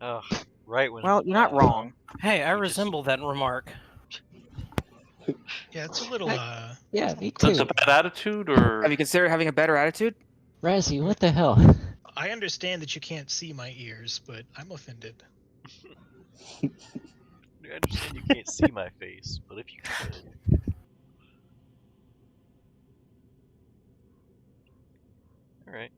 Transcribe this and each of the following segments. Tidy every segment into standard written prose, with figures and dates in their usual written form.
Oh, right when. Well, you're not wrong. Hey, I You just- resemble that remark. Yeah, it's a little. Yeah, me That's too. a bad attitude, or Have you considered having a better attitude? Razzie, what the hell? I understand that you can't see my ears, but I'm offended. I understand you can't see my face, but if you could. All right.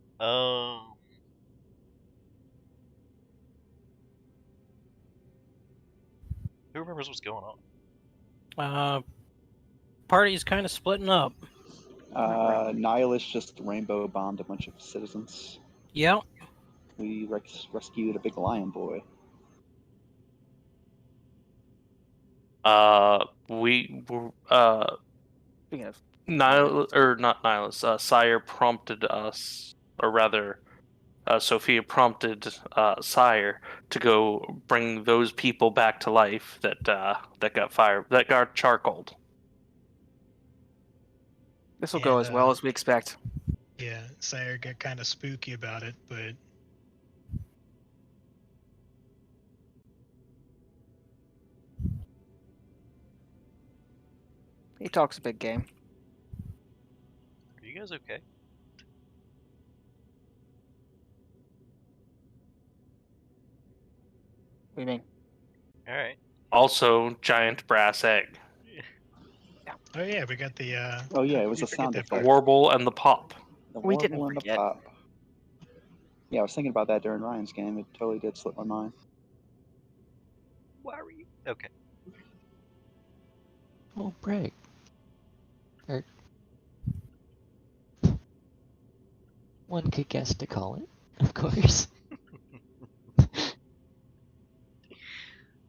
Who remembers what's going on? Party's kind of splitting up. Nihilist just rainbow bombed a bunch of citizens. Yeah. We rescued a big lion boy. we were Speaking of, not Nihilus. Sire prompted us, or rather, Sophia prompted Sire to go bring those people back to life that got charcoaled. this will go as well as we expect. Yeah, Sire got kind of spooky about it, but He talks a big game. Are you guys okay? What do you mean? All right. Also, giant brass egg, oh yeah, we got the. Oh yeah, it was we a forget sound that effect. the part. warble, and the pop. The We didn't warble and the forget. pop. Yeah, I was thinking about that during Ryan's game. It totally did slip my mind. Why were you? Okay. Oh, break. One could guess to call it, of course.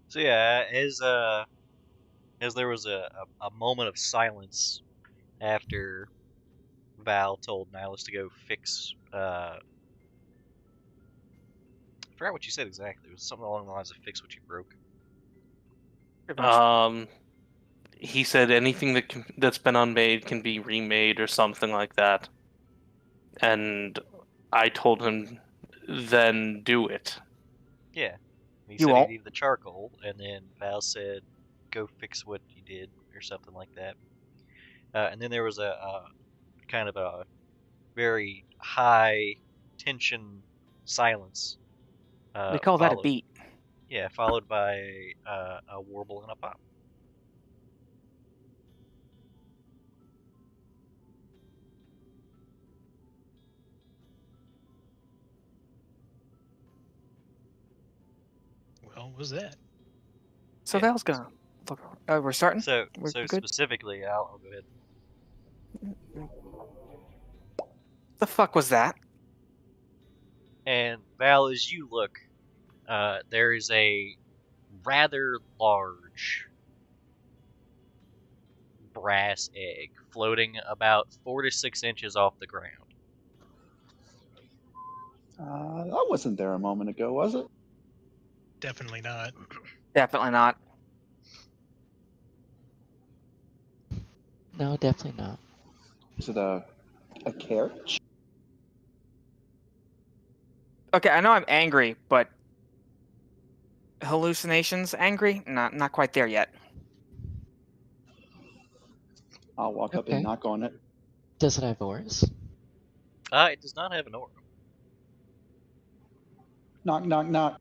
So yeah, as there was a moment of silence after Val told Nihilus to go fix. I forgot what you said exactly. It was something along the lines of fix what you broke. Pretty much. He said anything that's been unmade can be remade or something like that. And I told him, then do it. Yeah. He You said won't. he needed the charcoal, and then Val said, "Go fix what you did," or something like that. And then there was a kind of a very high tension silence. We call that a followed- beat. Yeah, followed by a warble and a pop. Well, what was that? So Yeah. Val's gonna look. We're starting. So, We're so good? specifically, I'll go ahead. The fuck was that? And Val, as you look, there is a rather large brass egg floating about 4 to 6 inches off the ground. That wasn't there a moment ago, was it? Definitely not. Definitely not. No, definitely not. Is it a carriage? Okay, I know I'm angry, but hallucinations angry? Not quite there yet. I'll walk up Okay. and knock on it. Does it have oars? It does not have an aura. Knock, knock, knock.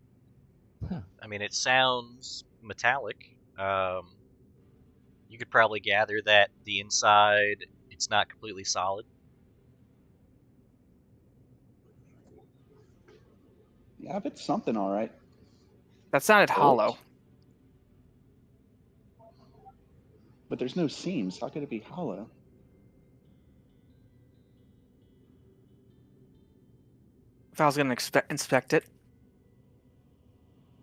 I mean, it sounds metallic. You could probably gather that the inside, it's not completely solid. Yeah, but it's something, all right. That sounded hollow. But there's no seams. How could it be hollow? Val's gonna inspect it.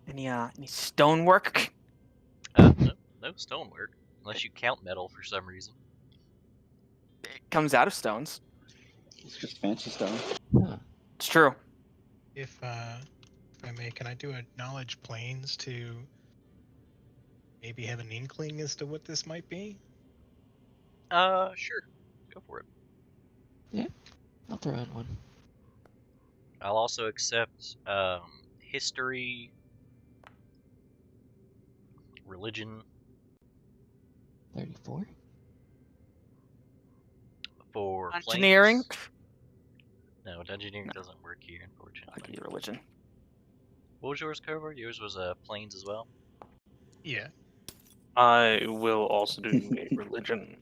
Any stonework? No stonework, unless you count metal for some reason. It comes out of stones. It's just fancy stone. Huh. It's true. If I may, can I do a knowledge planes to maybe have an inkling as to what this might be? Sure, go for it. I'll throw in one. I'll also accept history, religion. 34? For Engineering. planes. No, engineering doesn't work here, I'll unfortunately. give you religion. What was yours, Cover? Yours was planes as well. Yeah. I will also do a religion.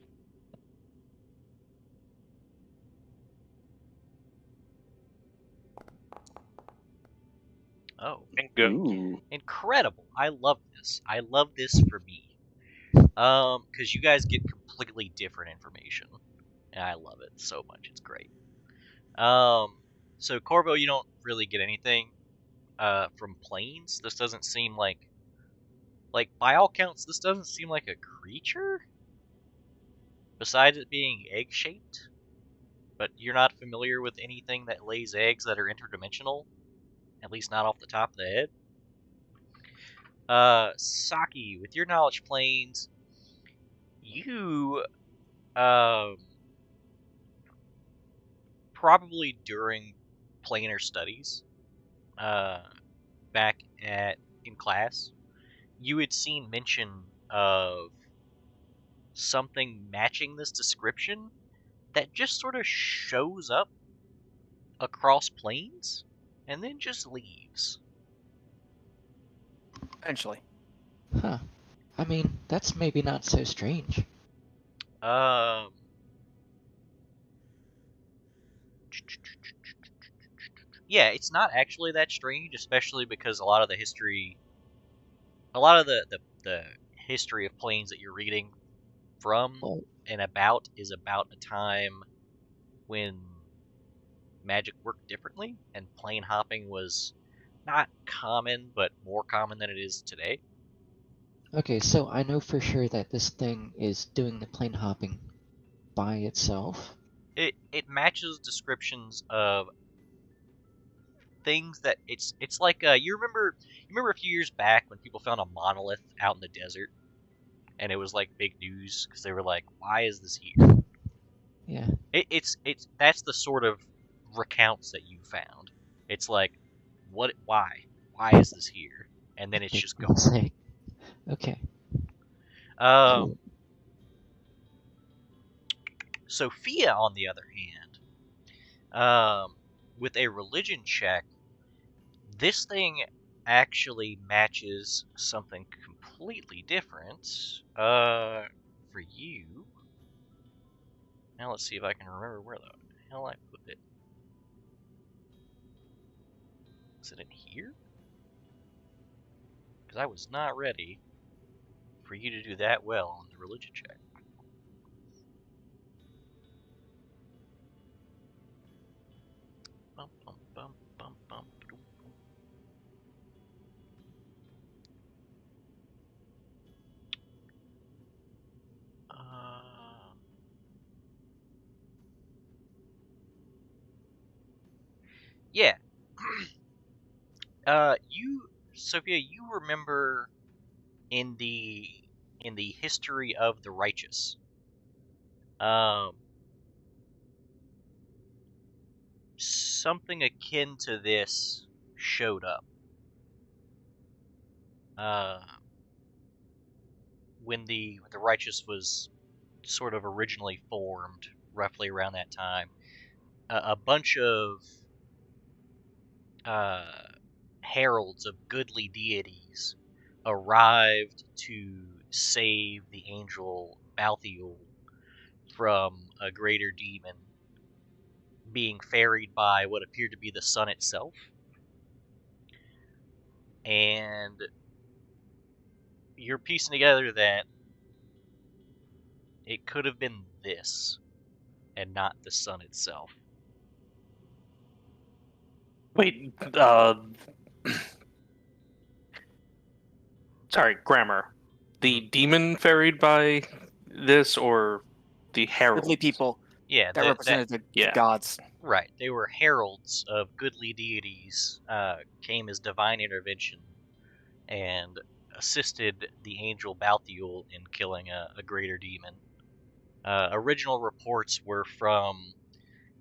Oh, And go. Ooh. incredible! I love this. I love this for me. Because you guys get completely different information, and I love it so much. It's great. So Corvo, you don't really get anything from planes. This doesn't seem like by all counts, this doesn't seem like a creature. Besides it being egg-shaped, but you're not familiar with anything that lays eggs that are interdimensional, at least not off the top of the head. Saki, with your knowledge planes, you probably during planar studies, back in class, you had seen mention of something matching this description that just sort of shows up across planes and then just leaves. Eventually. Huh. I mean, that's maybe not so strange. Um, yeah, it's not actually that strange, especially because a lot of the history of planes that you're reading from Oh, and about is about a time when magic worked differently and plane hopping was not common, but more common than it is today. okay, so I know for sure that this thing is doing the plane hopping by itself. It matches descriptions of things that it's like you remember a few years back when people found a monolith out in the desert and it was like big news because they were like, why is this here? Yeah. It's that's the sort of recounts that you found. It's like, why is this here? And then it's just gone. Sake. Okay. Um, Sophia, on the other hand, with a religion check, this thing actually matches something completely different. For you. Now let's see if I can remember where the hell I put it. Is it in here? Because I was not ready for you to do that well on the religion check. Bum, bum, bum, bum, bum, boom, boom. Yeah. Sophia, you remember in the history of the righteous, um, something akin to this showed up. When the righteous was sort of originally formed, roughly around that time, a bunch of heralds of goodly deities arrived to save the angel Balthiel from a greater demon being ferried by what appeared to be the sun itself. And you're piecing together that it could have been this and not the sun itself. Wait, sorry, grammar. The demon ferried by this or the herald? Goodly people Yeah, that represented the yeah. gods. right. They were heralds of goodly deities, came as divine intervention, and assisted the angel Balthiel in killing a greater demon. Original reports were from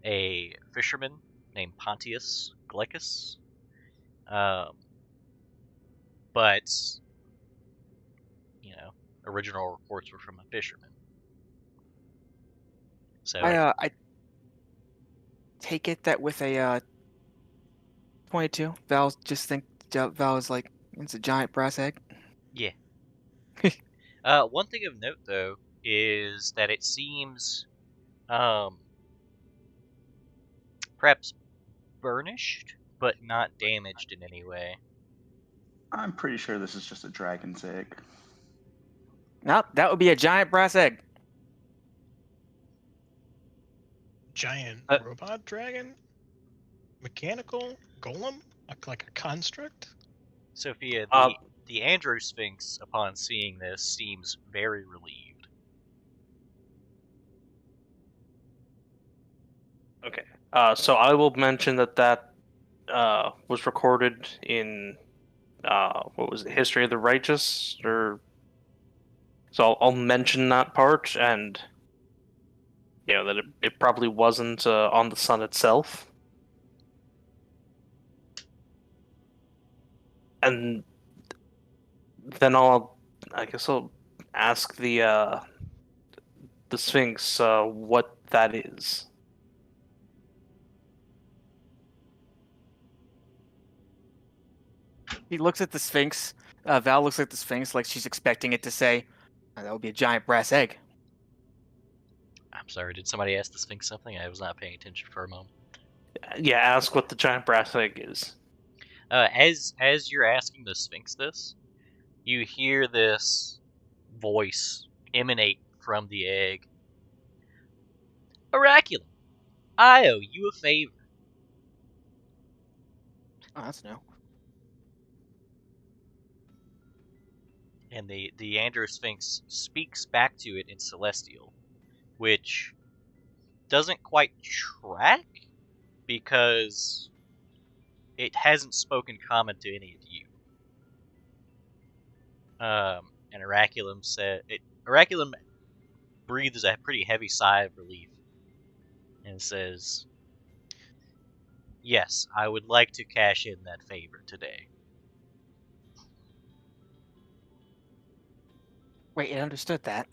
a fisherman named Pontius Glycus. but original reports were from a fisherman. So I take it that with a 22, Val just think Val is like it's a giant brass egg. yeah. One thing of note though is that it seems perhaps burnished, but not damaged in any way. I'm pretty sure this is just a dragon's egg. Nope, that would be a giant brass egg. Giant robot dragon? Mechanical golem? Like a construct? Sophia, the Andrew Sphinx, upon seeing this, seems very relieved. Okay. So I will mention that was recorded in what was it, History of the Righteous, or so I'll mention that part, and that it probably wasn't on the sun itself, and then I guess I'll ask the Sphinx what that is. He looks at the Sphinx. Val looks at the Sphinx like she's expecting it to say, that would be a giant brass egg. I'm sorry, did somebody ask the Sphinx something? I was not paying attention for a moment. Yeah, ask what the giant brass egg is. As you're asking the Sphinx this, you hear this voice emanate from the egg. Oraculum, I owe you a favor. Oh, that's new. And the Andrew Sphinx speaks back to it in Celestial, which doesn't quite track because it hasn't spoken common to any of you. And Oraculum breathes a pretty heavy sigh of relief and says, "Yes, I would like to cash in that favor today." Wait, it understood that.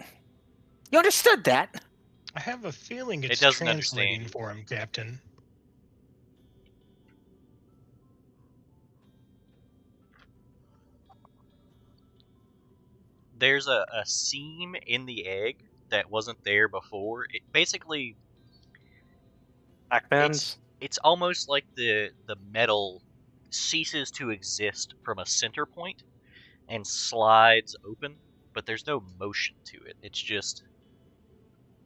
You understood that? I have a feeling it's doesn't translating understand. for him, Captain. There's a seam in the egg that wasn't there before. It basically, Backbands? it's almost like the metal ceases to exist from a center point and slides open, but there's no motion to it. It's just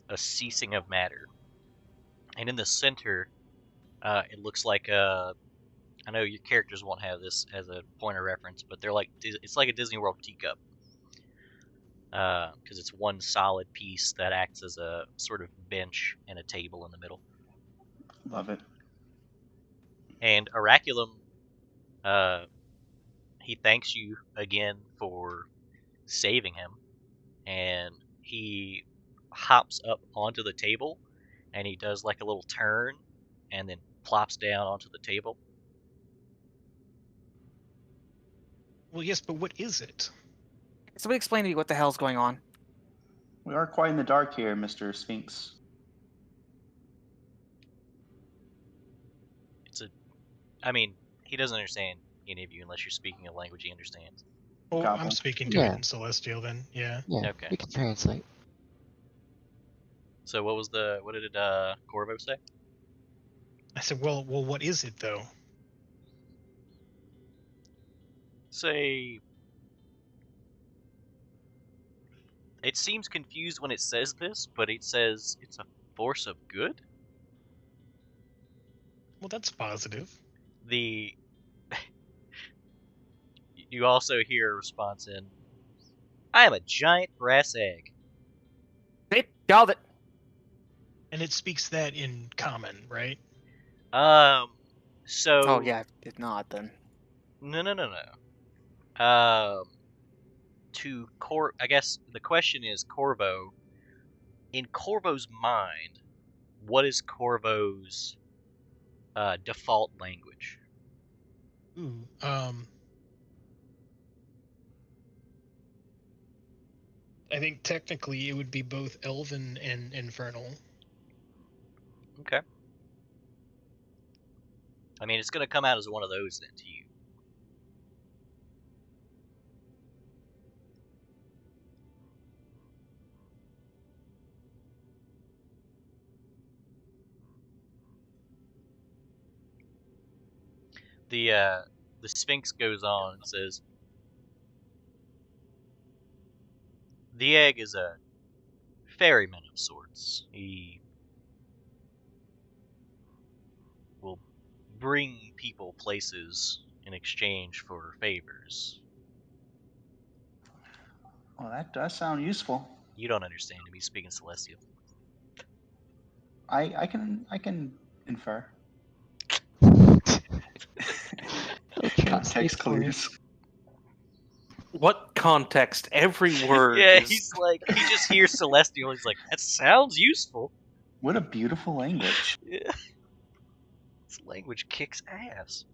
a ceasing of matter. And in the center, it looks like I know your characters won't have this as a point of reference, but it's like a Disney World teacup. Because it's one solid piece that acts as a sort of bench and a table in the middle. Love it. And Oraculum, he thanks you again for saving him, and he hops up onto the table, and he does like a little turn, and then plops down onto the table. Well, yes, but what is it? Somebody explain to me what the hell's going on. We are quite in the dark here, Mr. Sphinx. He doesn't understand any of you unless you're speaking a language he understands. Oh, Goblin. I'm speaking to it in Celestial then, yeah. Yeah, Okay. we can translate. So what did Corvo say? I said, well, what is it, though? Say, it seems confused when it says this, but it says it's a force of good. Well, that's positive. You also hear a response in, "I am a giant brass egg." They called it. And it speaks that in common, right? So. Oh yeah, if not, then. No. I guess the question is Corvo. In Corvo's mind, what is Corvo's default language? Ooh, I think technically it would be both Elven and Infernal. Okay. I mean, it's going to come out as one of those then to you. The Sphinx goes on and says, the egg is a ferryman of sorts. He will bring people places in exchange for favors. Well, that does sound useful. You don't understand him. He's speaking Celestial. I can infer. I'll translate Context for you. clues. What context? Every word Yeah, is... he's like, he just hears Celestial. He's like, that sounds useful. What a beautiful language. Yeah. This language kicks ass.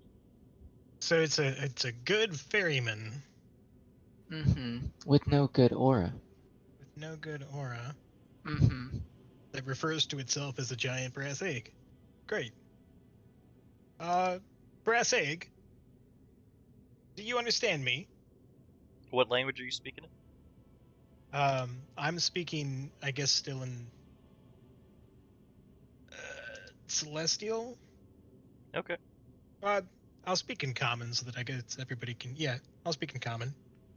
So it's a good ferryman Mm-hmm. With no good aura. with no good aura Mm-hmm. that refers to itself as a giant brass egg. Great. Brass egg. Do you understand me? What language are you speaking in? I'm speaking, I guess, still in Celestial. Okay. I'll speak in common so that I guess everybody can. Yeah, I'll speak in common.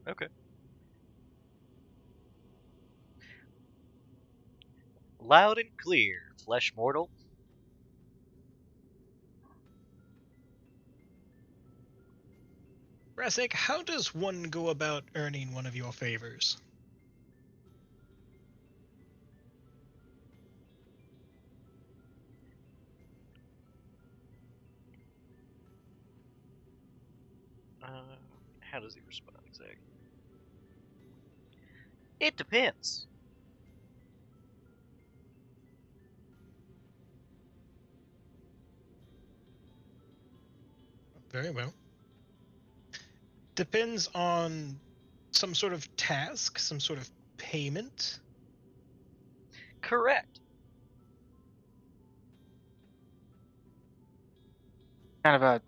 Okay. Loud and clear, flesh mortal. Brass egg, how does one go about earning one of your favors? How does he respond exactly? It depends. Very well. Depends on some sort of task, some sort of payment. Correct. Kind of a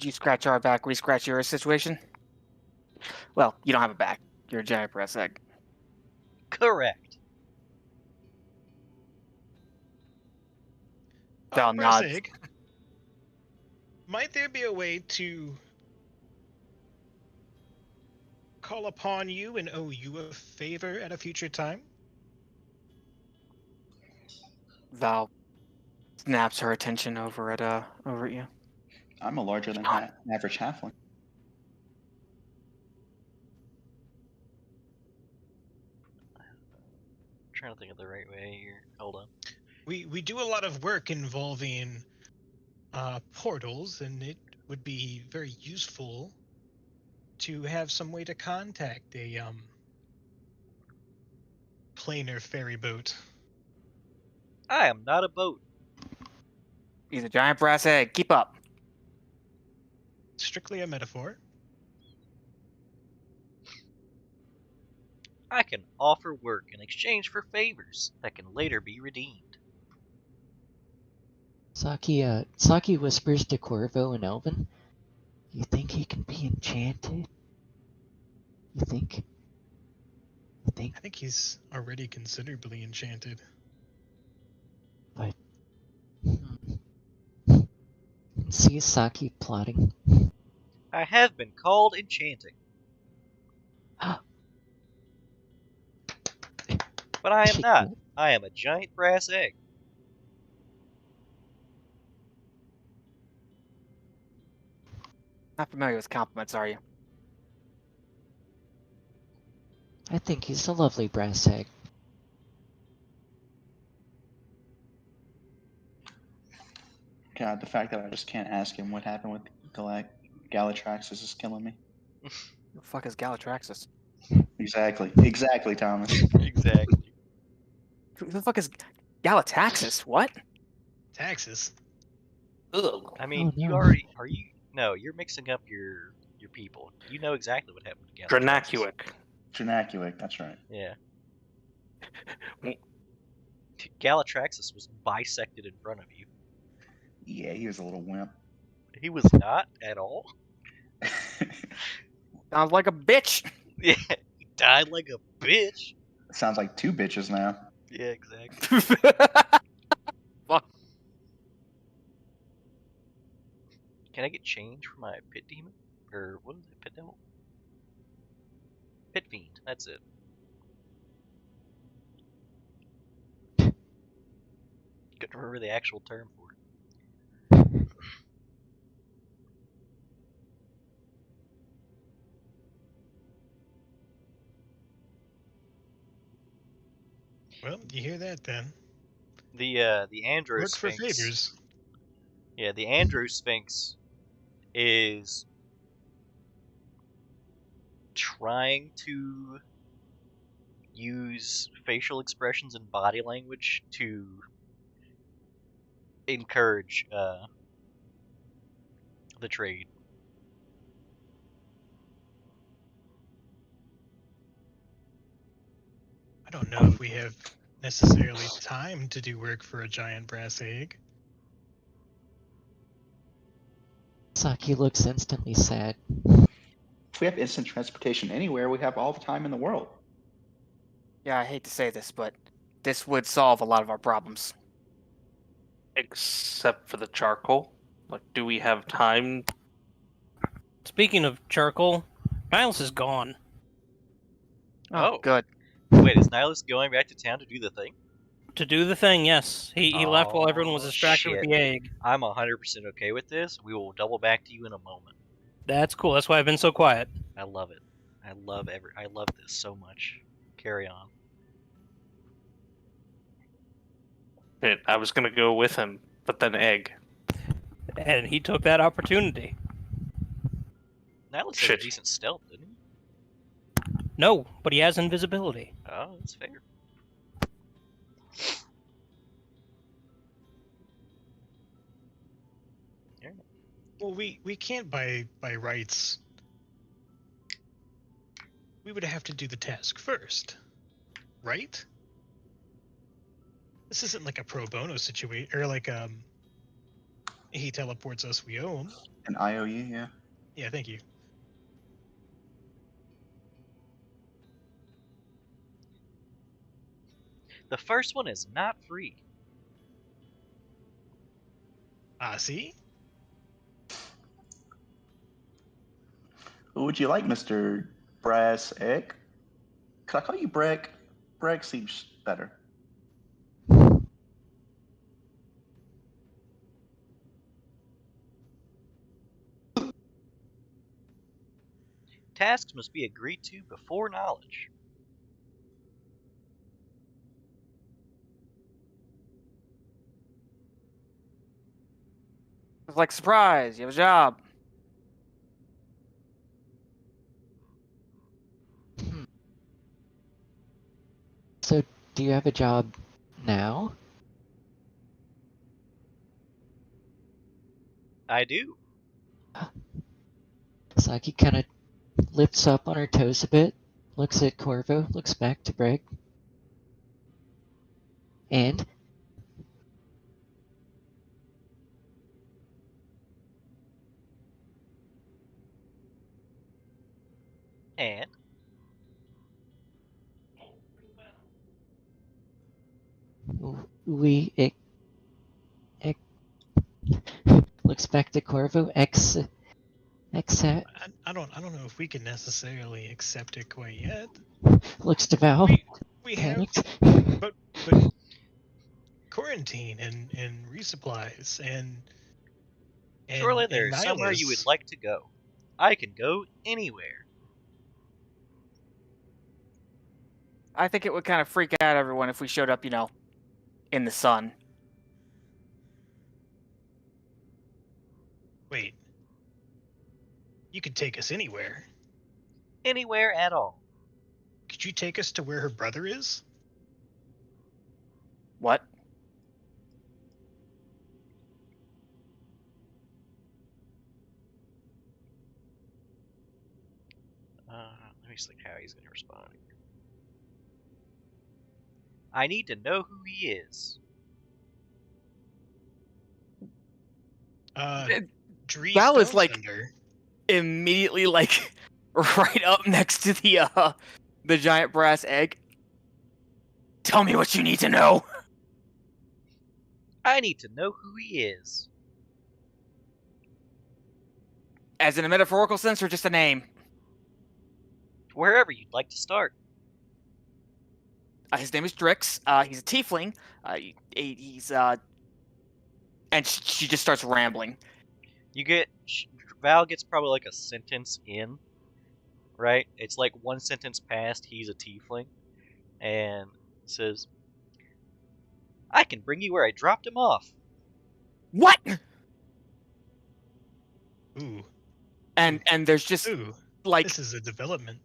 you scratch our back, we scratch your situation. Well, you don't have a back. You're a giant brass egg. Correct. Val Brass nods. egg, might there be a way to call upon you and owe you a favor at a future time? Val snaps her attention over at you. I'm a larger than average halfling. I'm trying to think of the right way here. Hold on. We do a lot of work involving portals, and it would be very useful to have some way to contact a planar ferry boat. I am not a boat. He's a giant brass egg. Keep up. Strictly a metaphor. I can offer work in exchange for favors that can later be redeemed. Saki whispers to Corvo and Elvin, "You think he can be enchanted? You think? I think he's already considerably enchanted. But see Saki plotting. I have been called enchanting. But I am not. I am a giant brass egg. Not familiar with compliments, are you? I think he's a lovely brass egg. God, the fact that I just can't ask him what happened with Galatraxis is killing me. Who the fuck is Galatraxis? Exactly, Thomas. Exactly. Who the fuck is Galataxis? What? Taxes. Ugh. I mean, Oh, you no. already are you? No, you're mixing up your people. You know exactly what happened to Galatraxus. Dranacuic. Dranacuic, that's right. Yeah. Galatraxus was bisected in front of you. Yeah, he was a little wimp. He was not at all. Sounds like a bitch. Yeah, he died like a bitch. Sounds like two bitches now. Yeah, exactly. Fuck. Can I get change for my pit demon? Or what is it? Pit devil? Pit fiend. That's it. Couldn't remember the actual term for it. Well, you hear that then? The Andro Work for Sphinx. favors. Yeah, the Andro Sphinx is trying to use facial expressions and body language to encourage the trade. I don't know if we have necessarily time to do work for a giant brass egg. Saki looks instantly sad. If we have instant transportation anywhere, we have all the time in the world. Yeah, I hate to say this, but this would solve a lot of our problems. Except for the charcoal. Like, do we have time? Speaking of charcoal, Niles is gone. Oh. Good. Wait, is Nihilus going back to town to do the thing? To do the thing, yes. He left while everyone was Oh, distracted with shit. the egg. I'm 100% okay with this. We will double back to you in a moment. That's cool. That's why I've been so quiet. I love it. I love this so much. Carry on. Shit, I was gonna go with him, but then egg. And he took that opportunity. Nihilus had Shit. decent stealth, didn't he? No, but he has invisibility. Oh, that's fair. Well, we can't by rights. We would have to do the task first, right? This isn't like a pro bono situation, or like he teleports us, we owe him. An IOU, yeah. Yeah, thank you. The first one is not free. See? What would you like, Mr. Brass Egg? Could I call you Breg? Breg seems better. Tasks must be agreed to before knowledge. It's like, surprise, you have a job. So, do you have a job now? I do. Saki kind of lifts up on her toes a bit, looks at Corvo, looks back to Breg. And And we looks back to Corvo. I don't know if we can necessarily accept it quite yet. Looks to Val. We have, Panicked. but quarantine and resupplies and surely there's somewhere you would like to go. I can go anywhere. I think it would kind of freak out everyone if we showed up, in the sun. Wait. You could take us anywhere. Anywhere at all. Could you take us to where her brother is? What? me see how he's going to respond. I need to know who he is. Dree Val is like Stonesunder. immediately like right up next to the giant brass egg. Tell me what you need to know. I need to know who he is. As in a metaphorical sense or just a name? Wherever you'd like to start. His name is Drix. He's a tiefling. He's and she just starts rambling. Val gets probably like a sentence in, right? It's like one sentence past he's a tiefling, and says, I can bring you where I dropped him off. What? Ooh. And there's just Ooh. like This is a development.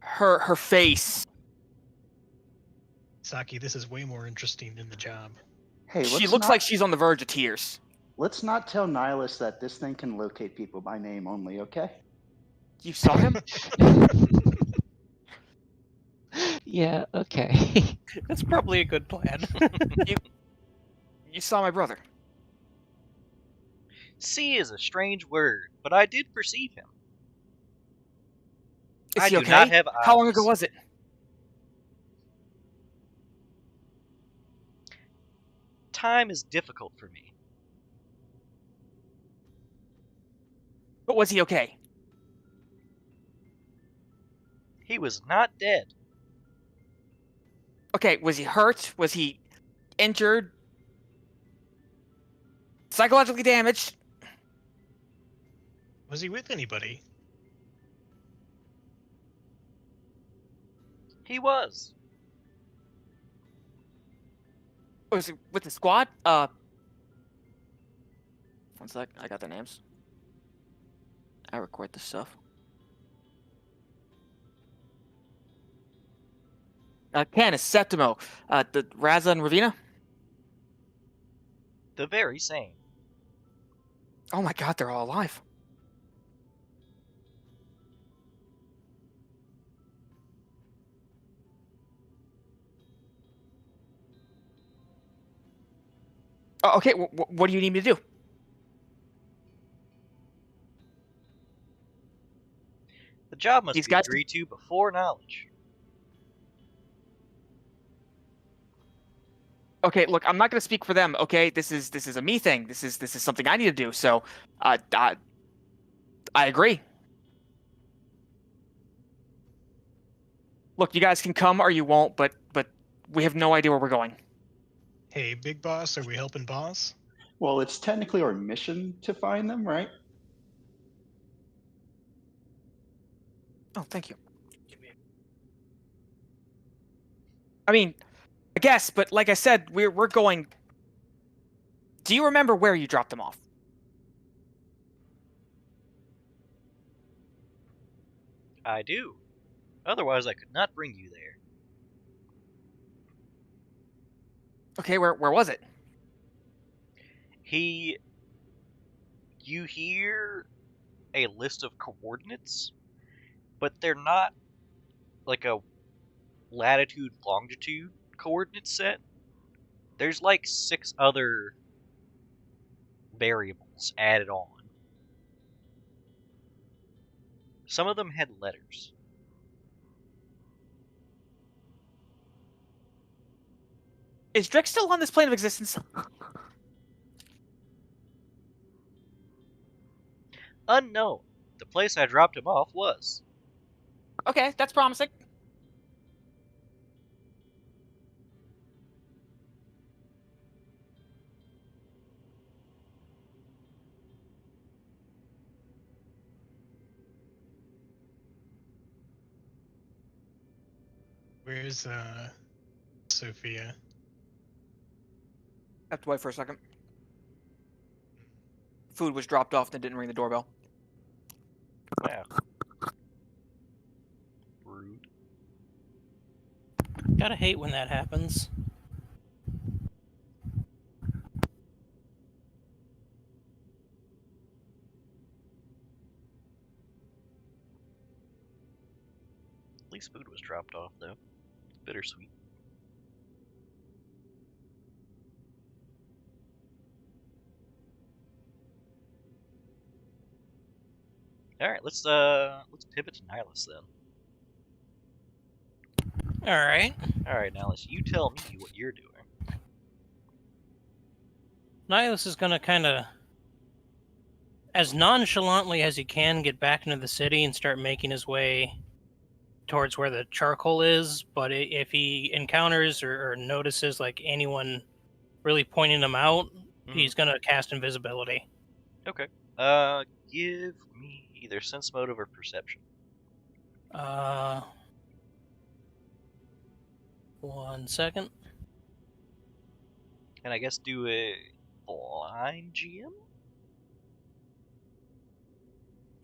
her face. Saki, this is way more interesting than the job. Hey, She looks like she's on the verge of tears. Let's not tell Nihilus that this thing can locate people by name only, okay? You saw him? Yeah, okay. That's probably a good plan. You saw my brother. See is a strange word, but I did perceive him. Is I he do okay? not have How long eyes. ago was it? Time is difficult for me. But was he okay? He was not dead. Okay, was he hurt? Was he injured? Psychologically damaged? Was he with anybody? He was. Was he with the squad? One sec, I got the names. I record this stuff. Canis, Septimo, the Raza and Ravina? The very same. Oh my god, they're all alive. Oh, okay, what do you need me to do? The job must These be guys- agreed to before knowledge. Okay, look, I'm not going to speak for them. Okay, this is a me thing. This is something I need to do. So, I agree. Look, you guys can come or you won't, but we have no idea where we're going. Hey, big boss, are we helping boss? Well, it's technically our mission to find them, right? Oh, thank you. I mean, I guess, but like I said, we're going. Do you remember where you dropped them off? I do. Otherwise, I could not bring you there. Okay, where was it? You hear a list of coordinates, but they're not like a latitude longitude coordinate set. There's like 6 other variables added on. Some of them had letters. Is Drek still on this plane of existence? Unknown. The place I dropped him off was. Okay, that's promising. Where's Sophia? I have to wait for a second. Food was dropped off and didn't ring the doorbell. Wow. Rude. Gotta hate when that happens. At least food was dropped off, though. It's bittersweet. All right, let's pivot to Nihilus then. All right. All right, Nihilus, you tell me what you're doing. Nihilus is gonna kind of, as nonchalantly as he can, get back into the city and start making his way towards where the charcoal is. But if he encounters or notices like anyone really pointing him out, he's gonna cast invisibility. Okay. Give me either sense motive or perception. 1 second. And I guess do a blind GM?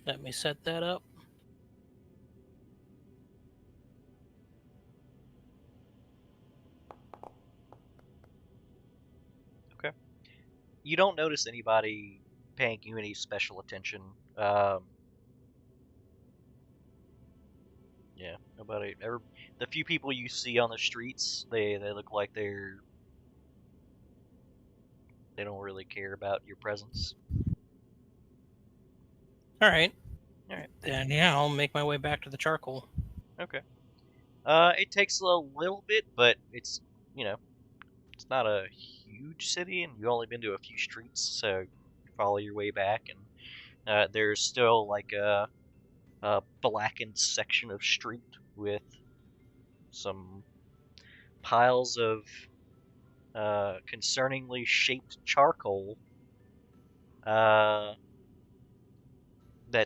Let me set that up. Okay. You don't notice anybody paying you any special attention. Yeah, nobody ever. The few people you see on the streets, they look like they don't really care about your presence. All right. All right. Then yeah, I'll make my way back to the charcoal. Okay. It takes a little bit, but it's it's not a huge city, and you've only been to a few streets, so you follow your way back, and there's still like a blackened section of street with some piles of concerningly shaped charcoal that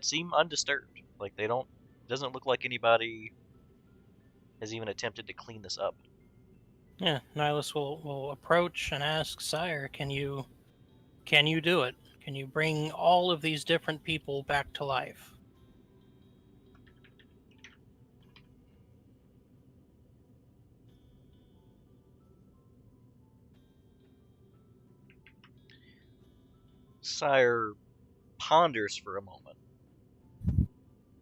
seem undisturbed. Like doesn't look like anybody has even attempted to clean this up. Yeah, Nihilus will approach and ask, Sire, can you do it? Can you bring all of these different people back to life? Sire ponders for a moment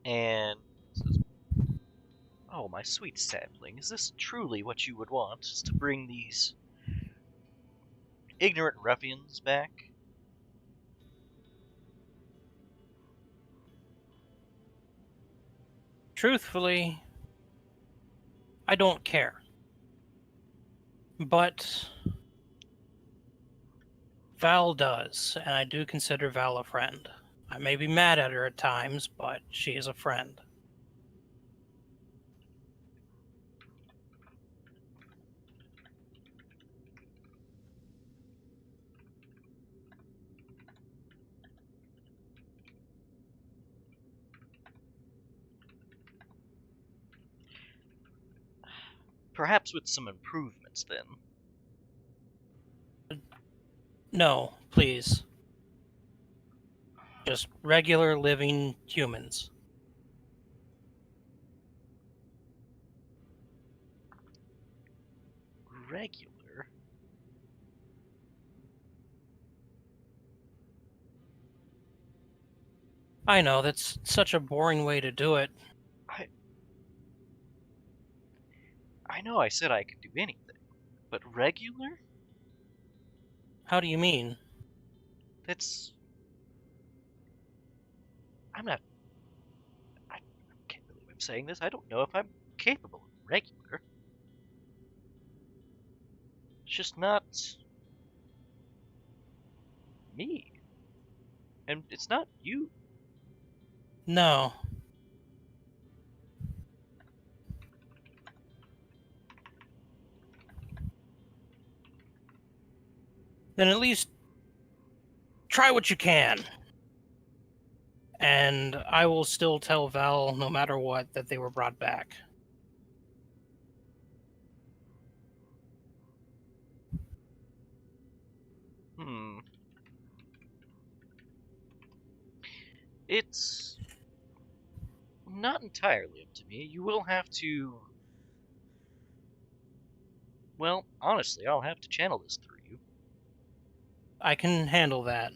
and says, "Oh, my sweet sapling, is this truly what you would want, is to bring these ignorant ruffians back?" Truthfully, I don't care. But Val does, and I do consider Val a friend. I may be mad at her at times, but she is a friend. Perhaps with some improvements, then. No, please. Just regular living humans. Regular? I know, that's such a boring way to do it. I know I said I could do anything, but regular? How do you mean? That's... I'm not... I can't believe I'm saying this. I don't know if I'm capable of regular. It's just not... me. And it's not you. No. Then at least try what you can. And I will still tell Val, no matter what, that they were brought back. It's not entirely up to me. You will have to... Well, honestly, I'll have to channel this through you. I can handle that.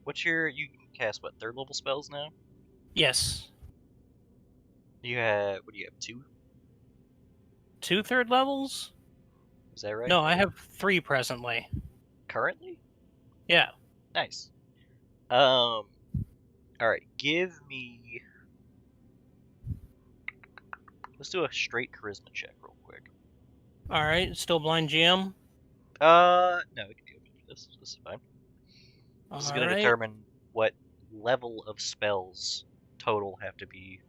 What's your... You can cast, what, 3rd level spells now? Yes. You have, what do you have, 2? 2 third levels? Is that right? No, I have 3 presently. Currently? Yeah. Nice. Alright, give me... Let's do a straight charisma check real quick. All right. Still blind GM. No, it can be open for this. This is fine. This is All going to right. determine what level of spells total have to be.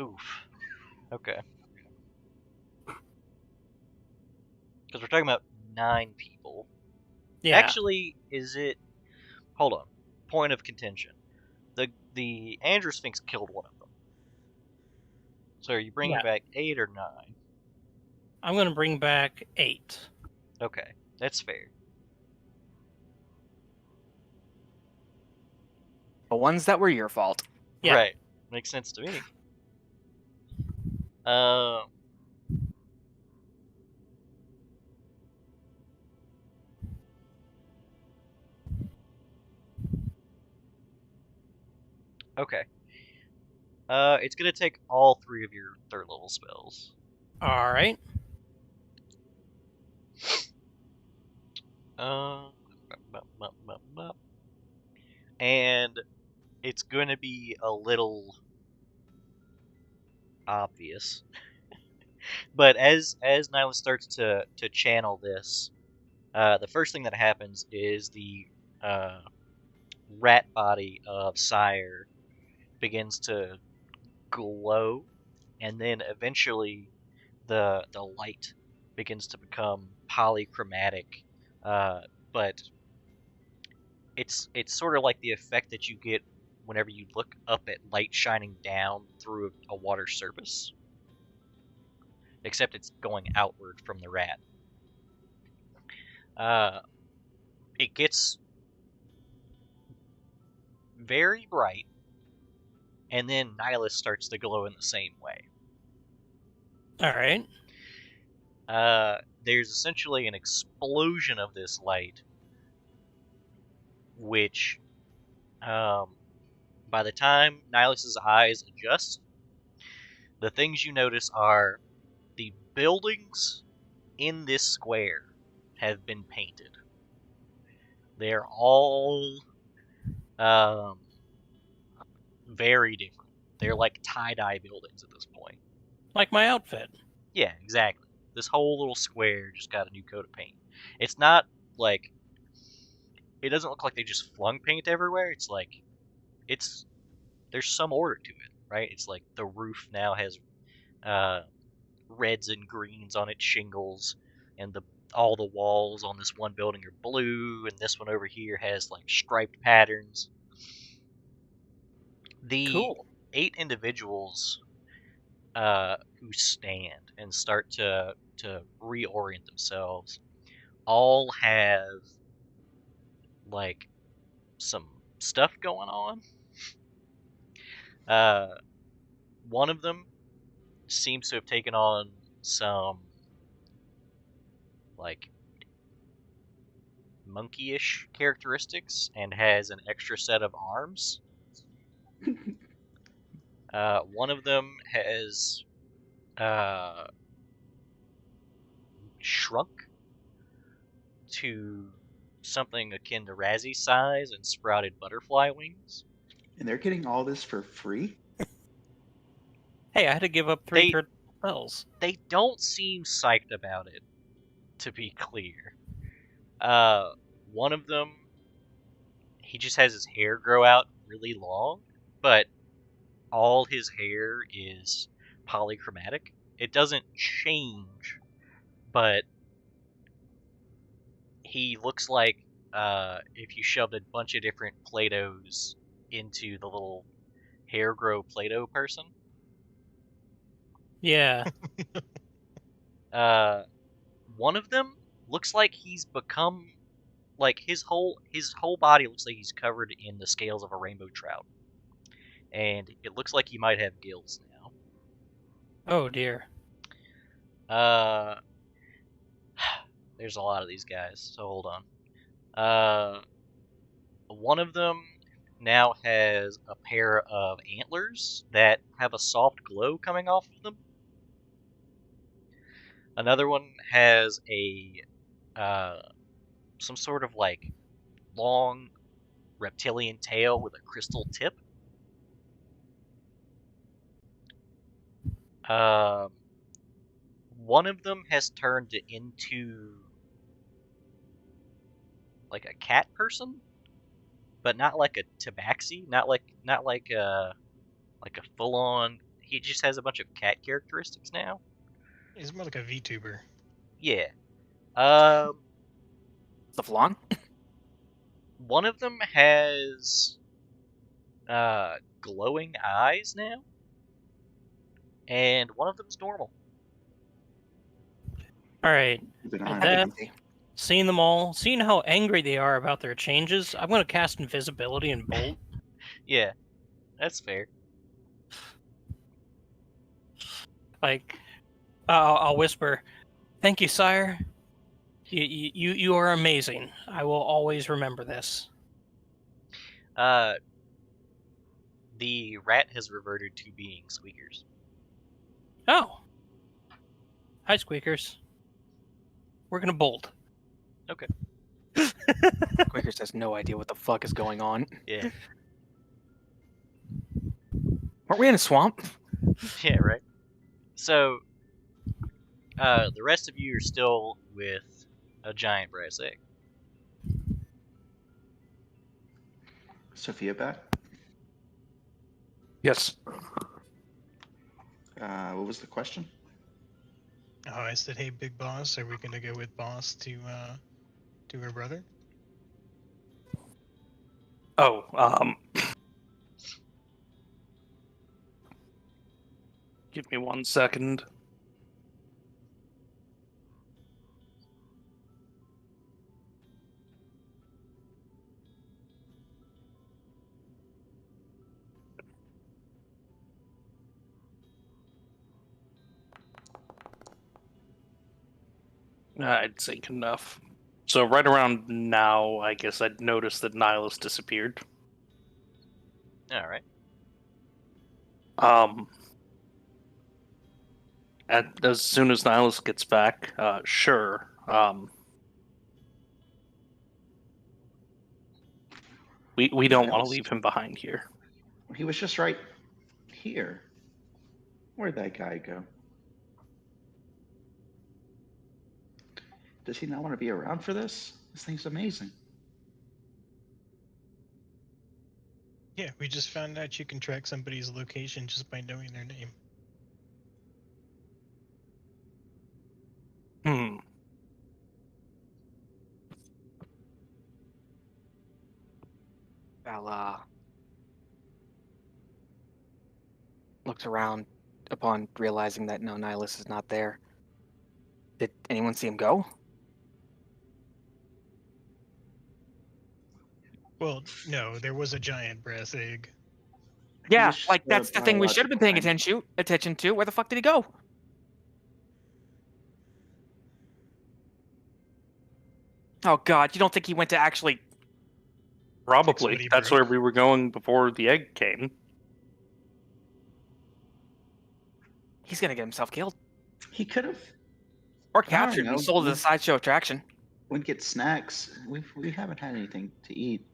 Oof. Okay. Because we're talking about 9 people. Yeah. Actually, is it... Hold on. Point of contention. The Andrew Sphinx killed one of them. So are you bringing Yeah. back 8 or 9? I'm going to bring back 8. Okay, that's fair. The ones that were your fault. Yeah. Right. Makes sense to me. Um... Okay. It's gonna take all 3 of your 3rd level spells. All right. Uh, and it's gonna be a little obvious. But as Nyla starts to channel this, the first thing that happens is the rat body of Sire begins to glow, and then eventually the light begins to become polychromatic. But it's sort of like the effect that you get whenever you look up at light shining down through a water surface, except it's going outward from the rat. It gets very bright, and then Nihilus starts to glow in the same way. All right. There's essentially an explosion of this light, which, by the time Nihilus's eyes adjust, the things you notice are the buildings in this square have been painted. They're all very different. They're like tie-dye buildings at this point. Like my outfit. Yeah, exactly. This whole little square just got a new coat of paint. It's not like... It doesn't look like they just flung paint everywhere. It's like... There's some order to it, right? It's like the roof now has reds and greens on its shingles, and all the walls on this one building are blue, and this one over here has like striped patterns. The Cool. 8 individuals who stand and start to reorient themselves all have like some stuff going on. One of them seems to have taken on some like monkeyish characteristics and has an extra set of arms. One of them has shrunk to something akin to Razzie size and sprouted butterfly wings. And they're getting all this for free? Hey, I had to give up 3 third spells. They don't seem psyched about it, to be clear. One of them, he just has his hair grow out really long, but all his hair is polychromatic. It doesn't change, but he looks like if you shoved a bunch of different Play-Dohs into the little hair grow Play-Doh person. Yeah. One of them looks like he's become like his whole body looks like he's covered in the scales of a rainbow trout, and it looks like he might have gills now. Oh dear. There's a lot of these guys, so hold on. One of them now has a pair of antlers that have a soft glow coming off of them. Another one has a some sort of like long reptilian tail with a crystal tip. One of them has turned into like a cat person, but not like a tabaxi, not like a full on. He just has a bunch of cat characteristics now. He's more like a VTuber. Yeah. The flan? One of them has glowing eyes now, and one of them's normal. All right. Keep an And eye that- on him. Seeing them all, seeing how angry they are about their changes, I'm going to cast invisibility and bolt. Yeah, that's fair. Like, I'll whisper, "Thank you, sire. You are amazing. I will always remember this." The rat has reverted to being Squeakers. Oh, hi, Squeakers. We're gonna bolt. Okay. Quakers has no idea what the fuck is going on. Yeah. Aren't we in a swamp? Yeah, right. So, the rest of you are still with a giant brass egg. Sophia back. Yes. What was the question? Oh, I said, hey, big boss, are we gonna go with boss to her brother? Oh, give me 1 second. I'd think enough. So right around now, I guess I'd noticed that Nihilus disappeared. All right. As soon as Nihilus gets back, sure. We don't want to Nihilus? leave him behind here. He was just right here. Where'd that guy go? Does he not want to be around for this? This thing's amazing. Yeah, we just found out you can track somebody's location just by knowing their name. Hmm. Val looks around upon realizing that no, Nihilus is not there. Did anyone see him go? Well, no, there was a giant brass egg. Yeah, was like just that's the thing we should have been paying biological attention to. Where the fuck did he go? Oh god, you don't think he went to actually... Probably. Fix what That's he where broke. we were going before the egg came. He's gonna get himself killed. He could have. Or don't captured and know, sold as a we- sideshow attraction. We'd get snacks. We haven't had anything to eat.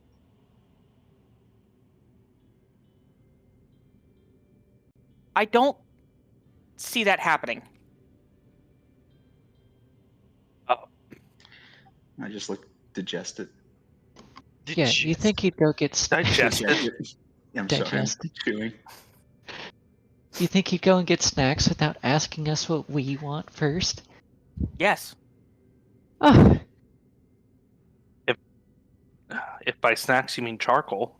I don't see that happening. I just look digested. Yeah, you think he'd go get Digested. Yeah, I'm sorry. I'm Digested. chewing. You think he'd go and get snacks without asking us what we want first? Yes. Oh, If by snacks you mean charcoal.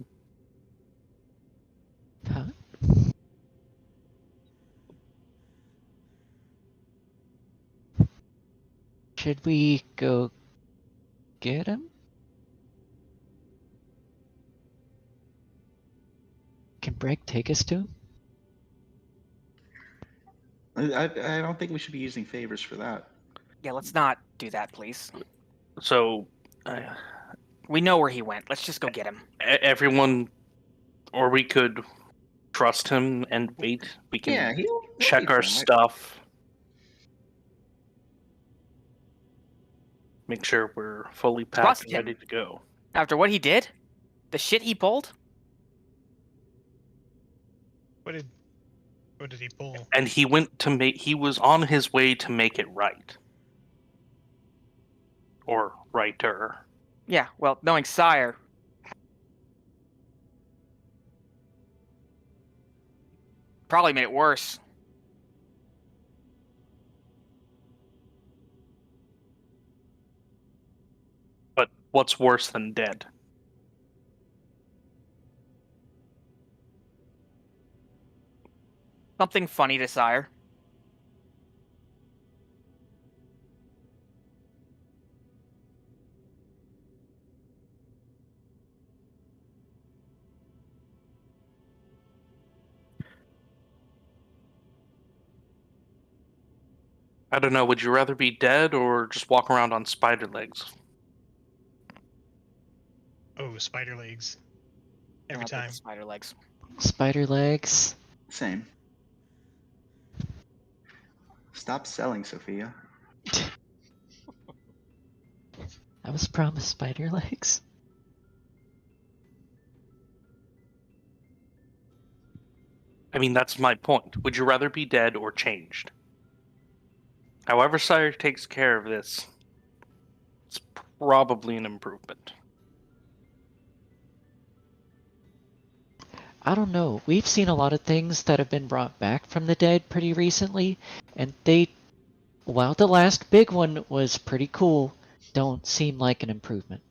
huh? Should we go get him? Can Breg take us to him? I don't think we should be using favors for that. Yeah, let's not do that, please. So We know where he went. Let's just go get him. everyone Or we could trust him and wait. We can Yeah, he'll check be our fine. stuff. Make sure we're fully packed Trust and him. ready to go. After what he did, the shit he pulled. What did he pull? And he was on his way to make it right. Or righter. Yeah, well, knowing Sire. Probably made it worse. But what's worse than dead? Something funny to Sire. I don't know, would you rather be dead or just walk around on spider legs? Oh, spider legs. Every I'll take time. the spider legs. Spider legs. Same. Stop selling, Sophia. I was promised spider legs. I mean, that's my point. Would you rather be dead or changed? However Sire takes care of this, it's probably an improvement. I don't know. We've seen a lot of things that have been brought back from the dead pretty recently, and while the last big one was pretty cool, don't seem like an improvement.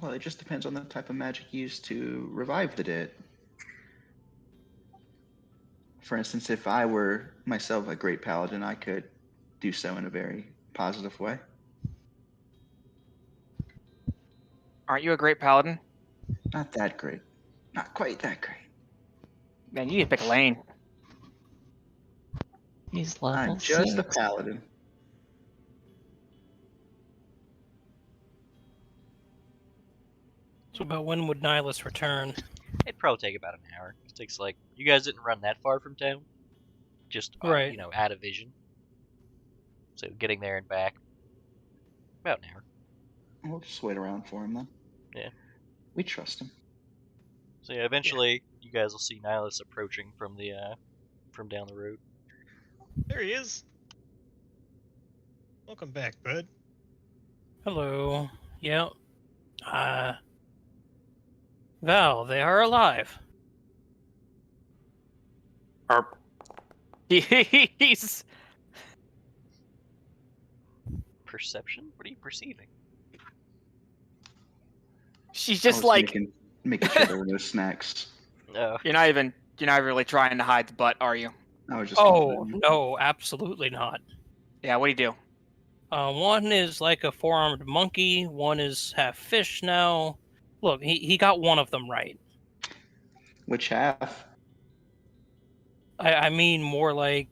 Well, it just depends on the type of magic used to revive the dead. For instance, if I were myself a great paladin, I could do so in a very positive way. Aren't you a great paladin? Not that great. Not quite that great. Man, you need to pick a lane. He's level I'm just a 6. paladin. So about when would Nihilus return? It'd probably take about an hour. It takes you guys didn't run that far from town, just Right. out of vision. So getting there and back, about an hour. We'll just wait around for him then. Yeah. We trust him. So yeah, eventually you guys will see Nihilus approaching from down the road. There he is. Welcome back, bud. Hello. Yep. Val, they are alive. He's Perception? What are you perceiving? she's I just was like making sure there were no snacks. No. you're not really trying to hide the butt, are you? I was just Oh, confirming. no, absolutely not. Yeah, what do you do? One is like a four-armed monkey, one is half fish now. Look, he got one of them right. Which half? I mean more like...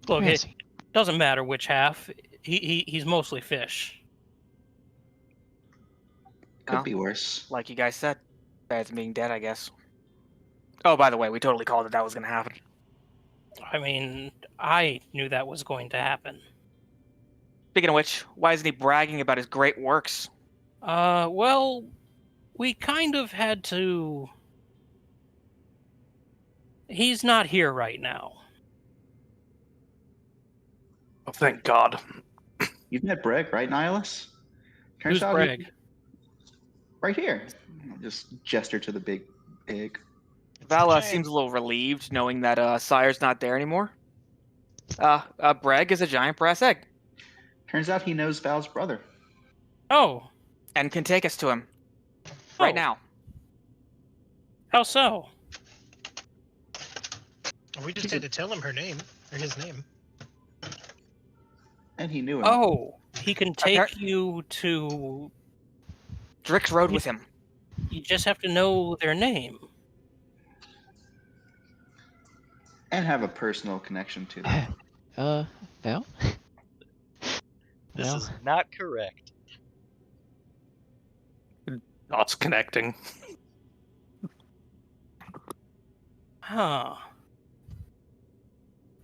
Look, Where it is he? doesn't matter which half. He's mostly fish. Could Well, be worse. like you guys said, better than being dead, I guess. Oh, by the way, we totally called it that was going to happen. I mean, I knew that was going to happen. Speaking of which, why isn't he bragging about his great works? Well, we kind of had to... He's not here right now. Oh, thank God. You've met Breg, right, Nihilus? Who's Breg? Right here. I'll just gesture to the big egg. Vala giant- seems a little relieved knowing that Sire's not there anymore. Breg is a giant brass egg Turns out he knows Val's brother. Oh, and can take us to him right Oh. now. how so? We just had to tell him her name, or his name. And he knew him. Oh, he can take Appar- you to... Drix rode with him. You just have to know their name. And have a personal connection to them. Val? This Well, is not correct. Dots connecting. Huh.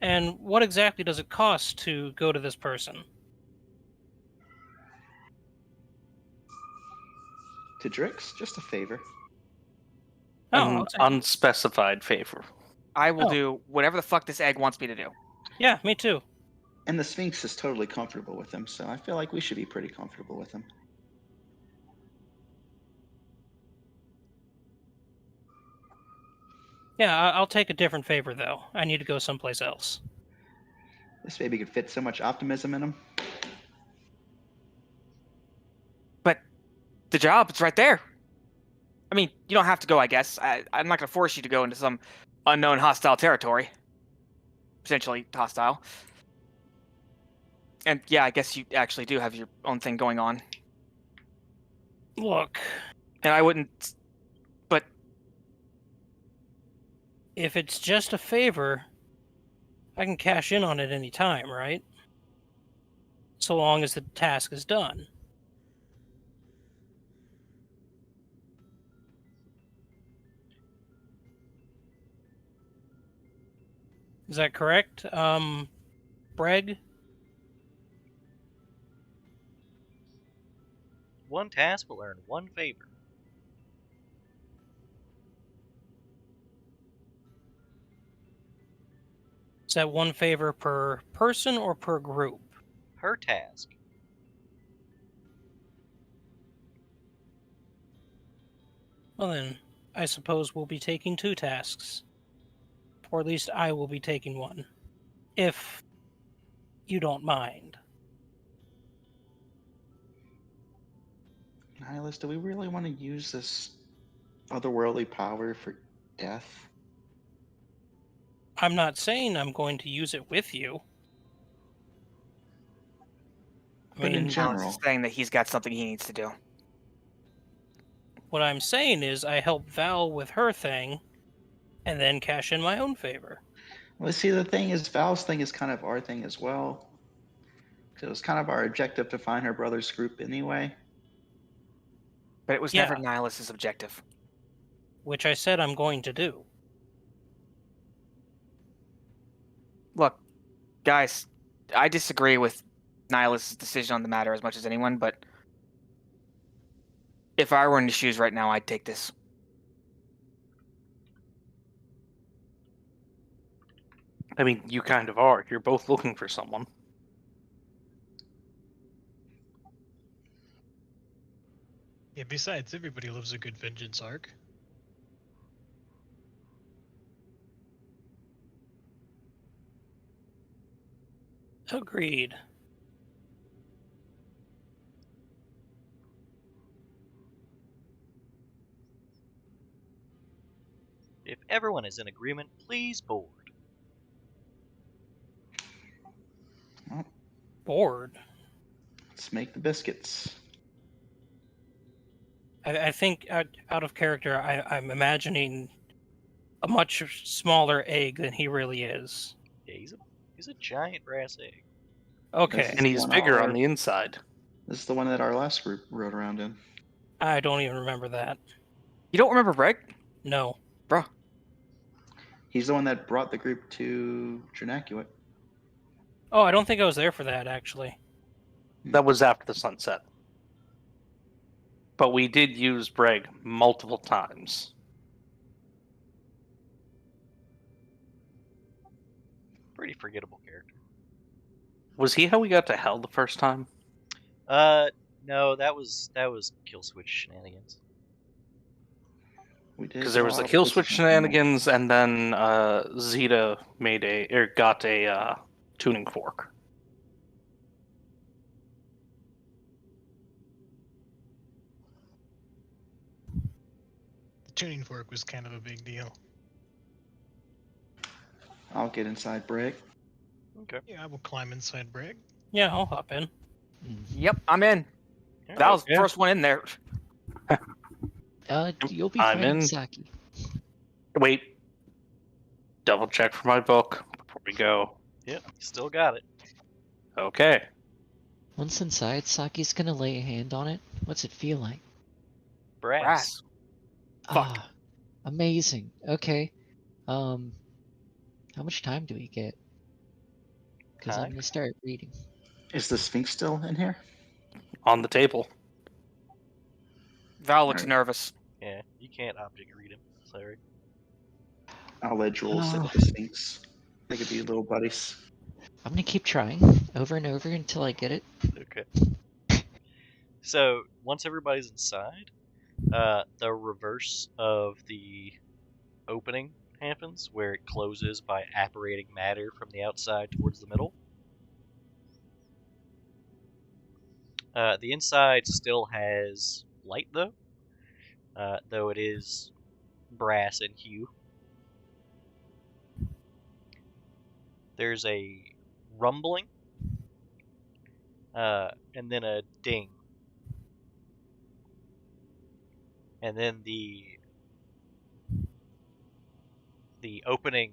And what exactly does it cost to go to this person? To Drix, just a favor. Oh, An I'll take it. unspecified favor. I will Oh. do whatever the fuck this egg wants me to do. Yeah, me too. And the Sphinx is totally comfortable with him, so I feel like we should be pretty comfortable with him. Yeah, I'll take a different favor, though. I need to go someplace else. This baby could fit so much optimism in him. But the job, it's right there. I mean, you don't have to go, I guess. I'm not going to force you to go into some unknown hostile territory. Potentially hostile. And yeah, I guess you actually do have your own thing going on. Look, And I wouldn't... But if it's just a favor, I can cash in on it any time, right? So long as the task is done. Is that correct? Breg? One task will earn one favor. Is that one favor per person or per group? Per task. Well then, I suppose we'll be taking 2 tasks. Or at least I will be taking one. If you don't mind. Nihilus, do we really want to use this otherworldly power for death? I'm not saying I'm going to use it with you. I But in mean, general- Alex is saying that he's got something he needs to do. what I'm saying is I help Val with her thing, and then cash in my own favor. Well, see, the thing is, Val's thing is kind of our thing as well. Because it was kind of our objective to find her brother's group anyway. But it was Yeah. never Nihilus's objective. Which I said I'm going to do. Look, guys, I disagree with Nihilus's decision on the matter as much as anyone, but if I were in his shoes right now, I'd take this. I mean, you kind of are. You're both looking for someone. Yeah, besides, everybody loves a good vengeance arc. Agreed. If everyone is in agreement, please board. Bored. Let's make the biscuits. I think out of character, I'm imagining a much smaller egg than he really is. Yeah, he's a giant brass egg. Okay, This- And he's one bigger hour. on the inside. This is the one that our last group rode around in. I don't even remember that. You don't remember Breg? No. Bruh. He's the one that brought the group to Trinacuit. Oh, I don't think I was there for that, actually. That was after the sunset. But we did use Breg multiple times. Pretty forgettable character. Was he how we got to hell the first time? No, that was kill switch shenanigans. We did Because there was a the lot of kill switch position shenanigans, and then Zeta got a tuning fork. The tuning fork was kind of a big deal. I'll get inside Brick. Okay. Yeah, I will climb inside Bragg. Yeah, I'll hop in. Yep, I'm in. Yeah, That was the okay. first one in there. You'll be I'm fighting in. Saki. Wait. Double check for my book before we go. Yep, still got it. Okay. Once inside, Saki's gonna lay a hand on it. What's it feel like? brass. Fuck. Ah, amazing. Okay. How much time do we get? Because I'm Time? gonna start reading. Is the Sphinx still in here? On the table. Val looks Alright. nervous. Yeah, you can't object read him. Sorry. I'll let Jules sit Oh. with the Sphinx. They could be little buddies. I'm gonna keep trying over and over until I get it. Okay. So once everybody's inside, the reverse of the opening happens, where it closes by apparating matter from the outside towards the middle. The inside still has light, though it is brass in hue. There's a rumbling, and then a ding. And then the opening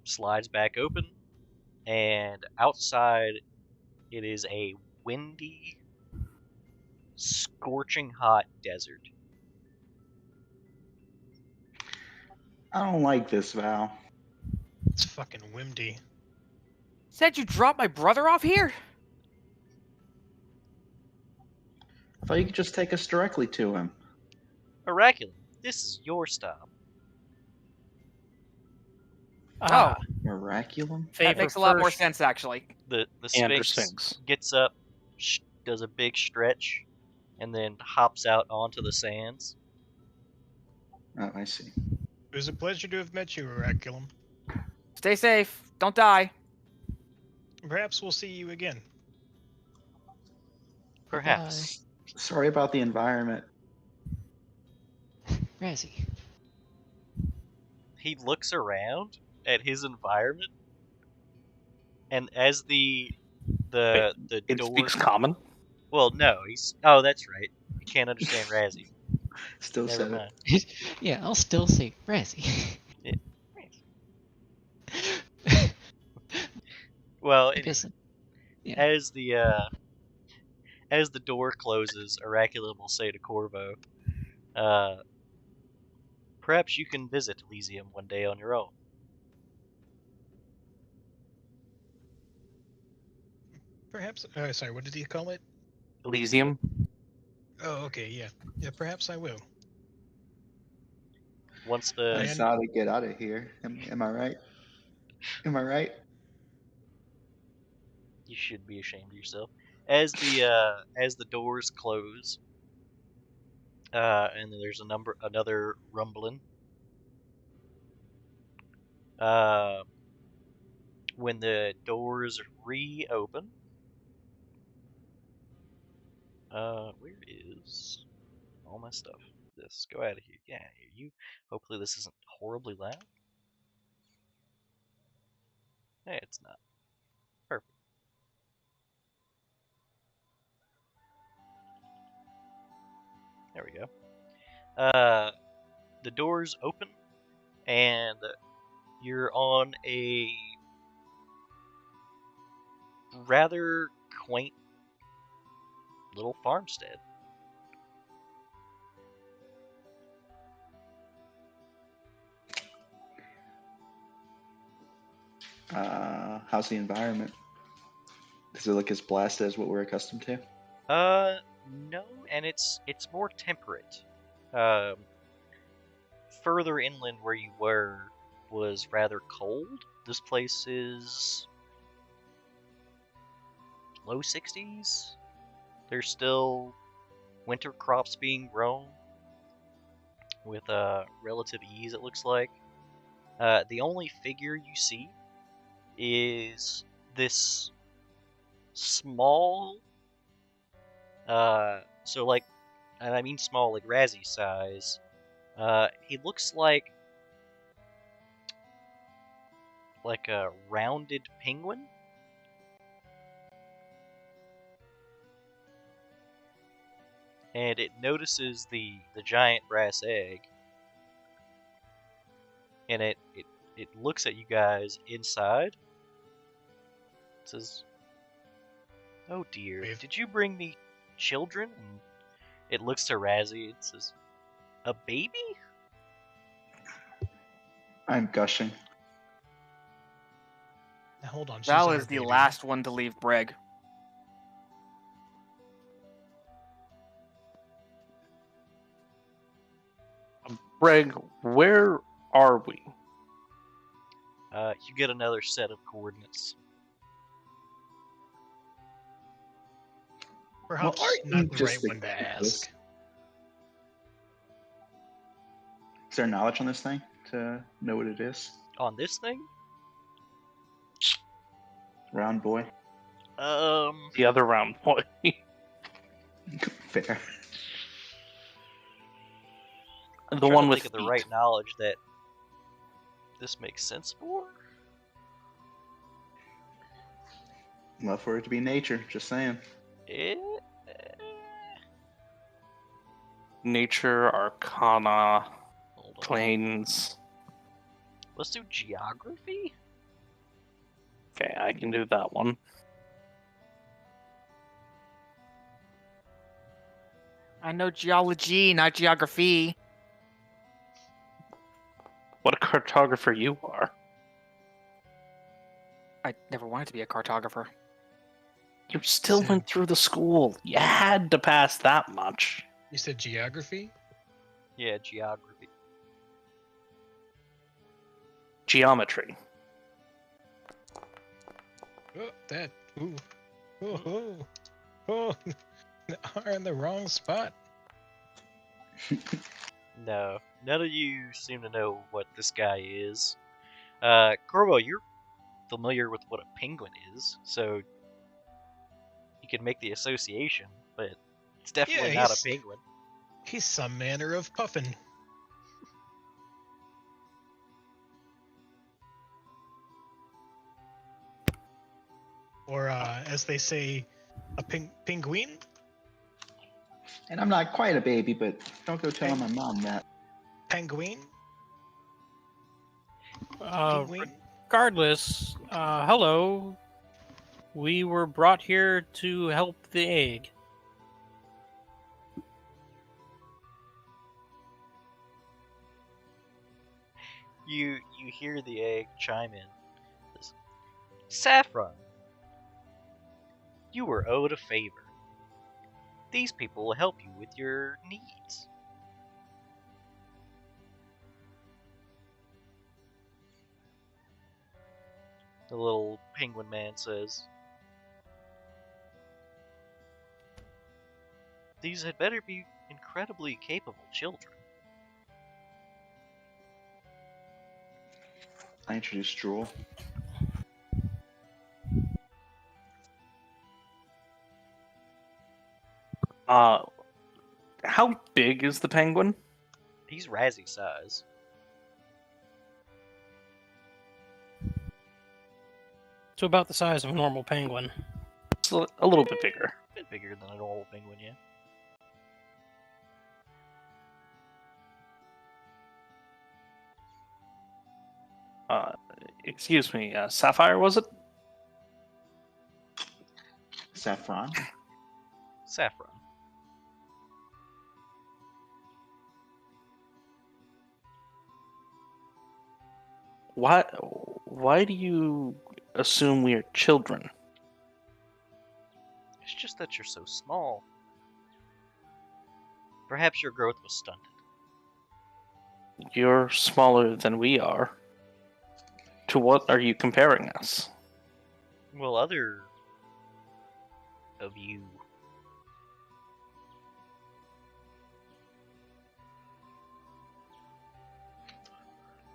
slides back open, and outside it is a windy, scorching hot desert. I don't like this, Val. It's fucking windy. Said you dropped my brother off here? I thought you could just take us directly to him. Oraculum, this is your stop. Ah, Miraculum? That favorite makes a lot more first. sense, actually. The And the Sphinx Sphinx. gets up, does a big stretch, and then hops out onto the sands. Oh, I see. It was a pleasure to have met you, Oraculum. Stay safe. Don't die. Perhaps we'll see you again. Perhaps. Sorry about the environment. Razzie. He looks around at his environment, and as the It door. speaks common. Well, no, he's. Oh, that's right. He can't understand Razzie. Still Never said mind. Yeah, I'll still say Razzie. Well, I anyway, guess. Yeah. as the door closes, Oraculum will say to Corvo, "Perhaps you can visit Elysium one day on your own." Perhaps. Sorry, what did he call it? Elysium. Oh, okay, yeah. Yeah, perhaps I will. Once I the just ought to get out of here. Am I right? Am I right? you should be ashamed of yourself. As the doors close, and then there's another rumbling. When the doors reopen, where is all my stuff? This, go out of here. Get out of here. You. Hopefully this isn't horribly loud. Hey, it's not. Perfect. There we go. The doors open, and you're on a rather quaint little farmstead. How's the environment? Does it look as blasted as what we're accustomed to? No, and it's more temperate. Further inland where you were was rather cold. This place is low 60s. There's still winter crops being grown with relative ease, it looks like. The only figure you see is this small, so like, and I mean small, like Razzie size. He looks like a rounded penguin. And it notices the giant brass egg, and it looks at you guys inside. It says, "Oh dear, We've- did you bring me children?" And It looks to Razzie and says, "A baby?" I'm gushing. Now, hold on. she's Val our is the baby. last one to leave Breg. Greg, where are we? You get another set of coordinates. Perhaps aren't not you the just right one to ridiculous? ask. Is there knowledge on this thing to know what it is? On this thing, Round boy. The other round boy. Fair. I'm The trying one to with think of the feet. right knowledge that this makes sense for. Love for it to be nature. Just saying. It, Nature, Arcana, hold on. Planes. Let's do geography. Okay, I can do that one. I know geology, not geography. What a cartographer you are. I never wanted to be a cartographer. You still Same. went through the school. You had to pass that much. You said geography? Yeah, geography. Geometry. Oh, that. Ooh. Oh, oh. Are in the wrong spot. No, none of you seem to know what this guy is. Corvo, you're familiar with what a penguin is, so you can make the association, but it's definitely Yeah, not a he's- penguin. He's some manner of puffin. Or, as they say, a penguin? And I'm not quite a baby, but don't go telling my mom that. Penguin? Regardless, Penguin? hello. We were brought here to help the egg. You hear the egg chime in. Says, Saffron, you were owed a favor. These people will help you with your needs. The little penguin man says, these had better be incredibly capable children. I introduced Drool. How big is the penguin? He's Razzie size. So about the size of a normal penguin. It's a little bit bigger. A bit bigger than a normal penguin, yeah. Excuse me, Sapphire, was it? Saffron. Saffron. Why do you assume we are children? It's just that you're so small. Perhaps your growth was stunted. You're smaller than we are. To what are you comparing us? Well, other of you.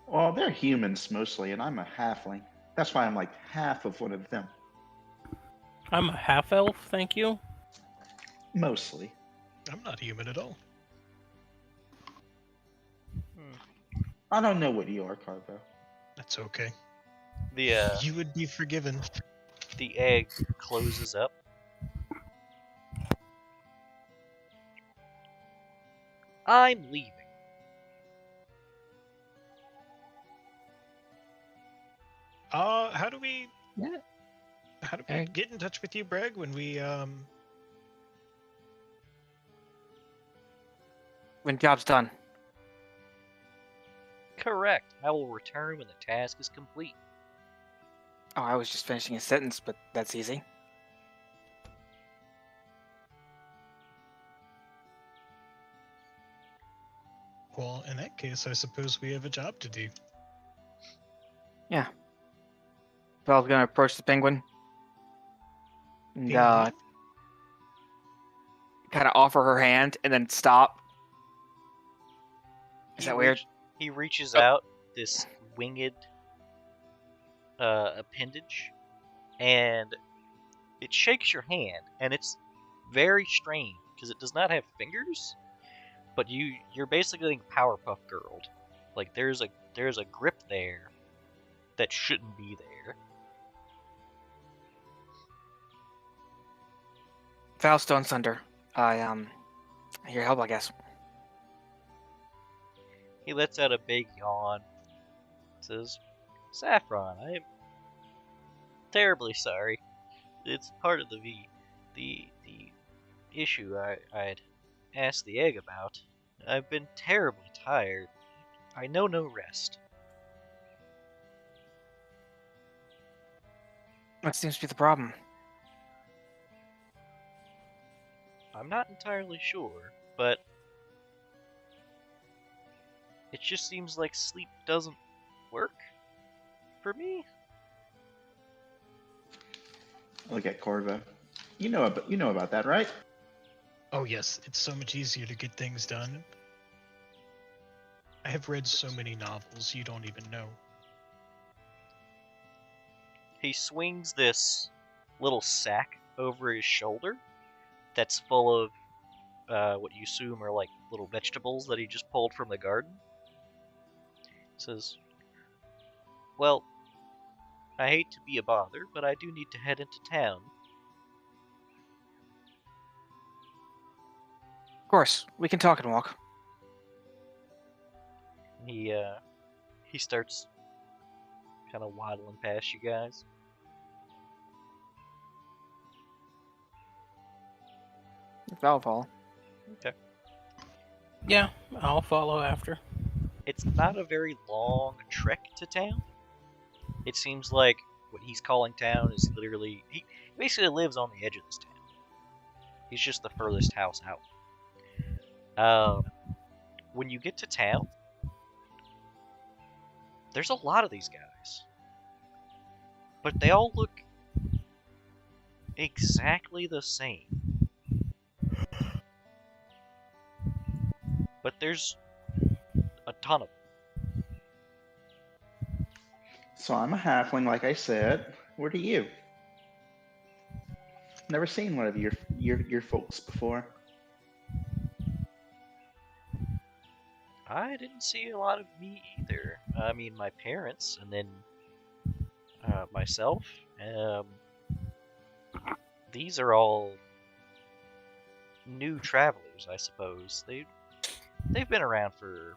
Well, they're humans mostly, and I'm a halfling. That's why I'm like half of one of them. I'm a half elf, thank you. Mostly. I'm not human at all. I don't know what you are, Carvo. That's okay. The You would be forgiven. the egg closes up. I'm leaving. How do we Yeah. how do we Egg. get in touch with you, Breg, when we When the job's done. Correct. I will return when the task is complete. Oh, I was just finishing a sentence, but that's easy. Well, in that case, I suppose we have a job to do. Belle's gonna approach the penguin and Penguin? kind of offer her hand and then stop. Is that weird? He reaches Oh. out this winged appendage, and it shakes your hand, and it's very strange because it does not have fingers, but you're basically getting Powerpuff Girl'd. Like there's a grip there that shouldn't be there. Valstone Sunder. I your help, I guess. He lets out a big yawn. Says, "Saffron, I am terribly sorry. It's part of the issue I'd asked the egg about. I've been terribly tired. I know no rest." What seems to be the problem? I'm not entirely sure, but it just seems like sleep doesn't work for me. Look at Corva. You know about that, right? Oh yes, it's so much easier to get things done. I have read so many novels you don't even know. He swings this little sack over his shoulder that's full of what you assume are like little vegetables that he just pulled from the garden. Says, "Well, I hate to be a bother, but I do need to head into town." Of course, we can talk and walk. He starts kind of waddling past you guys. Val fall. Okay. Yeah, I'll follow after. It's not a very long trek to town. It seems like what he's calling town is literally... He basically lives on the edge of this town. He's just the furthest house out. When you get to town, there's a lot of these guys. But they all look exactly the same. But there's a ton of them. So I'm a halfling, like I said. What are you? Never seen one of your folks before. I didn't see a lot of me either. I mean, my parents, and then myself. These are all new travelers, I suppose. They've been around for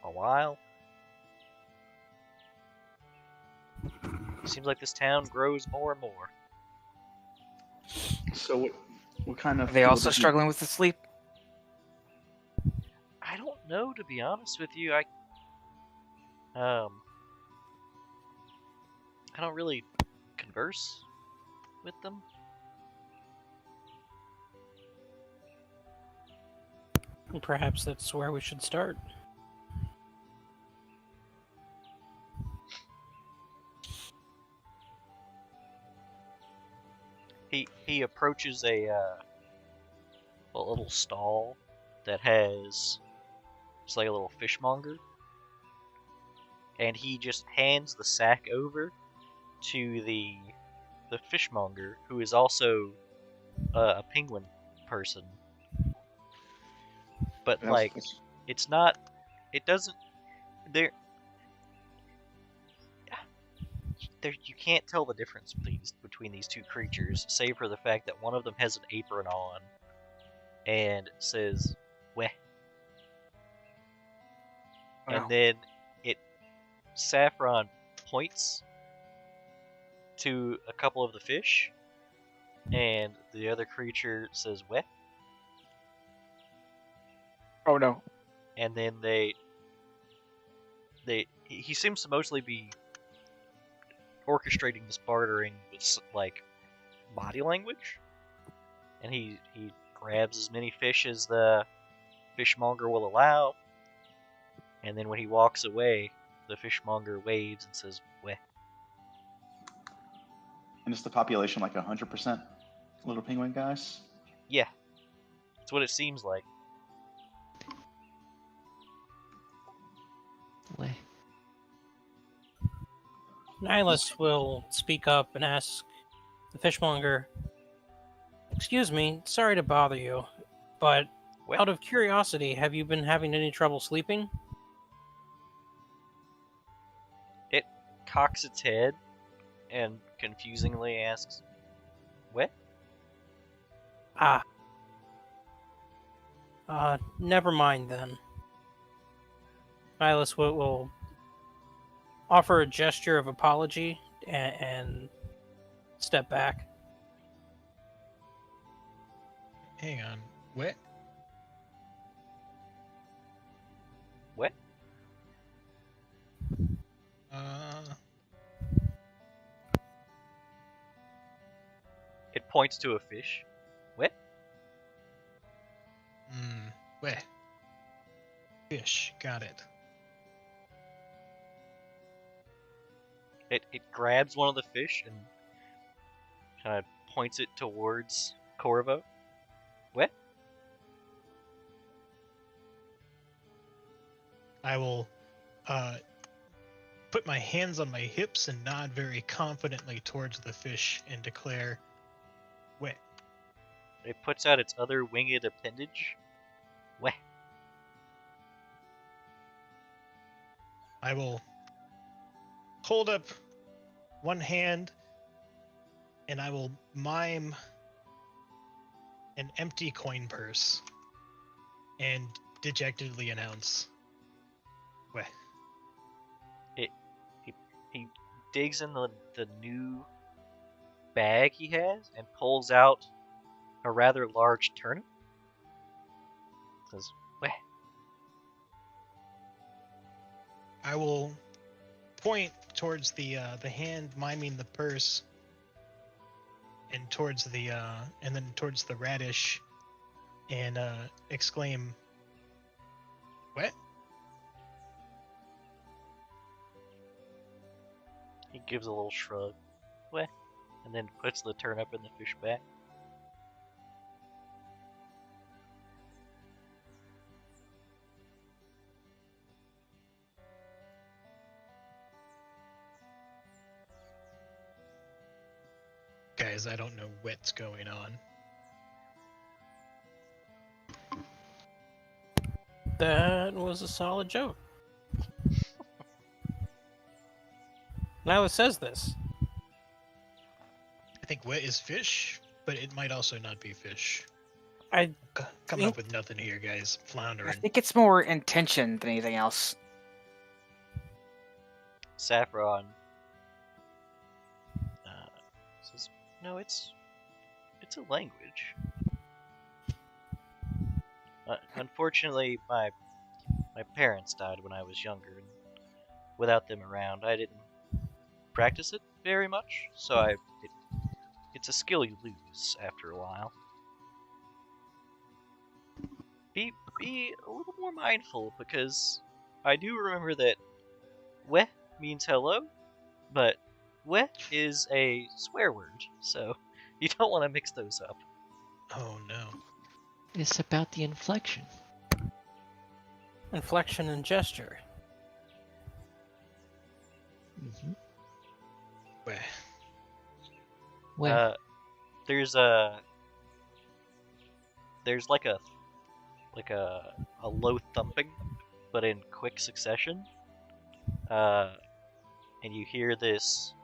a while. Seems like this town grows more and more. So what kind of Are they people also did you- struggling with the sleep? I don't know, to be honest with you. I don't really converse with them. Perhaps that's where we should start. He approaches a little stall that has it's like a little fishmonger, and he just hands the sack over to the fishmonger, who is also a penguin person. But That's- like, that's- it's not. It doesn't. There. You can't tell the difference between these two creatures, save for the fact that one of them has an apron on and says "weh," Wow. and then Saffron points to a couple of the fish, and the other creature says "weh," Oh no. and then he seems to mostly be orchestrating this bartering with like body language, and he grabs as many fish as the fishmonger will allow, and then when he walks away, the fishmonger waves and says, "Weh." And is the population like 100% little penguin guys? Yeah, that's what it seems like. Weh. Nihilus will speak up and ask the fishmonger, "Excuse me, sorry to bother you, but Weh. out of curiosity, have you been having any trouble sleeping?" It cocks its head and confusingly asks, "What?" Ah. Never mind then. Nihilus will offer a gesture of apology and step back. Hang on. What? What? It points to a fish. What? Where? Fish. Got it. It grabs one of the fish and kind of points it towards Corvo. What? I will put my hands on my hips and nod very confidently towards the fish and declare, "Wet." It puts out its other winged appendage. Weh. I will hold up one hand and I will mime an empty coin purse and dejectedly announce, "Weh." He digs in the new bag he has and pulls out a rather large turnip. Says, "Weh." I will point towards the hand miming the purse, and towards the and then towards the radish, and exclaim, "What?" He gives a little shrug. Weh. And then puts the turnip in the fish bag. Guys, I don't know what's going on. That was a solid joke. Nihilus says this. I think wet is fish, but it might also not be fish. I Coming up with nothing here, guys. I Floundering. think it's more intention than anything else. Saffron says, "No, it's a language. Unfortunately, my parents died when I was younger, and without them around, I didn't practice it very much. So it's a skill you lose after a while. Be a little more mindful, because I do remember that weh means hello, but weh is a swear word, so you don't want to mix those up." Oh no. It's about the inflection. inflection and gesture. Mm-hmm. Weh. Weh. There's like a low thumping, but in quick succession. And you hear this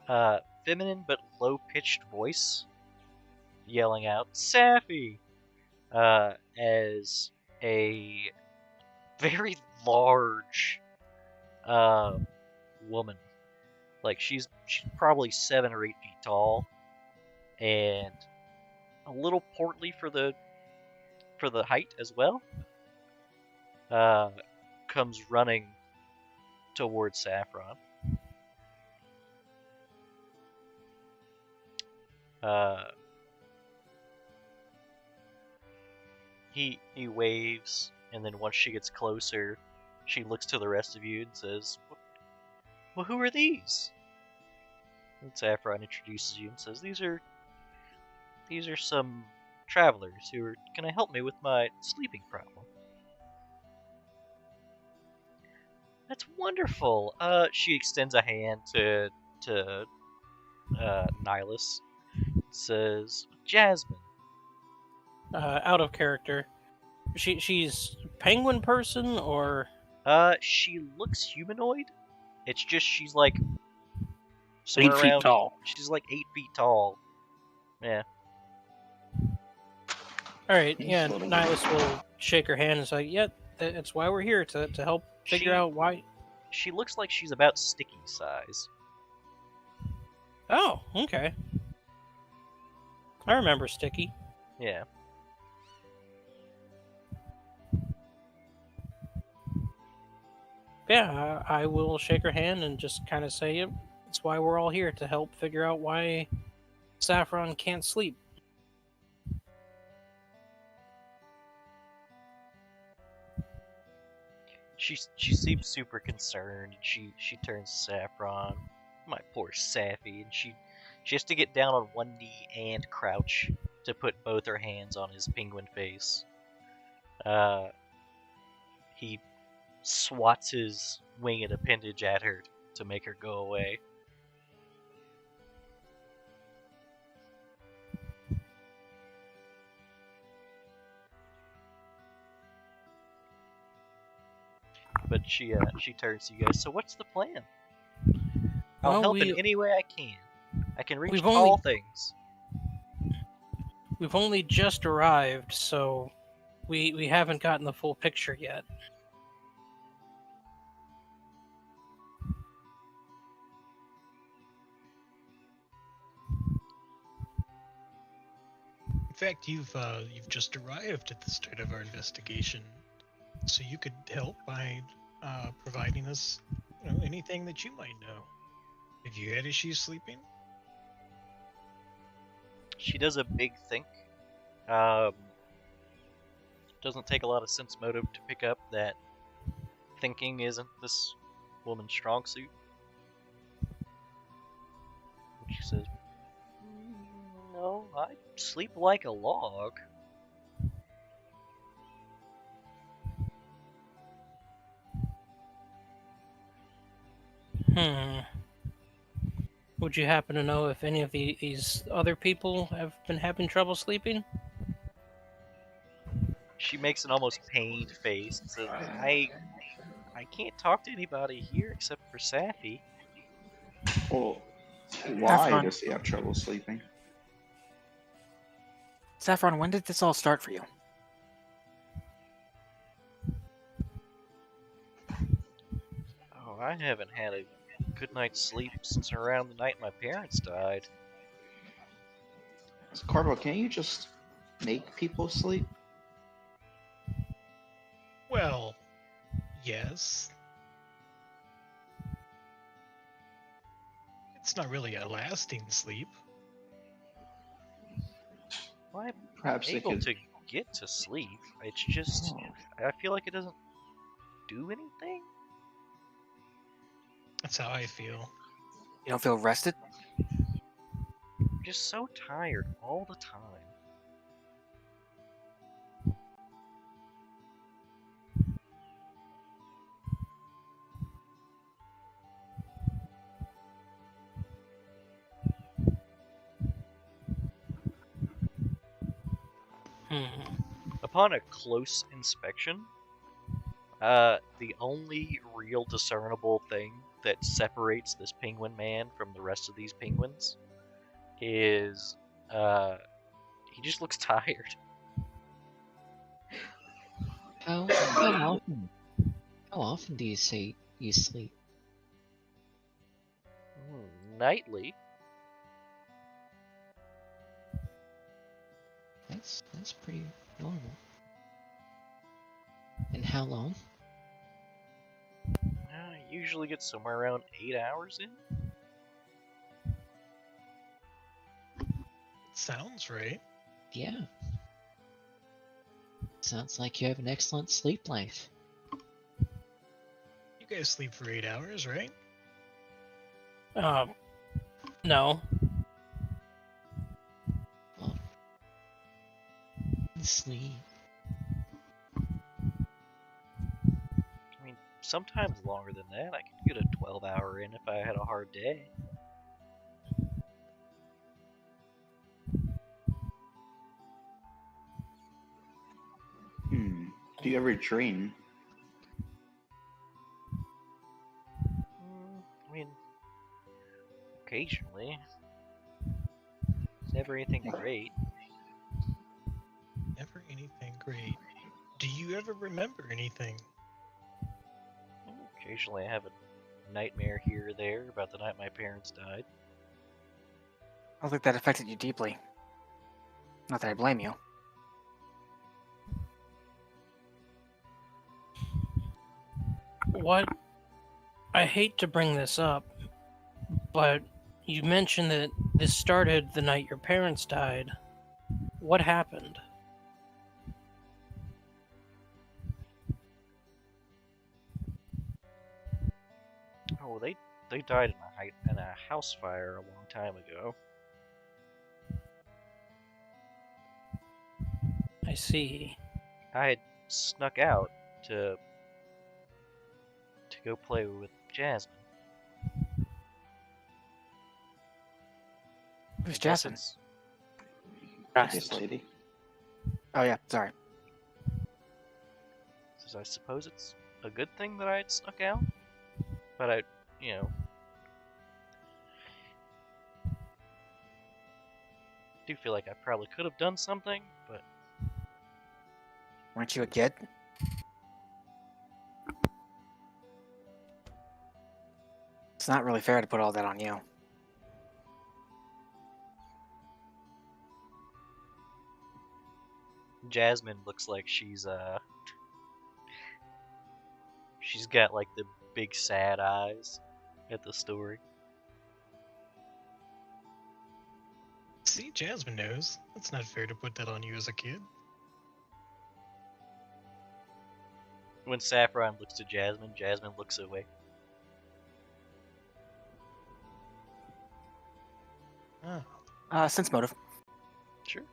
feminine but low-pitched voice yelling out, "Safi!" As a very large woman, like she's probably 7 or 8 feet tall, and a little portly for the height as well, comes running towards Saffron. He waves, and then once she gets closer, she looks to the rest of you and says, "Well, who are these?" And Saffron introduces you and says, "These are some travelers who are gonna help me with my sleeping problem." That's wonderful. She extends a hand to Nihilus. Says, "Jasmine." Out of character. She's penguin person or She looks humanoid. It's just she's like 8 somewhere feet around. tall. She's like 8 feet tall. Yeah. all right. He's Yeah, little. Nihilus will shake her hand and say, "Yep, that's why we're here to help figure out why." She looks like she's about Sticky size. Oh, okay. I remember Sticky. Yeah. Yeah, I will shake her hand and just kind of say, "Yep, that's why we're all here to help figure out why Saffron can't sleep." She seems super concerned. She turns to Saffron. "My poor Saffy," and she has to get down on one knee and crouch to put both her hands on his penguin face. He swats his winged appendage at her to make her go away. But she turns to you guys. "So what's the plan? I'll Well, help in any way I can. I can reach we've tall only- things." We've only just arrived, so we haven't gotten the full picture yet. In fact, you've just arrived at the start of our investigation, so you could help by providing us, anything that you might know. Have you had issues sleeping? She does a big think. Doesn't take a lot of sense motive to pick up that thinking isn't this woman's strong suit. She says, "No, I sleep like a log." Would you happen to know if any of these other people have been having trouble sleeping? She makes an almost pained face and says, I can't talk to anybody here except for Safi." Well, why Saffron. does he have trouble sleeping? Saffron, when did this all start for you? "Oh, I haven't had a good night's sleep since around the night my parents died." So, Carbo, can't you just make people sleep? Well, yes. It's not really a lasting sleep. Well, I'm Perhaps they able could. to get to sleep. It's just, Oh. I feel like it doesn't do anything. That's how I feel. You don't feel rested? I'm just so tired all the time. Upon a close inspection, the only real discernible thing that separates this penguin man from the rest of these penguins is he just looks tired. How often do you say you sleep? Nightly. That's pretty normal. And how long? I usually get somewhere around 8 hours in. Sounds right. Yeah. Sounds like you have an excellent sleep life. You guys sleep for 8 hours, right? No. Sleep. I mean, sometimes longer than that. I could get a 12-hour in if I had a hard day. Do you ever dream? I mean, occasionally. It's never anything great. Never anything great. Do you ever remember anything? Occasionally I have a nightmare here or there about the night my parents died. I don't think that affected you deeply. Not that I blame you. What? I hate to bring this up, but you mentioned that this started the night your parents died. What happened? Oh, they died in a house fire a long time ago. I see. I had snuck out to go play with Jasmine. Who's I guess Jasmine? This lady. Oh yeah, sorry. I suppose it's a good thing that I had snuck out, but I do feel like I probably could have done something, but Weren't you a kid? It's not really fair to put all that on you. Jasmine looks like she's got like the big sad eyes at the story. See, Jasmine knows. It's not fair to put that on you as a kid. When Saffron looks to Jasmine, Jasmine looks away. Oh. Sense motive. Sure.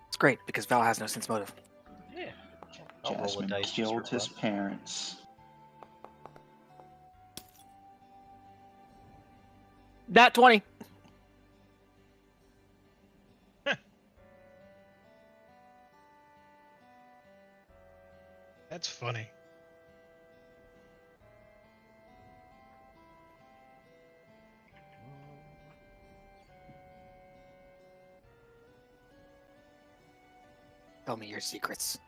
It's great because Val has no sense motive. Yeah. I'll roll a Jasmine dice just killed for his fun. parents. Nat 20. That's funny. Tell me your secrets.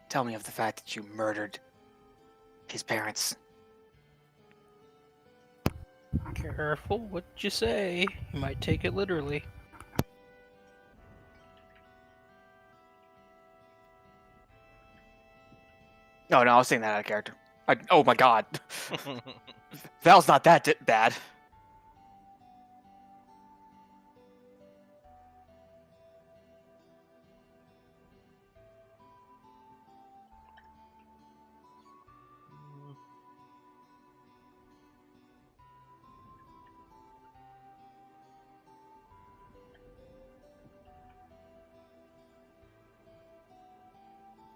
Tell me of the fact that you murdered his parents. Careful what you say. You might take it literally. No, I was saying that out of character. Oh my god. Val's not that bad.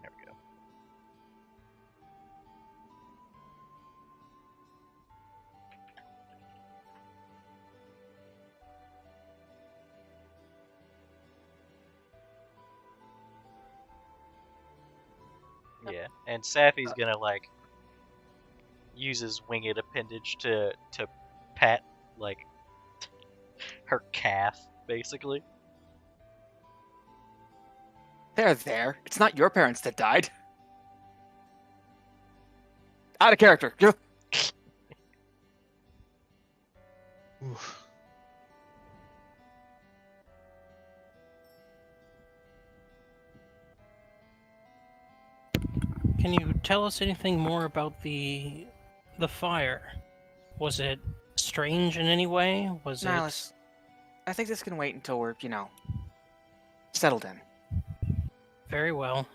There we go. Yeah, and Safi's gonna like use his winged appendage to pat like her calf, basically. They're there. It's not your parents that died. Out of character. Oof. can you tell us anything more about the fire? Was it strange in any way? Was Nihilus, I think this can wait until we're, settled in. it very well?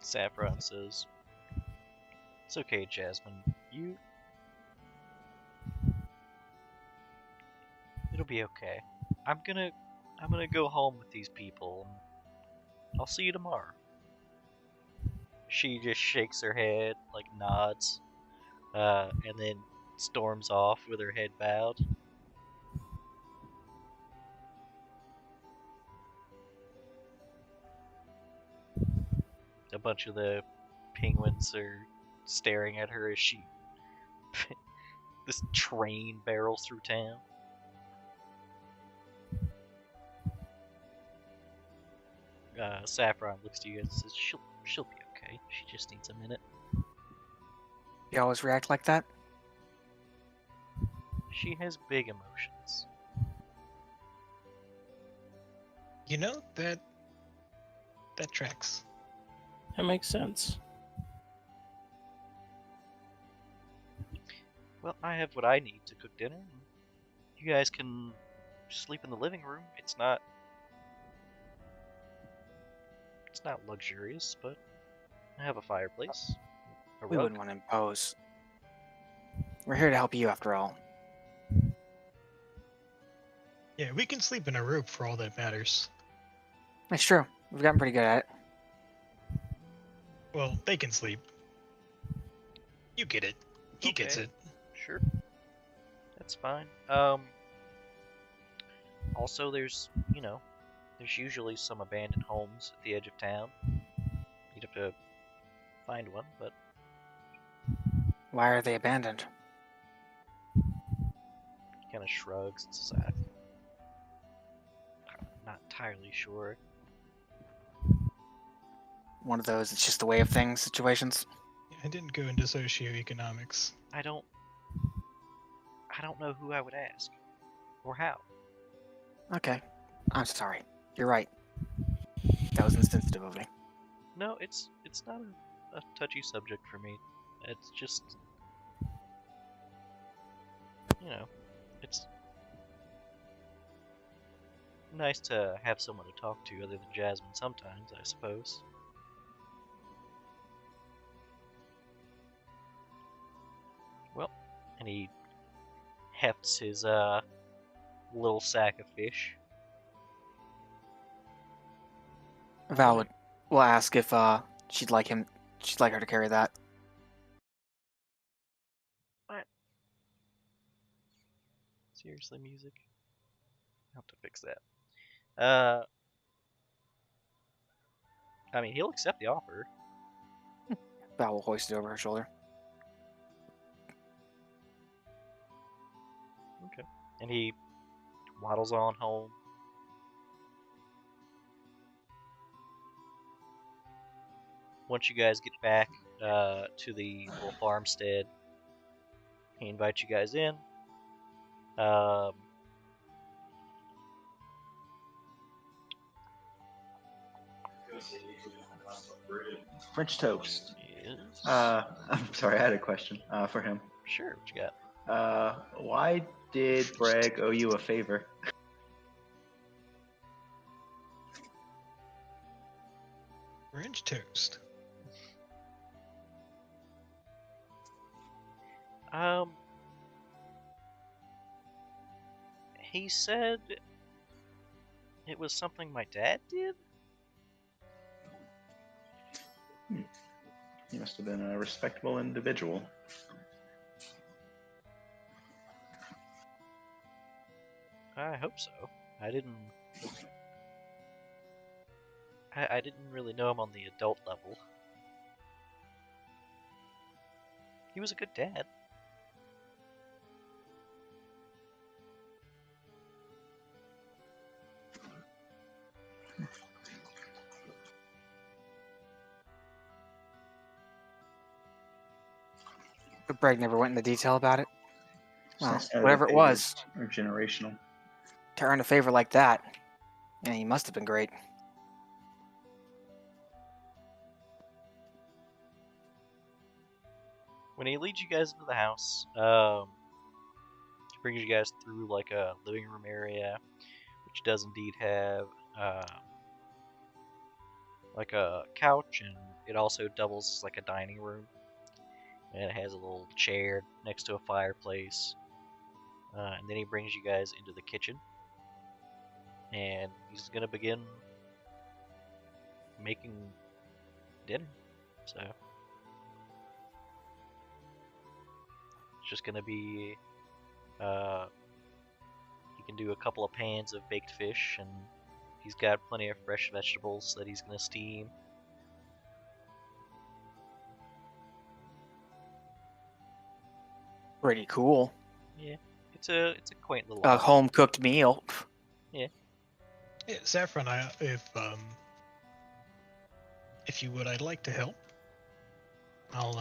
Saffron says, "It's okay, Jasmine. It'll be okay. I'm gonna go home with these people, and I'll see you tomorrow." She just shakes her head, like nods, and then storms off with her head bowed. A bunch of the penguins are staring at her as she this train barrels through town. Saffron looks to you and says, "She'll be okay. She just needs a minute." You always react like that? She has big emotions. You know, that tracks. That makes sense. Well, I have what I need to cook dinner. You guys can sleep in the living room. It's not luxurious, but I have a fireplace. A We rug. wouldn't want to impose. We're here to help you, after all. Yeah, we can sleep in a room for all that matters. It's true. We've gotten pretty good at it. Well, they can sleep. You get it. He gets Okay. it. Sure. That's fine. Also, there's usually some abandoned homes at the edge of town. You'd have to find one, but Why are they abandoned? he kind of shrugs and says, "I'm not entirely sure." One of those, it's just the way of things situations. I didn't go into socioeconomics. I don't know who I would ask or how. Okay. I'm sorry. You're right. That was insensitive of me. No, it's not a touchy subject for me. It's just, it's nice to have someone to talk to other than Jasmine sometimes, I suppose. Well, and he hefts his little sack of fish. Val will ask if she'd like her to carry that. Seriously, music? I'll have to fix that. I mean, he'll accept the offer. Val will hoist it over her shoulder. Okay. And he waddles on home. Once you guys get back to the little farmstead, he invites you guys in. French toast. Yes. I'm sorry, I had a question for him. Sure, what you got? Why did Bragg owe you a favor? French toast. He said it was something my dad did? He must have been a respectable individual. I hope so. I didn't really know him on the adult level. He was a good dad. But Bragg never went into detail about it. Well, Sense out of whatever it favor was, Or generational. to earn a favor like that, yeah, he must have been great. When he leads you guys into the house, he brings you guys through like a living room area, which does indeed have like a couch, and it also doubles as like a dining room. And it has a little chair next to a fireplace. And then he brings you guys into the kitchen, and he's gonna begin making dinner. So it's just gonna be you can do a couple of pans of baked fish, and he's got plenty of fresh vegetables that he's gonna steam. Pretty cool. Yeah, it's a quaint little A house. home cooked meal. Yeah, Saffron, if you would, I'd like to help. I'll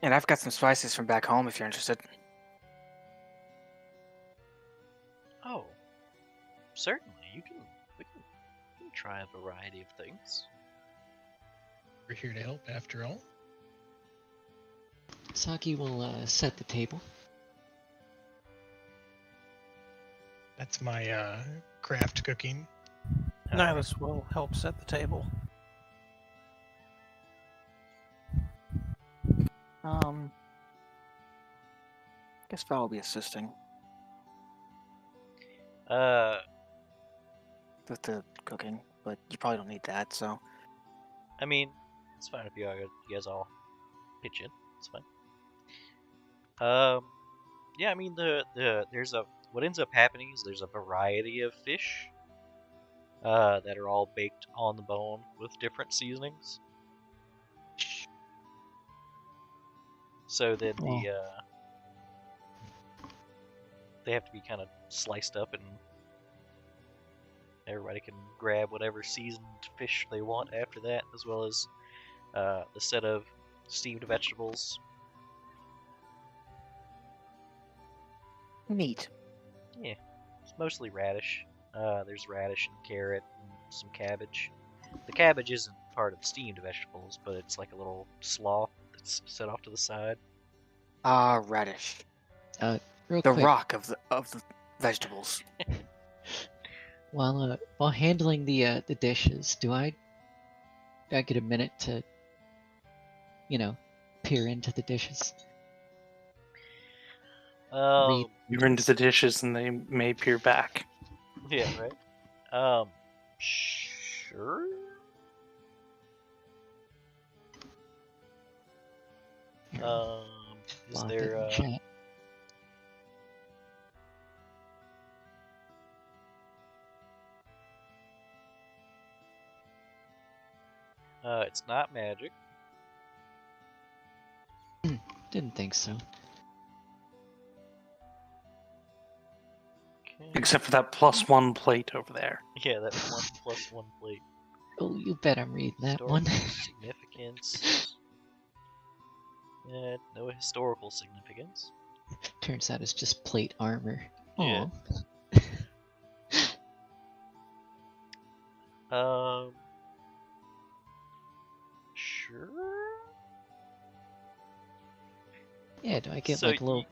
And I've got some spices from back home if you're interested. Oh, certainly. We can try a variety of things. we're here to help after all. Saki will set the table. That's my craft cooking. Nihilus will help set the table. Guess Val will be assisting with the cooking, but you probably don't need that, so. I mean, it's fine if you guys all pitch in. It's fine. Yeah, I mean what ends up happening is there's a variety of fish that are all baked on the bone with different seasonings. So then they have to be kind of sliced up, and everybody can grab whatever seasoned fish they want after that, as well as the set of steamed vegetables. Neat. Yeah, it's mostly radish. There's radish and carrot and some cabbage. The cabbage isn't part of the steamed vegetables, but it's like a little slaw that's set off to the side. Ah, radish. Real The quick, rock of the vegetables. while handling the dishes, do I get a minute to, peer into the dishes? Read. You're into the dishes and they may peer back. Yeah, right. Sure. Here, Is log there it in chat. It's not magic. Didn't think so. Okay. Except for that +1 plate over there. Yeah, that 1+1 plate. Oh, you bet I'm reading that one. Historical significance. No historical significance. Turns out it's just plate armor. Yeah. Aw. Sure. Yeah, do I get So like a little...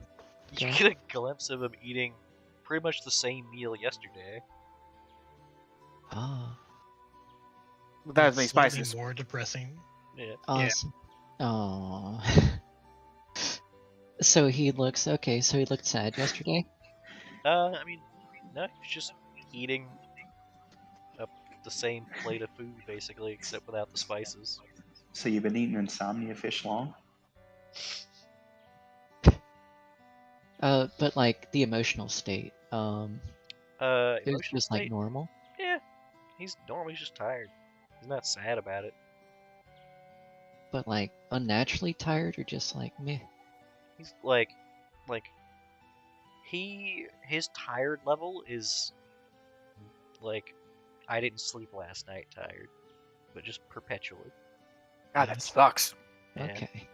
You Yeah. get a glimpse of him eating pretty much the same meal yesterday. Ah, That was many Slightly spices. more depressing. Yeah. awesome. Aw. So he looked sad yesterday? I mean, no, he's just eating up the same plate of food basically, except without the spices. So you've been eating insomnia fish long? But like the emotional state, it was Emotional just like state? normal. Yeah, he's normally just tired. He's not sad about it. But like unnaturally tired or just like meh. He's like his tired level is like I didn't sleep last night tired, but just perpetually. God, that sucks. Yeah. Okay.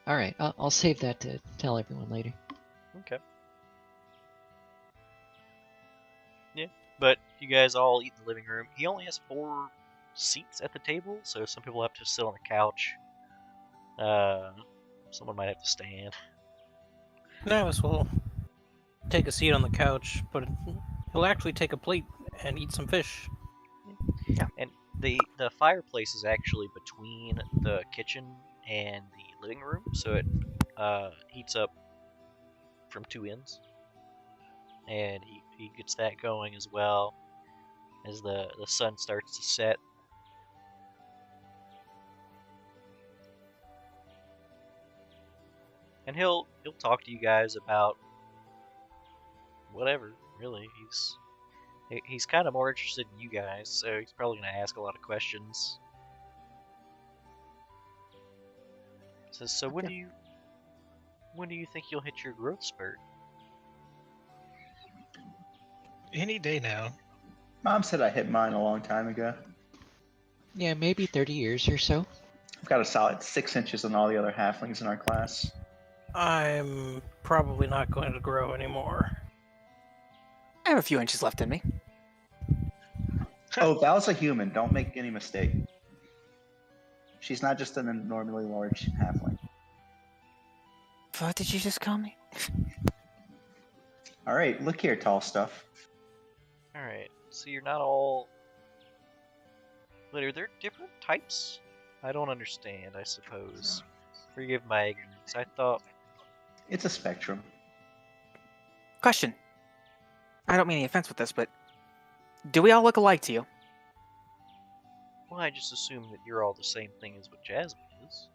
All right, I'll save that to tell everyone later. Okay. Yeah, but you guys all eat in the living room. He only has 4 seats at the table, so some people have to sit on the couch. Someone might have to stand. Navis will take a seat on the couch, but he'll actually take a plate and eat some fish. And the fireplace is actually between the kitchen and the living room, so it heats up from 2 ends. And he gets that going as well as the sun starts to set. And he'll talk to you guys about whatever, really. He's kind of more interested in you guys, so he's probably going to ask a lot of questions. Says, so when do you think you'll hit your growth spurt? Any day now. Mom said I hit mine a long time ago. Yeah, maybe 30 years or so. I've got a solid 6 inches on all the other halflings in our class. I'm probably not going to grow anymore. I have a few inches left in me. Oh, Val's a human. Don't make any mistake. She's not just an abnormally large halfling. What did you just call me? All right, look here, tall stuff. Alright, so you're not all... But are there different types? I don't understand, I suppose. Forgive my ignorance. I thought... It's a spectrum. Question. I don't mean any offense with this, but do we all look alike to you? Well, I just assumed that you're all the same thing as what Jasmine is.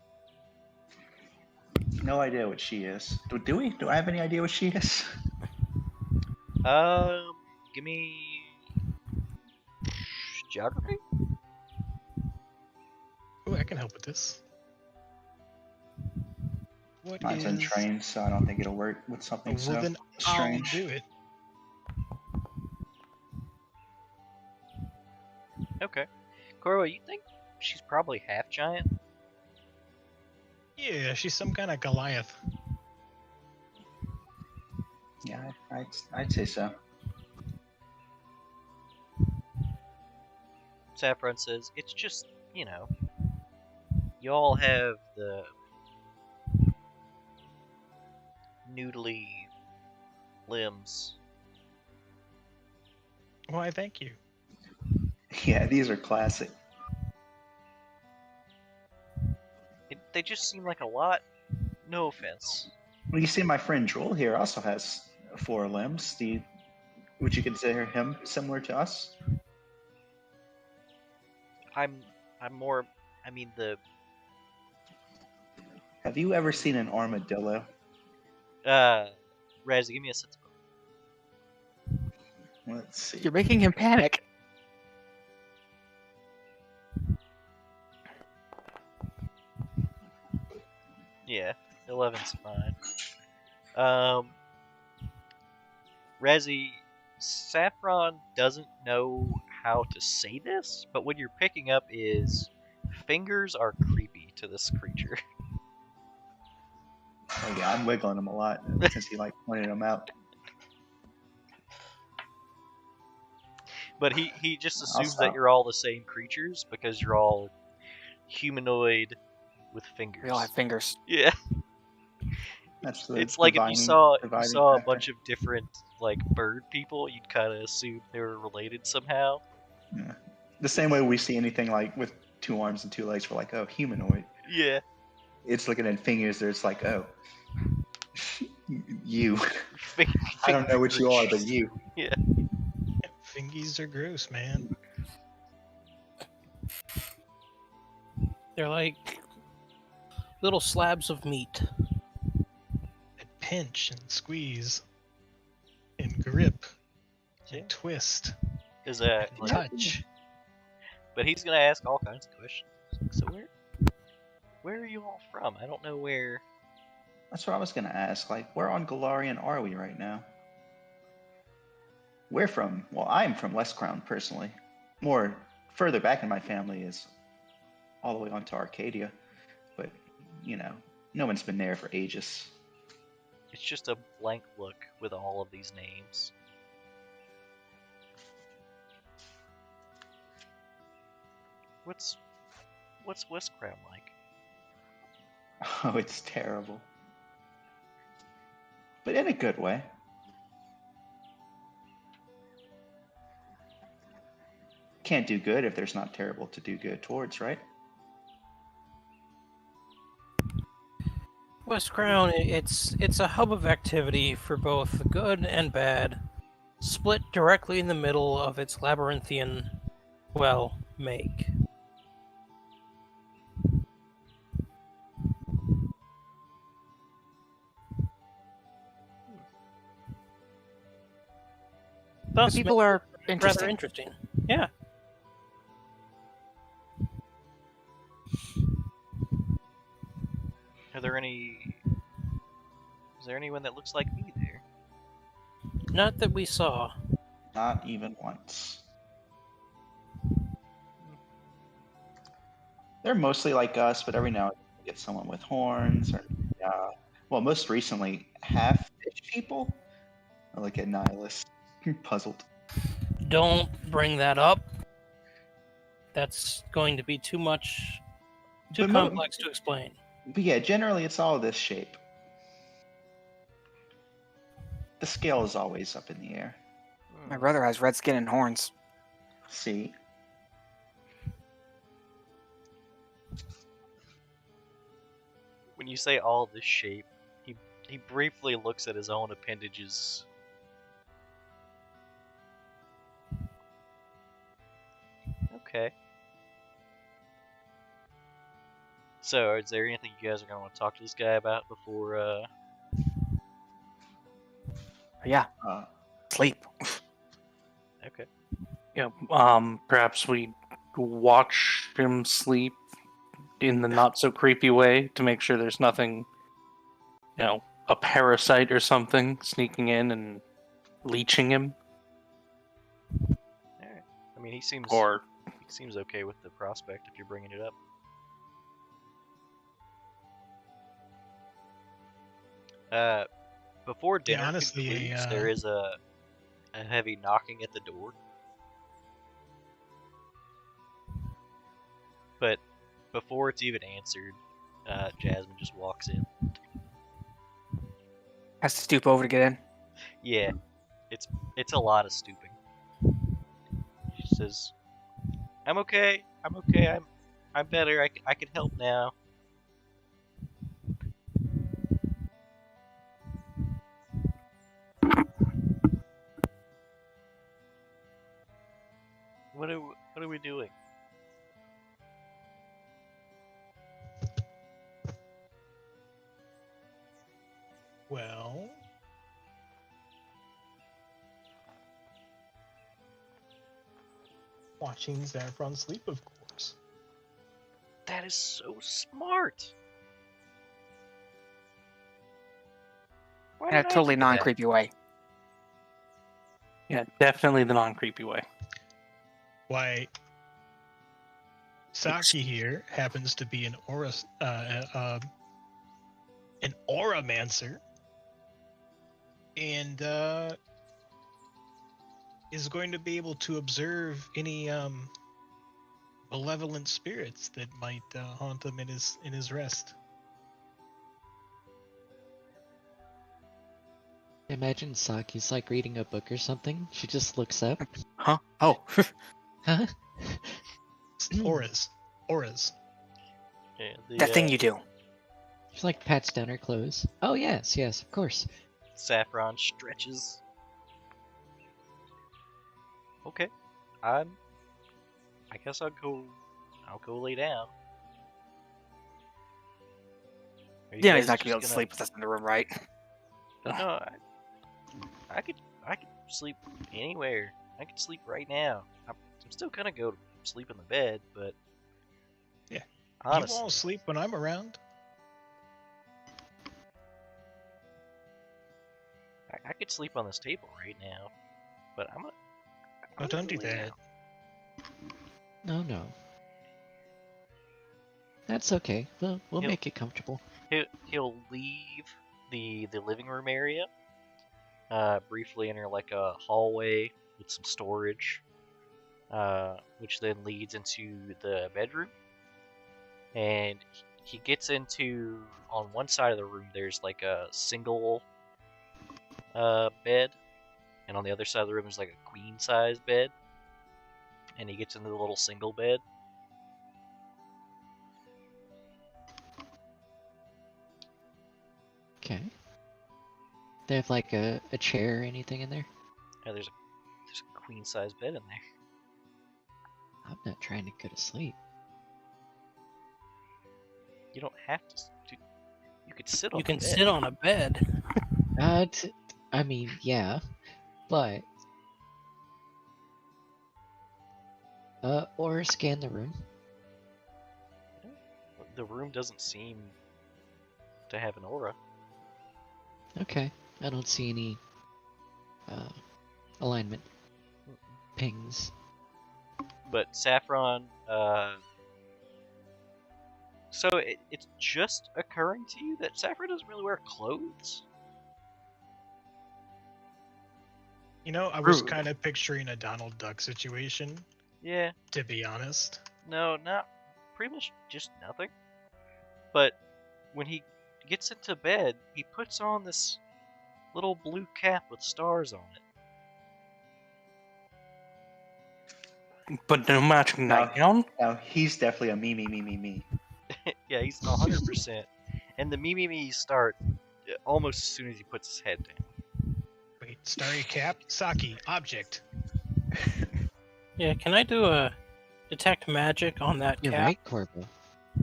No idea what she is. Do we? Do I have any idea what she is? Give me... Geography? Oh, I can help with this. What Mine's is... untrained, so I don't think it'll work with something well, so then strange. I'll do it. Okay. Korwa, you think she's probably half giant? Yeah, she's some kind of Goliath. Yeah, I'd say so. Saffron says, it's just, you know, you all have the noodly limbs. Why, thank you. Yeah, these are classic. They just seem like a lot. No offense. Well, you see, my friend Droll here also has 4 limbs. Would you consider him similar to us? I'm more, I mean, Have you ever seen an armadillo? Razzie, give me a sense of... Let's see. You're making him panic. Yeah, 11's fine. Razzie, Saffron doesn't know how to say this, but what you're picking up is fingers are creepy to this creature. Oh yeah, I'm wiggling him a lot since he pointed him out. But he just I'll assumes that stop. you're all the same creatures because you're all humanoid with fingers. We all have fingers. Yeah. That's the It's like if you dividing saw a factor. bunch of different bird people, you'd kind of assume they were related somehow. Yeah. The same way we see anything with 2 arms and 2 legs, we're like, oh, humanoid. Yeah. It's looking at fingers there, it's like, oh, you. I don't know what you are, but you. Yeah. Fingies are gross, man. They're like little slabs of meat. That pinch and squeeze and grip Yeah. and twist Is that and touch. But he's gonna ask all kinds of questions. So where are you all from? I don't know where. That's what I was going to ask. Where on Galarian are we right now? We're from, well, I'm from West Crown, personally. More further back in my family is all the way onto Arcadia. But, No one's been there for ages. It's just a blank look with all of these names. What's West Crown like? Oh, it's terrible. But in a good way. Can't do good if there's not terrible to do good towards, right? West Crown, it's a hub of activity for both good and bad, split directly in the middle of its labyrinthian, well, make. The Thus, people are rather interesting. interesting. Yeah. Are there any? Is there anyone that looks like me there? Not that we saw. Not even once. They're mostly like us, but every now and then you get someone with horns, or well, most recently, half-fish people. I look at Nihilus, puzzled. Don't bring that up. That's going to be too much, too But complex to explain. But yeah, generally it's all this shape. The scale is always up in the air. My brother has red skin and horns. See? When you say all this shape, he briefly looks at his own appendages. Okay. So, is there anything you guys are gonna want to talk to this guy about before? Yeah, Uh, sleep. Okay. Yeah. Perhaps we watch him sleep in the not so creepy way to make sure there's nothing, a parasite or something sneaking in and leeching him. All right. I mean, he seems okay with the prospect if you're bringing it up. Before dinner honestly, concludes, there is a heavy knocking at the door. But before it's even answered, Jasmine just walks in. Has to stoop over to get in. Yeah, it's a lot of stooping. She says, "I'm okay. I'm better. I can help now." What are we doing? Well, watching Saffron sleep, of course. That is so smart. Why In a didn't I totally think of that? non-creepy way. Yeah, definitely the non-creepy way. Why, Saki here happens to be an auramancer, and is going to be able to observe any malevolent spirits that might haunt him in his rest. Imagine Saki's like reading a book or something. She just looks up. Huh? Oh. Huh? Auras. Yeah, That thing you do. She like pats down her clothes. Oh yes, of course. Saffron stretches. Okay, I guess I'll go lay down. Are you Yeah, guys he's not just gonna be able to sleep with us in the room, right? No, I could sleep anywhere. I could sleep right now. I'm still gonna go to sleep in the bed, but Yeah. honestly, You won't sleep when I'm around. I could sleep on this table right now, but I'm gonna. Oh, don't do gonna lay that. down. No. That's okay. We'll He'll- make it comfortable. he'll leave the living room area, briefly enter like a hallway with some storage, which then leads into the bedroom. And he gets into, on one side of the room there's like a single bed, and on the other side of the room there's like a queen size bed, and he gets into the little single bed. Okay. They have like a chair or anything in there? Yeah, there's a queen size bed in there. I'm not trying to go to sleep. You don't have to. You could sit on. You can the bed. sit on a bed. I mean, yeah, but or scan the room. The room doesn't seem to have an aura. Okay, I don't see any alignment pings. But Saffron, so it's just occurring to you that Saffron doesn't really wear clothes. You know, I was Rude. kind of picturing a Donald Duck situation, Yeah, to be honest. no, not pretty much just nothing. But when he gets into bed, he puts on this little blue cap with stars on it. But no matching nightgown? Now he's definitely a me. Yeah, he's 100%. And the me start almost as soon as he puts his head down. Wait, starry cap, Saki, object. Yeah, can I do a detect magic on that You're cap? right, Corporal.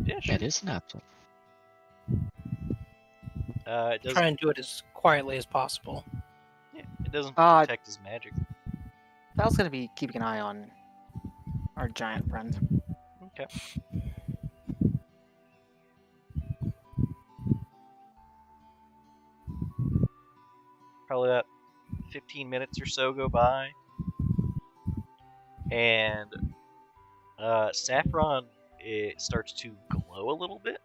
Yeah, sure. That is an option. It doesn't. Try and do it as quietly as possible. Yeah, it doesn't Uh, detect his magic. Val's gonna be keeping an eye on our giant friend. Okay. Probably about 15 minutes or so go by, and Saffron, it starts to glow a little bit,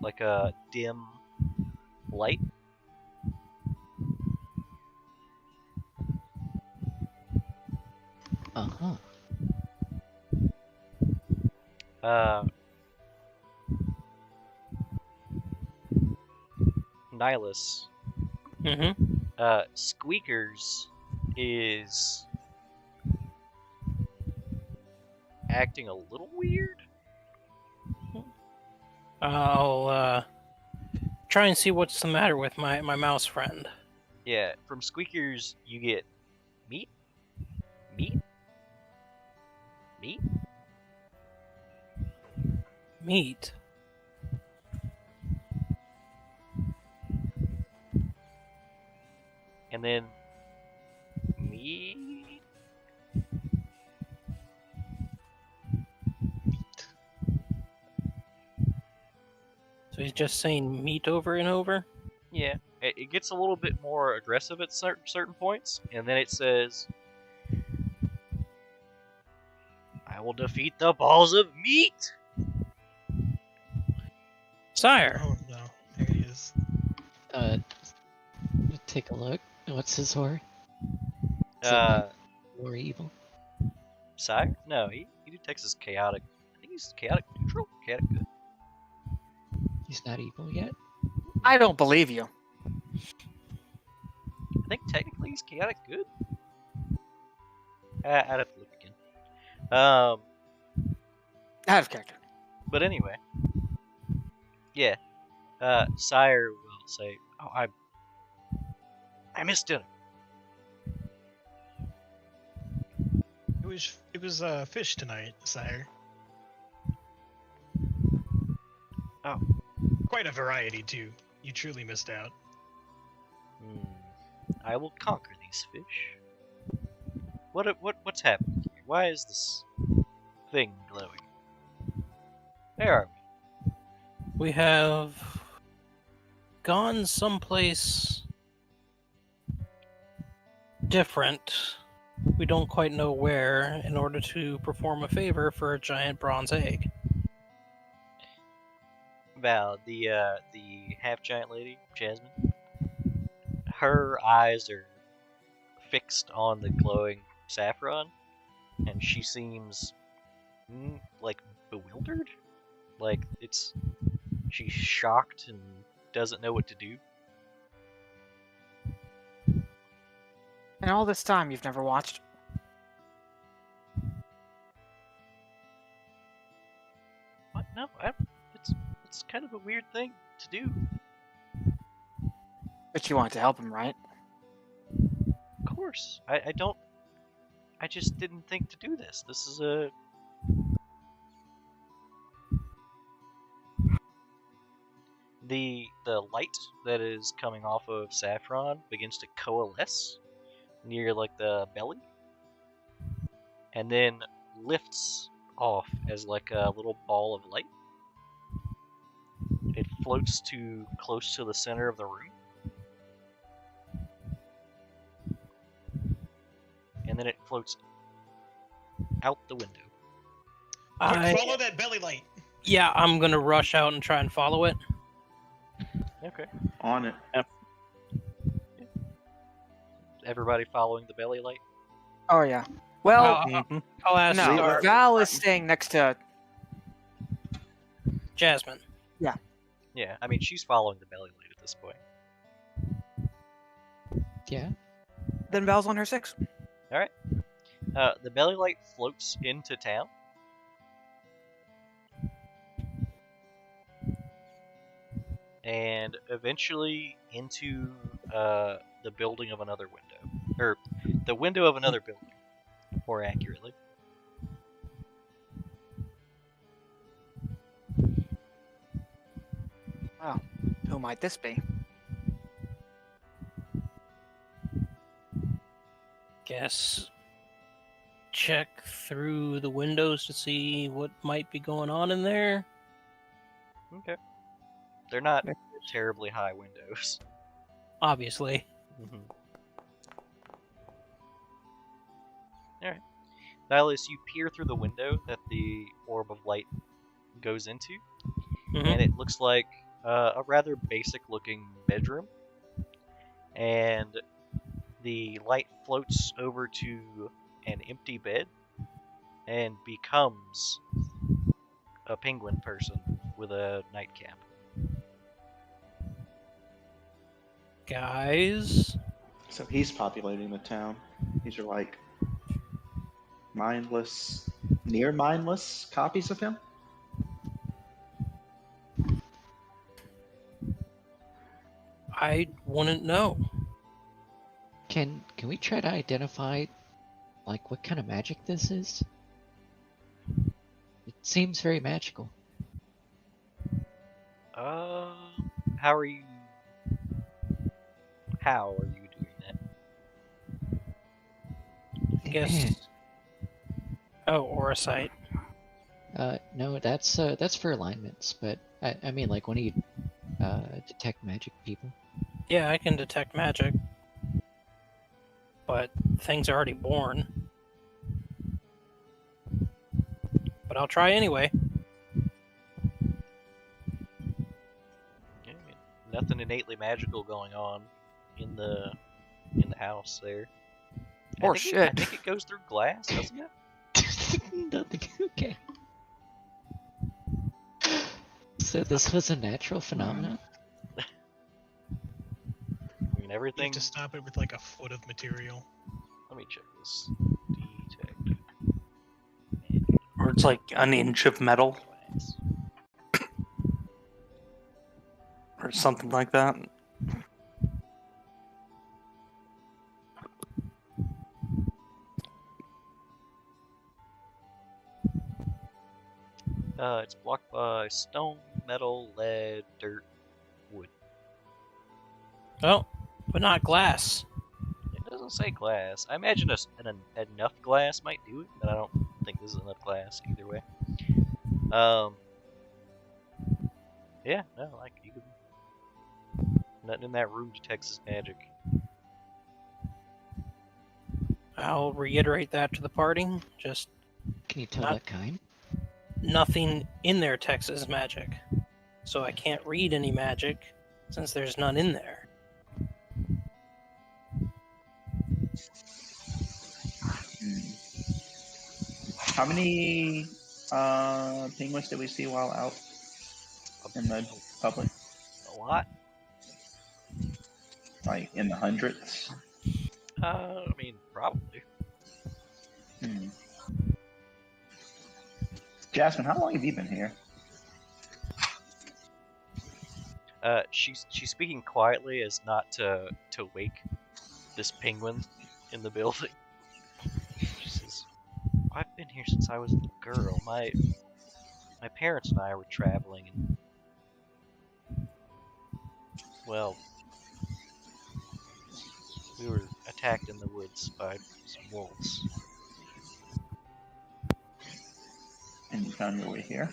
like a dim light. Uh-huh. Nihilus, Mm-hmm. Squeakers is acting a little weird. I'll try and see what's the matter with my mouse friend. Yeah, from Squeakers you get meat, meat, meat. Meat. And then meat. So he's just saying meat over and over? Yeah, it gets a little bit more aggressive at certain points, and then it says, "I will defeat the balls of meat." Sire, Oh no, there he is. Take a look. What's his aura? Is it Uh, more evil? Sire? No, he detects as chaotic. I think he's chaotic neutral, chaotic good. He's not evil yet? I don't believe you. I think technically he's chaotic good. I'd have to look again. Out of character. But anyway, yeah. Sire will say, "Oh, I missed dinner." It was fish tonight, sire. Oh. Quite a variety too. You truly missed out. I will conquer these fish. What's happening here? Why is this thing glowing? Where are we? we have gone someplace different. We don't quite know where, in order to perform a favor for a giant bronze egg. Val, the half giant lady, Jasmine, her eyes are fixed on the glowing saffron, and she seems like bewildered. Like she's shocked and doesn't know what to do. And all this time, you've never watched? What? No, it's kind of a weird thing to do. But you want to help him, right? Of course, I just didn't think to do this. This is a the light that is coming off of Saffron begins to coalesce near like the belly, and then lifts off as like a little ball of light. It floats to close to the center of the room, and then it floats out the window. I, Follow that belly light. yeah, I'm gonna rush out and try and follow it. Okay. On it. Everybody following the belly light? Oh yeah. Well, I'll ask no. Star- Val is staying next to. Jasmine. Yeah, I mean, she's following the belly light at this point. Yeah. Then Val's on her 6. The belly light floats into town. And eventually into the building of another window. Or the window of another building, more accurately. Wow. Who might this be? Guess check through the windows to see what might be going on in there. Okay. They're not terribly high windows. Obviously. Alright. Nihilus, you peer through the window that the orb of light goes into, and it looks like a rather basic looking bedroom. And the light floats over to an empty bed and becomes a penguin person with a nightcap. Guys, So he's populating the town. These are like mindless, near mindless copies of him. I wouldn't know. Can we try to identify, like, what kind of magic this is? It seems very magical. How are you doing that? I guess. Oh, or a sight. No, that's for alignments, but I mean, like, when you detect magic people. Yeah, I can detect magic. But things are already born. But I'll try anyway. Yeah, I mean, nothing innately magical going on in the house there. Or I shit. think it goes through glass, doesn't it? Nothing. Okay. So this was a natural phenomenon? I mean, You everything. have to stop it with like a foot of material. Let me check this. Detect Or it's like an inch of metal glass. or something like that. It's blocked by stone, metal, lead, dirt, wood. Oh, but not glass. It doesn't say glass. I imagine enough glass might do it, but I don't think this is enough glass either way. Yeah, no, like you could. Nothing in that room detects his magic. I'll reiterate that to the party. Just Can you tell Not- what kind? nothing in there detects his magic. so I can't read any magic since there's none in there. How many penguins did we see while out in the public? A lot. Like in the hundreds? I mean, probably. Jasmine, how long have you been here? She's speaking quietly as not to wake this penguin in the building. She says, "I've been here since I was a little girl. My parents and I were traveling, and well, we were attacked in the woods by some wolves. And you found your way here?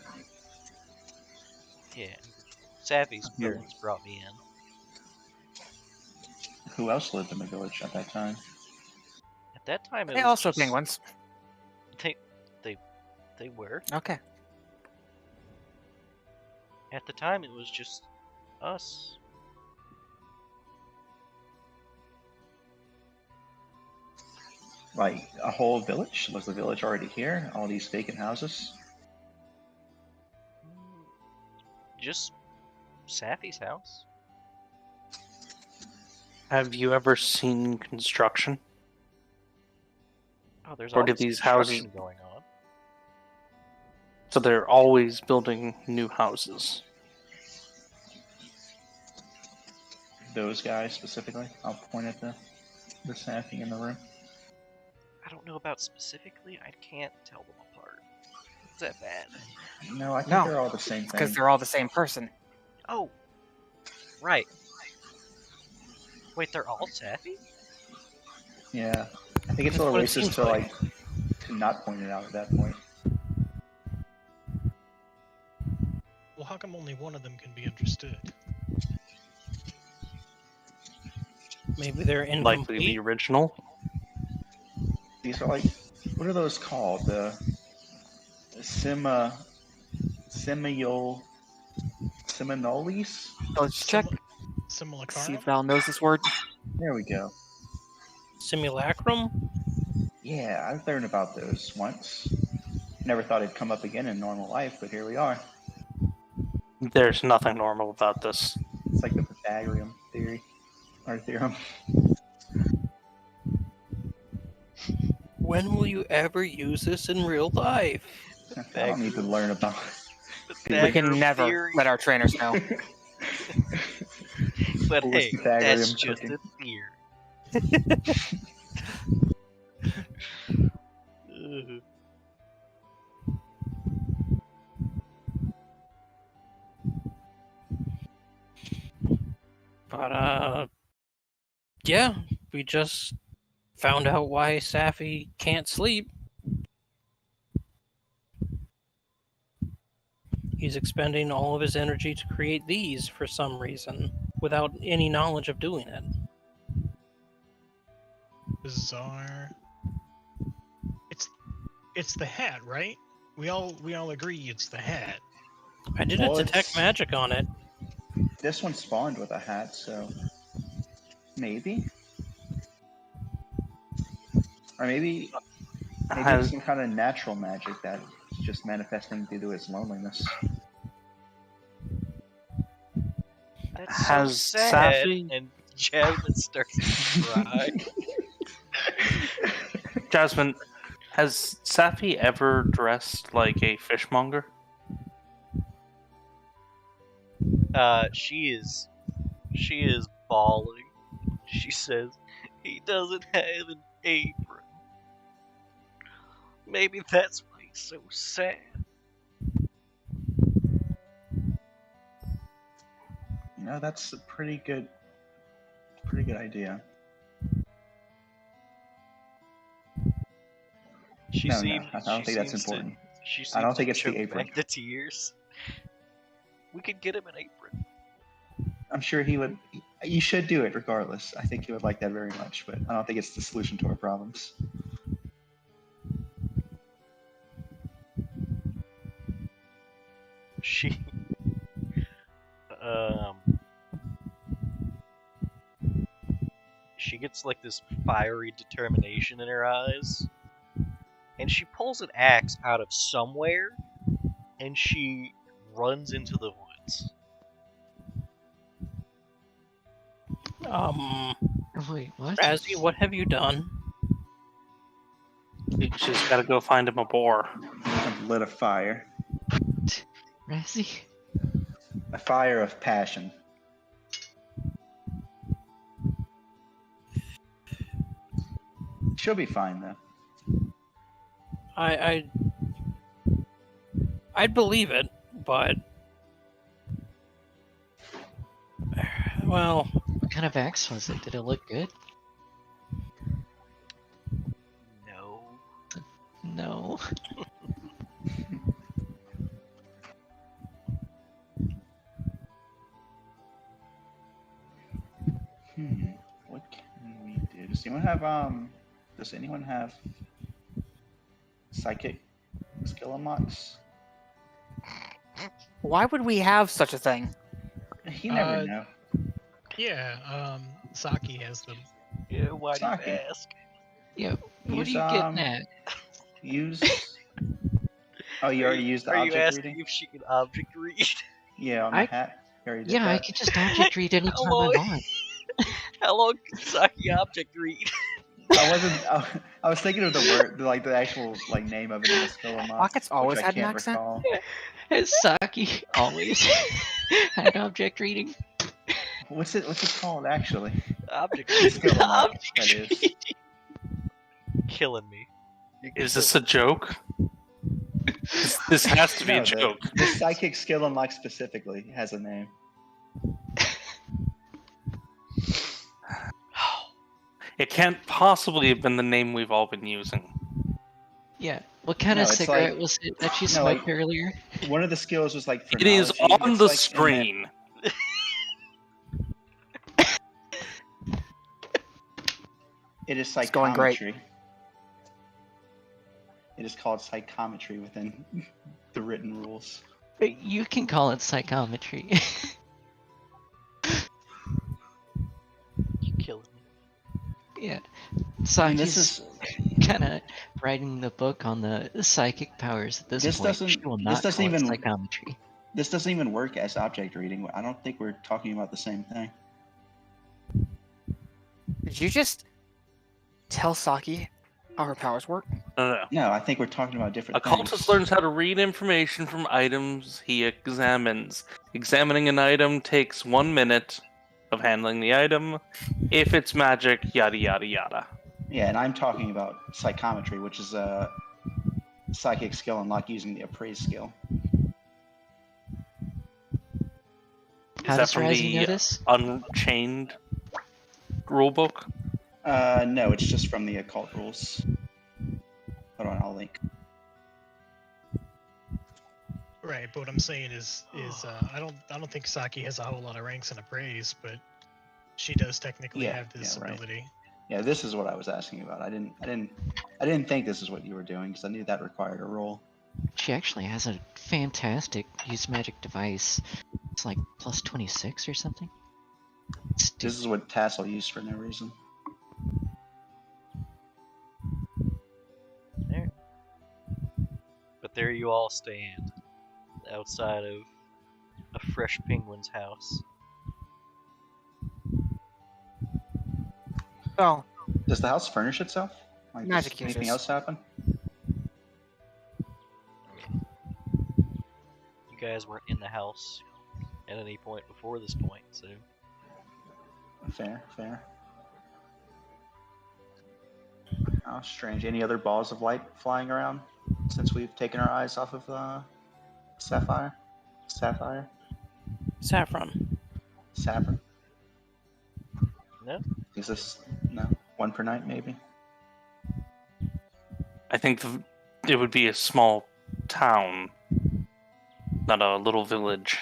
Yeah, Savvy's parents brought me in. Who else lived in the village at that time? At that time, it They was also just, penguins. They were. Okay. At the time, it was just us. Like a whole village? Was the village already here? All these vacant houses? Just Sappy's house. Have you ever seen construction? Oh, there's Or all do this these houses- construction going on. So they're always building new houses. Those guys specifically? I'll point at the Sappy in the room. I don't know about specifically. I can't tell them apart. Is that bad? No, I think No, they're all the same thing. Because they're all the same person. Oh, right. Wait, they're all Sappy? Yeah. I think it's a That's little what it racist seems to like. to not point it out at that point. Well, how come only one of them can be understood? Maybe they're Likely incomplete. the original. These are like, what are those called? The Seminoles? Let's check. Simulacrum? See if Val knows this word. There we go. Simulacrum? Yeah, I've learned about those once. Never thought it'd come up again in normal life, but here we are. There's nothing normal about this. It's like the Pythagorean theory, or theorem. When will you ever use this in real life? I don't need to learn about We can never theory. let our trainers know. But What was hey, Pythagorean that's just cooking? a theory. Ugh. But, yeah, we just found out why Safi can't sleep. He's expending all of his energy to create these for some reason, without any knowledge of doing it. Bizarre. It's the hat, right? We all agree it's the hat. I did Well, a detect it's- magic on it. This one spawned with a hat, so maybe, or maybe Has, it's some kind of natural magic that's just manifesting due to its loneliness. That's Has so sad. Safi- And Jasmine starts to cry. Jasmine, has Safi ever dressed like a fishmonger? She is bawling. She says, he doesn't have an apron. Maybe that's why he's so sad. No, that's a pretty good idea. She No, seems, I don't she think that's seems to- important. She seems I don't think to it's the choke apron. back the tears. We could get him an apron. I'm sure he would. You should do it regardless. I think he would like that very much, but I don't think it's the solution to our problems. She She gets like this fiery determination in her eyes, and she pulls an axe out of somewhere, and she runs into the woods. Wait, what? Razzie, what have you done? She's got to go find him a boar. I've lit a fire. Razzie? A fire of passion. She'll be fine though. I'd believe it, but well, What kind of axe was it? Did it look good? No. No. What can we do? Does anyone have psychic skill unlocks? Why would we have such a thing? You never know. Yeah, Saki has them. Yeah, why do Saki. you ask? Yeah, what Use, are you getting at? Use. Oh, you already used the Are you object asking reading? if she can object read? Yeah, on the hat. You already did Yeah, I that. can just object read anytime I Hello. want. How long can Saki object read? I was thinking of the word, like the actual like name of it in the skill unlock. Rockets always which I had an can't accent? recall. Has Saki always had object reading? What's it called actually? Object read. Skill unlock. Object That is. reading. Killing me. You're Is this killing a joke? This has to be No, a joke. The psychic skill unlock specifically has a name. It can't possibly have been the name we've all been using. Yeah. What kind No, of it's cigarette like- was it that you no, smoked like- earlier? One of the skills was like. It is phrenology, on it's the like in screen. It is It's going great. psychometry. It is called psychometry within the written rules. You can call it psychometry. You're killing me. Yeah. And Saki's this is kind of writing the book on the psychic powers at this This point. doesn't- She will this not doesn't call it even- psychometry. this doesn't even work as object reading. I don't think we're talking about the same thing. Did you just tell Saki how her powers work? No. No, I think we're talking about A different cultist things. learns how to read information from items he examines. Examining an item takes 1 minute of handling the item. If it's magic, yada yada yada. Yeah, and I'm talking about psychometry, which is a psychic skill unlock using the appraise skill. How Is that does from Razzie know the this? Unchained rulebook? No, it's just from the occult rules. Hold on, I'll link. Right, but what I'm saying is I don't think Saki has a whole lot of ranks in appraise, but she does technically Yeah, have this yeah, right. ability. Yeah, this is what I was asking about. I didn't think this is what you were doing because I knew that required a roll. She actually has a fantastic use magic device. It's like plus 26 or something. This is what Tassel used for no reason. There. But there you all stand, outside of a fresh penguin's house. Well, Does the house furnish itself? Like, does Magic anything users. else happen? You guys weren't in the house at any point before this point, so Fair, fair. Oh, strange. Any other balls of light flying around since we've taken our eyes off of Sapphire? Sapphire? Saffron. Saffron? no. Is this no one per night maybe? I think it would be a small town, not a little village.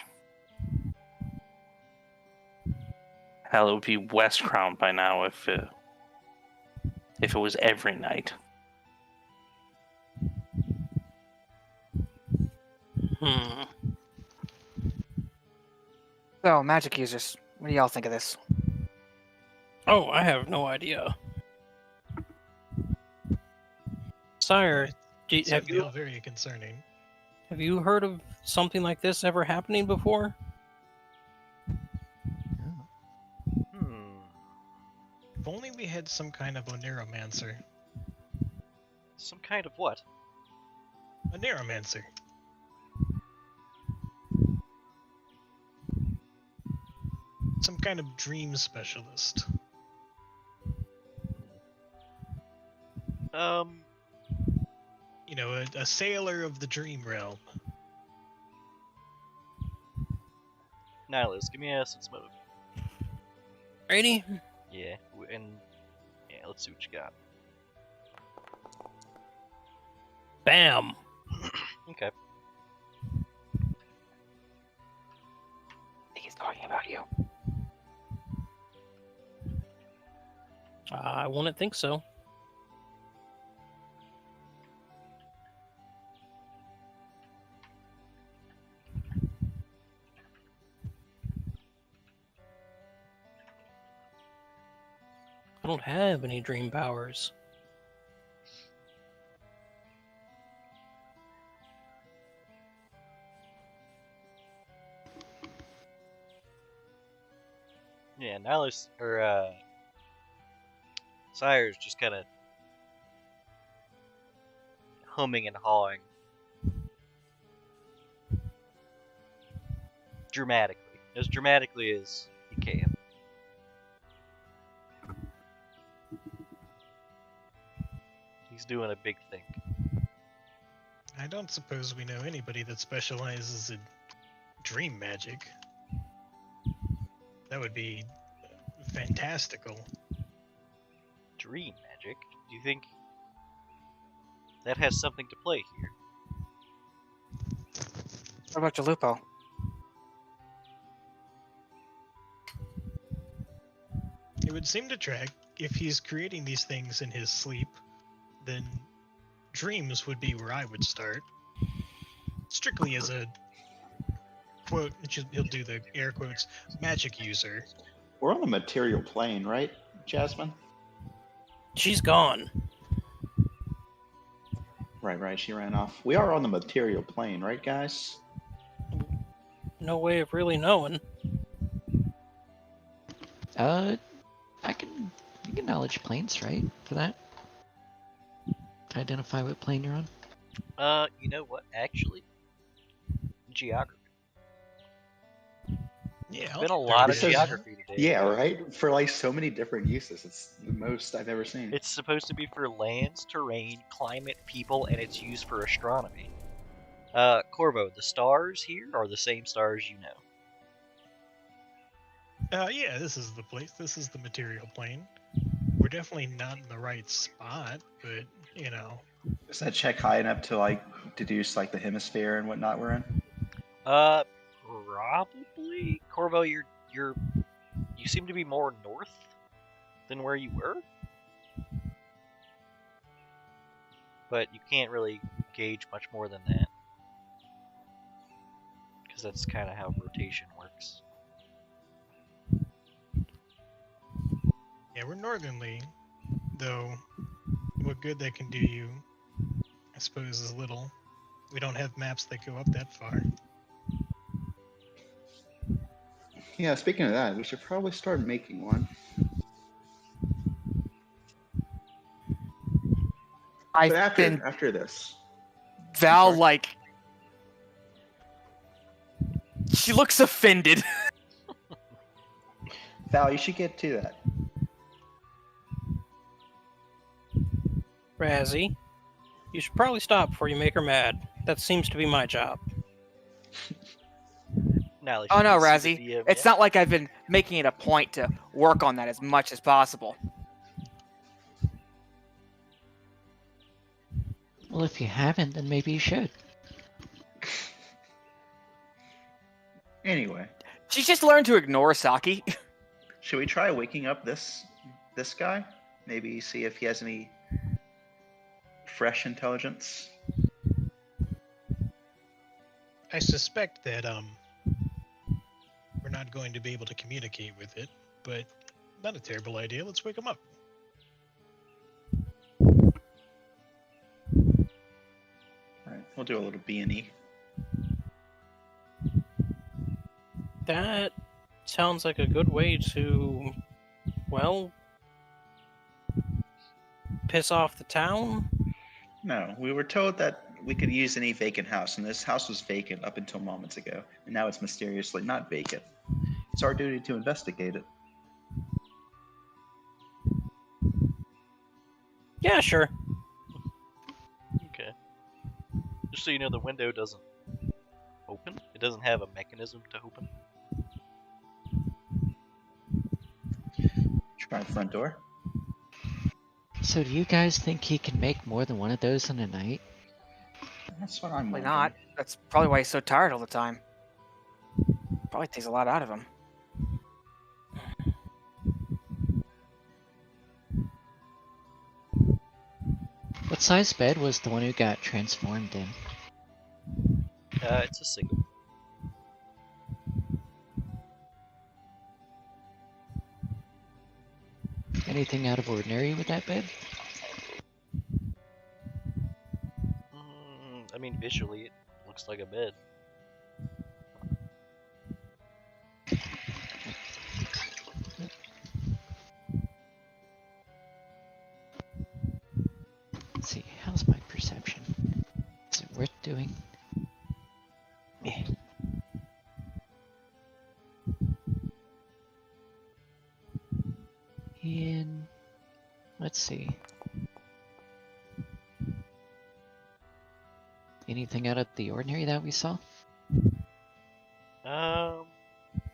Hell, it would be West Crown by now if it was every night. So, magic users, what do y'all think of this? Oh, I have no idea. Sire, Certainly all very concerning. have you heard of something like this ever happening before? If only we had some kind of a neuromancer. Some kind of what? A neuromancer. Some kind of dream specialist. You know, a sailor of the dream realm. Nihilus, give me a essence mode. Ready? Yeah, and yeah, let's see what you got. Bam. Okay. I think he's talking about you. I wouldn't think so. I don't have any dream powers. Yeah, Nihilus, or, Sire's just kind of humming and hawing. Dramatically. As dramatically as he can. He's doing a big thing. I don't suppose we know anybody that specializes in dream magic. That would be fantastical. Dream magic? Do you think that has something to play here? What about Jalupo? It would seem to track. If he's creating these things in his sleep, then dreams would be where I would start. Strictly as a quote, he'll do the air quotes, magic user. We're on the material plane, right, Jasmine? She's gone. Right, she ran off. We are on the material plane, right, guys? No way of really knowing. You can knowledge planes, right? For that? To identify what plane you're on? You know what? Actually, geography. Yeah, Been a lot of It says- geography today. Yeah, right? For like so many different uses. It's the most I've ever seen. It's supposed to be for lands, terrain, climate, people, and it's used for astronomy. Corvo, the stars here are the same stars you know. Yeah, this is the place. This is the material plane. We're definitely not in the right spot, but you know. Is that check high enough to like deduce like the hemisphere and whatnot we're in? Probably. Corvo, you seem to be more north than where you were. But you can't really gauge much more than that. Because that's kind of how rotation works. Yeah, we're northernly, though. What good that can do you, I suppose, is little. We don't have maps that go up that far. Yeah, speaking of that, we should probably start making one. I've But been after this. Val sorry? like. She looks offended. Val, you should get to that. Razzie, you should probably stop before you make her mad. That seems to be my job. Now, Oh no, you can see Razzie. the DM, It's yeah? not like I've been making it a point to work on that as much as possible. Well, if you haven't, then maybe you should. Anyway, She's just learned to ignore Saki. should we try waking up this guy? Maybe see if he has any fresh intelligence. I suspect that we're not going to be able to communicate with it, but not a terrible idea. Let's wake him up. Alright, we'll do a little B&E. That sounds like a good way to, well, piss off the town. No, we were told that we could use any vacant house, and this house was vacant up until moments ago, and now it's mysteriously not vacant. It's our duty to investigate it. Yeah, sure. Okay. Just so you know, the window doesn't open. It doesn't have a mechanism to open. Try the front door. So do you guys think he can make more than one of those in a night? That's what I'm Probably wondering. not. That's probably why he's so tired all the time. Probably takes a lot out of him. What size bed was the one who got transformed in? It's a single. Anything out of ordinary with that bed? I mean, visually, it looks like a bed. Let's see, how's my perception? Is it worth doing? Yeah. And let's see. Anything out of the ordinary that we saw? I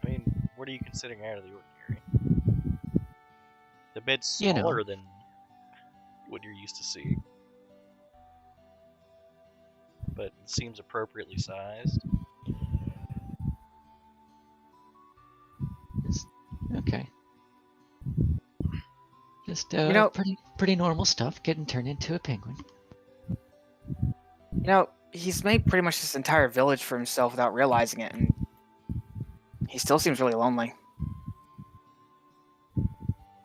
mean, what are you considering out of the ordinary? The bed's You know. smaller than what you're used to seeing, but it seems appropriately sized. Okay. Just You know- pretty normal stuff getting turned into a penguin. You know, he's made pretty much this entire village for himself without realizing it, and he still seems really lonely.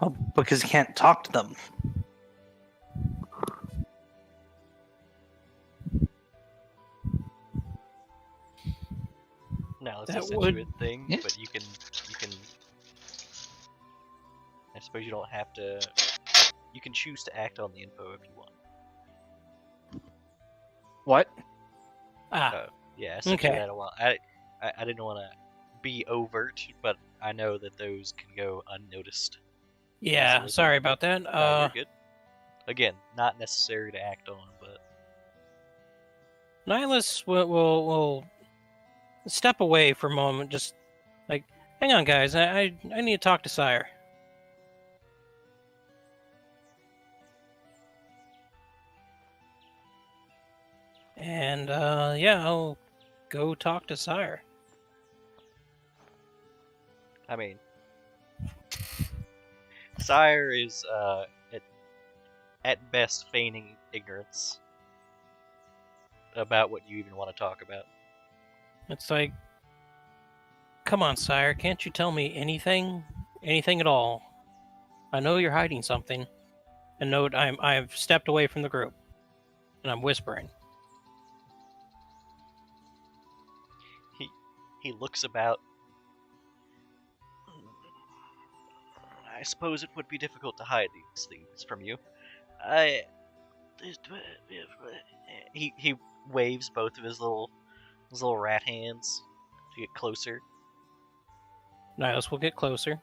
Oh, because you can't talk to them. Now it's That a Situate would- thing, Yeah. but you can. I suppose you don't have to. You can choose to act on the info if you want. What? Yeah, I said Okay. that a while. I didn't want to be overt, but I know that those can go unnoticed. Yeah, Absolutely. sorry about that. No, you're good. Again, not necessary to act on, but Nihilus will step away for a moment, just like, hang on, guys, I need to talk to Sire. And yeah, I'll go talk to Sire. I mean, Sire is at best feigning ignorance about what you even want to talk about. It's like, come on, Sire, can't you tell me anything? Anything at all? I know you're hiding something. And note, I've stepped away from the group. And I'm whispering. He looks about. I suppose it would be difficult to hide these things from you. He waves both of his little rat hands to get closer. Nihilus will get closer.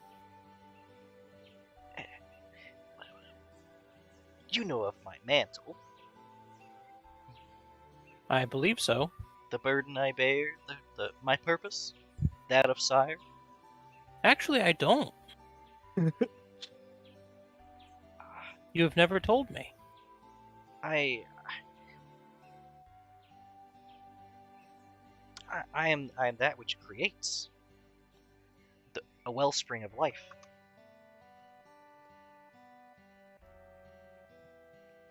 You know of my mantle, I believe so. the burden I bear, my purpose, that of Sire. Actually, I don't. You have never told me. I am that which creates a wellspring of life.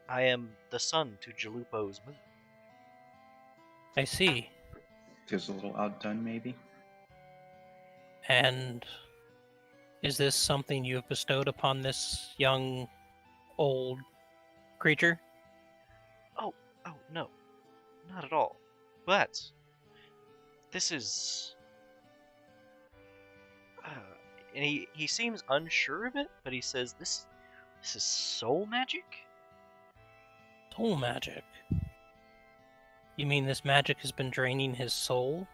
I am the sun to Jalupo's moon. I see. Feels a little outdone, maybe. And is this something you have bestowed upon this young, old creature? Oh, no, not at all. But this is, and he seems unsure of it, but he says this is soul magic. Soul magic. You mean this magic has been draining his soul?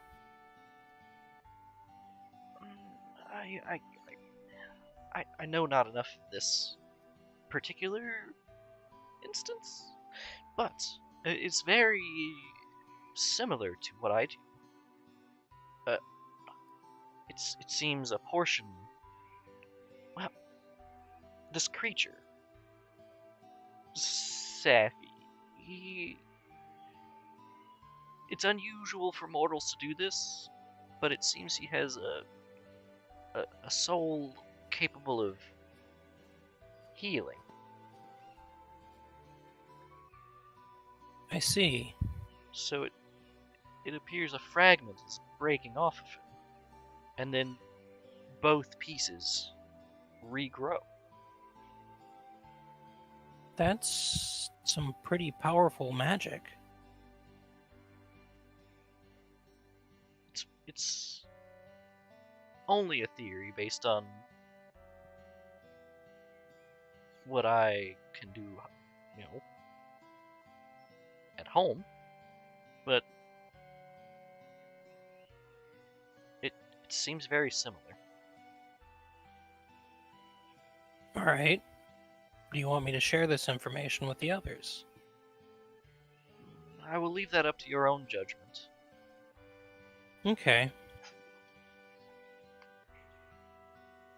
I know not enough of this particular instance, but it's very similar to what I do. It seems a portion. Well, this creature, Safi, it's unusual for mortals to do this, but it seems he has a soul capable of healing. I see. So it appears a fragment is breaking off of him, and then both pieces regrow. That's some pretty powerful magic. It's only a theory based on what I can do, at home, but it seems very similar. Alright. Do you want me to share this information with the others? I will leave that up to your own judgment. Okay.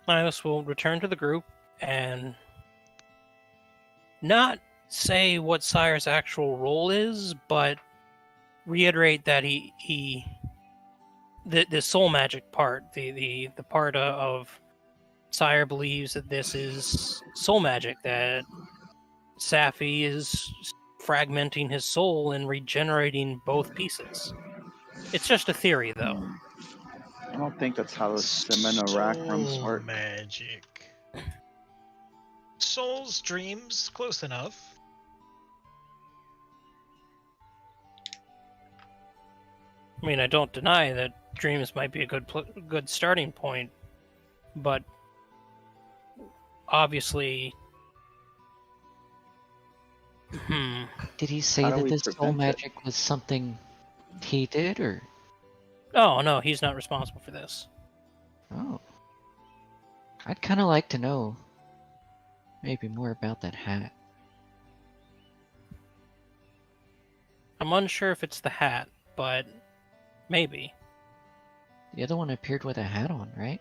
Nihilus will return to the group and not say what Sire's actual role is, but reiterate that the soul magic part, the part of Sire believes that this is soul magic, that Safi is fragmenting his soul and regenerating both pieces. It's just a theory, though. I don't think that's how the Seminaracrums Soul work. magic. Soul's dreams, close enough. I mean, I don't deny that dreams might be a good starting point, but obviously, Did he say How do that we this soul prevent it? magic was something he did, or? Oh no, he's not responsible for this. Oh. I'd kind of like to know maybe more about that hat. I'm unsure if it's the hat, but maybe. The other one appeared with a hat on, right?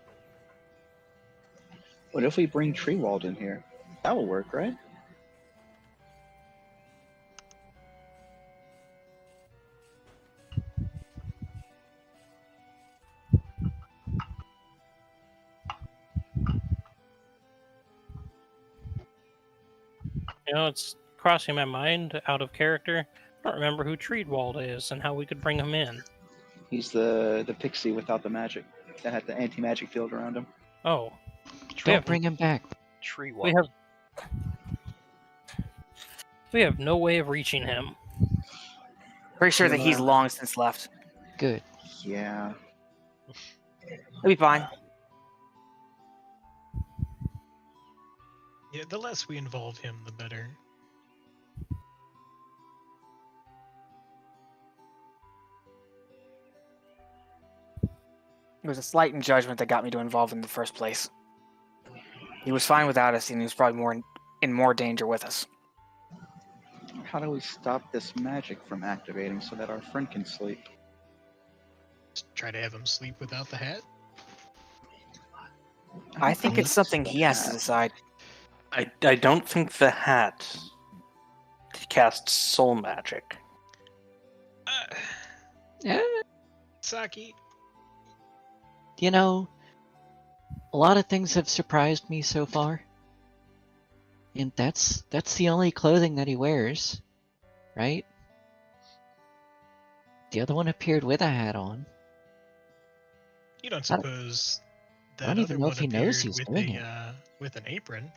What if we bring Treewald in here? That will work, right? You know, it's crossing my mind out of character. I don't remember who Treedwald is and how we could bring him in. He's the pixie without the magic that had the anti-magic field around him. Oh, Don't bring him back. Tree we wall. have no way of reaching him. Pretty sure that he's Yeah. long since left. Good. Yeah. He'll be fine. Yeah, the less we involve him, the better. It was a slight in judgment that got me to involve in the first place. He was fine without us, and he was probably in more danger with us. How do we stop this magic from activating so that our friend can sleep? Just try to have him sleep without the hat. I think it's something he has to decide. I don't think the hat casts soul magic. Yeah. Saki, You know, a lot of things have surprised me so far. And that's the only clothing that he wears, right? The other one appeared with a hat on. you don't suppose I don't that even other know one if he knows appeared he's with doing it. with an apron.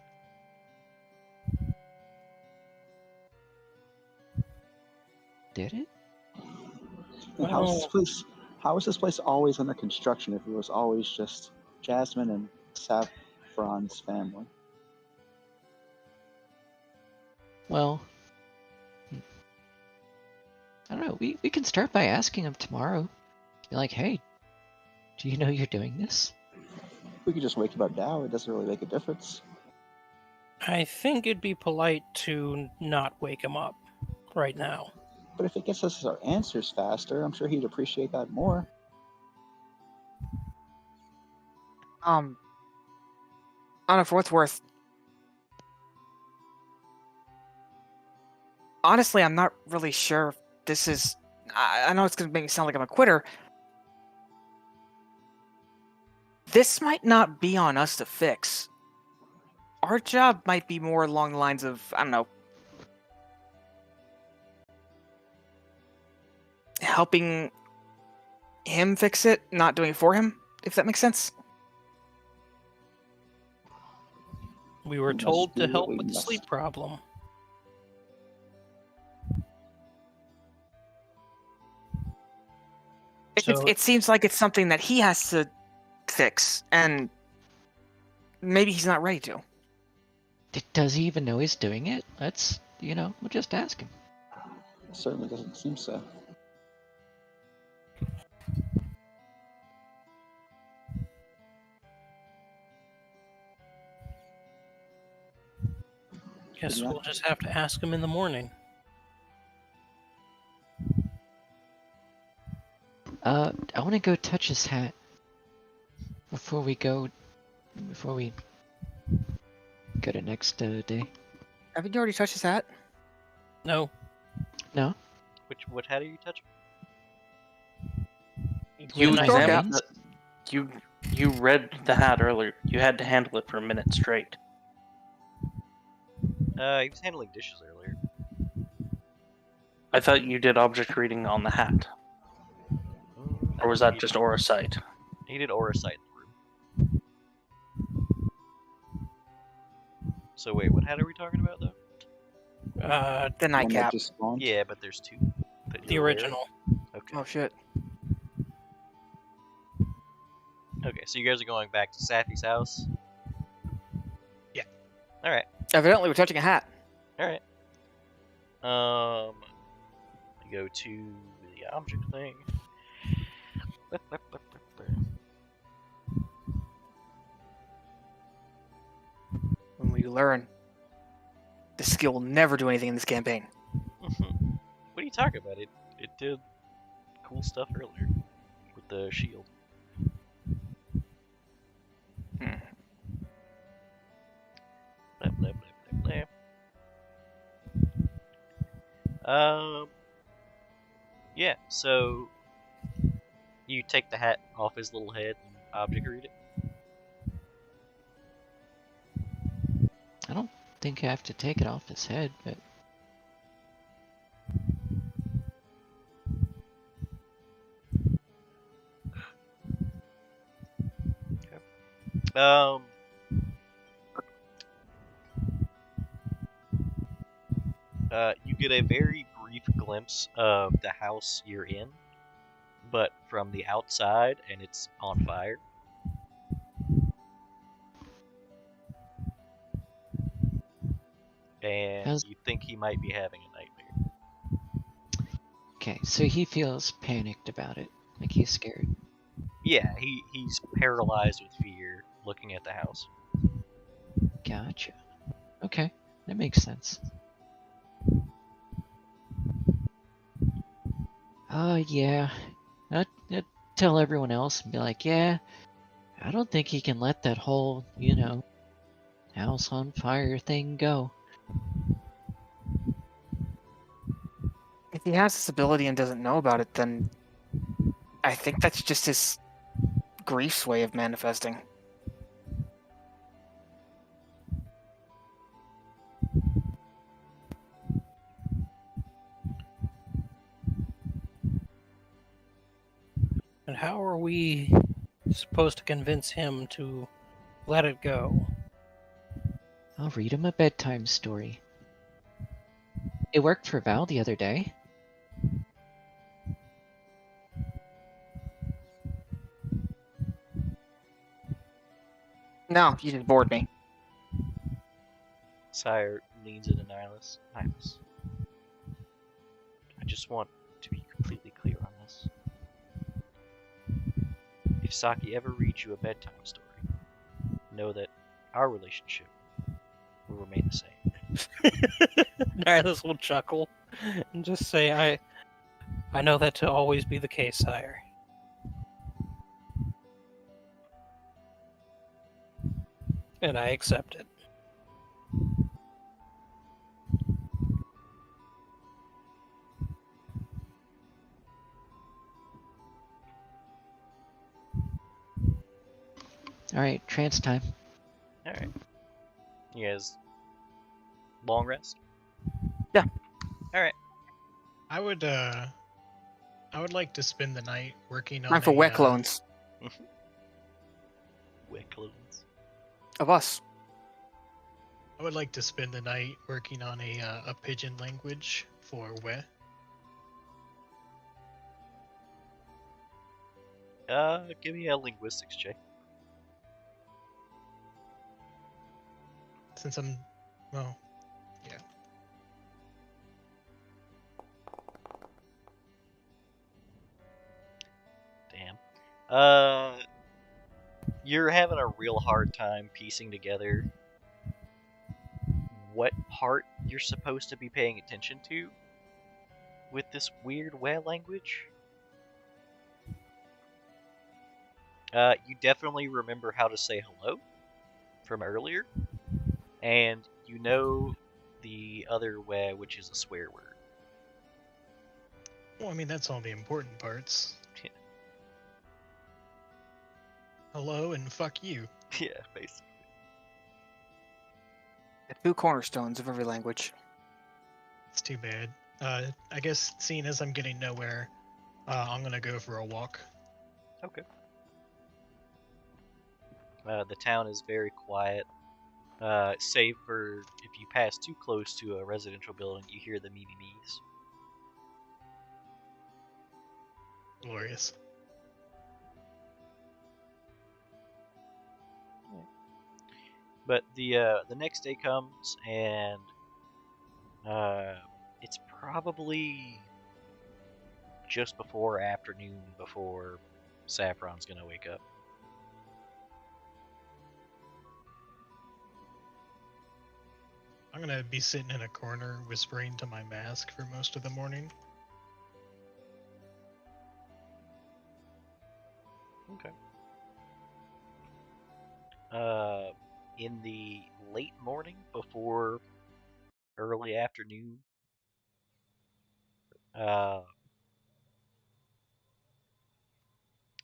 Did it? And how is this place always under construction if it was always just Jasmine and Saffron's family? Well, I don't know. We can start by asking him tomorrow. Be like, hey, do you know you're doing this? We could just wake him up now. It doesn't really make a difference. I think it'd be polite to not wake him up right now. But if it gets us our answers faster, I'm sure he'd appreciate that more. I don't know for what's worth. Honestly, I'm not really sure if this is. I know it's going to make me sound like I'm a quitter. This might not be on us to fix. Our job might be more along the lines of, I don't know, helping him fix it, not doing it for him, if that makes sense. We were We must told do to what help we with the must. sleep problem. So- It seems like it's something that he has to fix, and maybe he's not ready to. Does he even know he's doing it? We'll just ask him. It certainly doesn't seem so. Guess Yeah. we'll just have to ask him in the morning. I want to go touch his hat before we go to next day. Haven't you already touched his hat? No, No? What hat are you touching? You When I broke examined out. the, you read the hat earlier. You had to handle it for a minute straight. He was handling dishes earlier. I thought you did object reading on the hat, or was that just aura sight? He did aura sight in the room. So wait, what hat are we talking about though? The One that nightcap. just spawned. Yeah, but there's two. that the you're aware of? original. Okay. Oh shit. Okay, so you guys are going back to Safi's house? Yeah. Alright, Evidently, we're touching a hat. alright. Go to the object thing. When we learn, this skill will never do anything in this campaign. What are you talking about? It did cool stuff earlier with the shield. Hmm. Blah, blah, blah, blah, blah. Yeah, so you take the hat off his little head and object read it. I don't think I have to take it off his head, but You get a very brief glimpse of the house you're in, but from the outside, and it's on fire. And you think he might be having a nightmare. okay, so he feels panicked about it. Like he's scared. Yeah, he's paralyzed with fear looking at the house. Gotcha. Okay, that makes sense. Yeah. I'd tell everyone else and be like, yeah, I don't think he can let that whole, house on fire thing go. If he has this ability and doesn't know about it, then I think that's just his grief's way of manifesting. And how are we You're supposed to convince him to let it go. I'll read him a bedtime story. It worked for Val the other day. No, you just bored me. Sire leans into Nihilus. Nihilus. I just want to be completely clear on this. If Saki ever reads you a bedtime story, know that our relationship will remain the same. Nihilus will chuckle and just say, I know that to always be the case, sire. And I accept it. Alright, trance time. Alright. You guys long rest? Yeah. Alright. I would like to spend the night working on Time for a, wet clones Wet clones. of us. I would like to spend the night working on a pigeon language for we. Give me a linguistics check. Since I'm, well, yeah. Damn. You're having a real hard time piecing together what part you're supposed to be paying attention to with this weird whale language. You definitely remember how to say hello from earlier, and you know the other way, which is a swear word. Well, I mean, that's all the important parts. Yeah. Hello and fuck you. Yeah, basically. The two cornerstones of every language. It's too bad. I guess seeing as I'm getting nowhere, I'm gonna go for a walk. Okay. The town is very quiet, save for if you pass too close to a residential building, you hear the me's. Glorious. But the next day comes, and it's probably just before afternoon before Saffron's gonna wake up. I'm gonna be sitting in a corner whispering to my mask for most of the morning. Okay. In the late morning before early afternoon,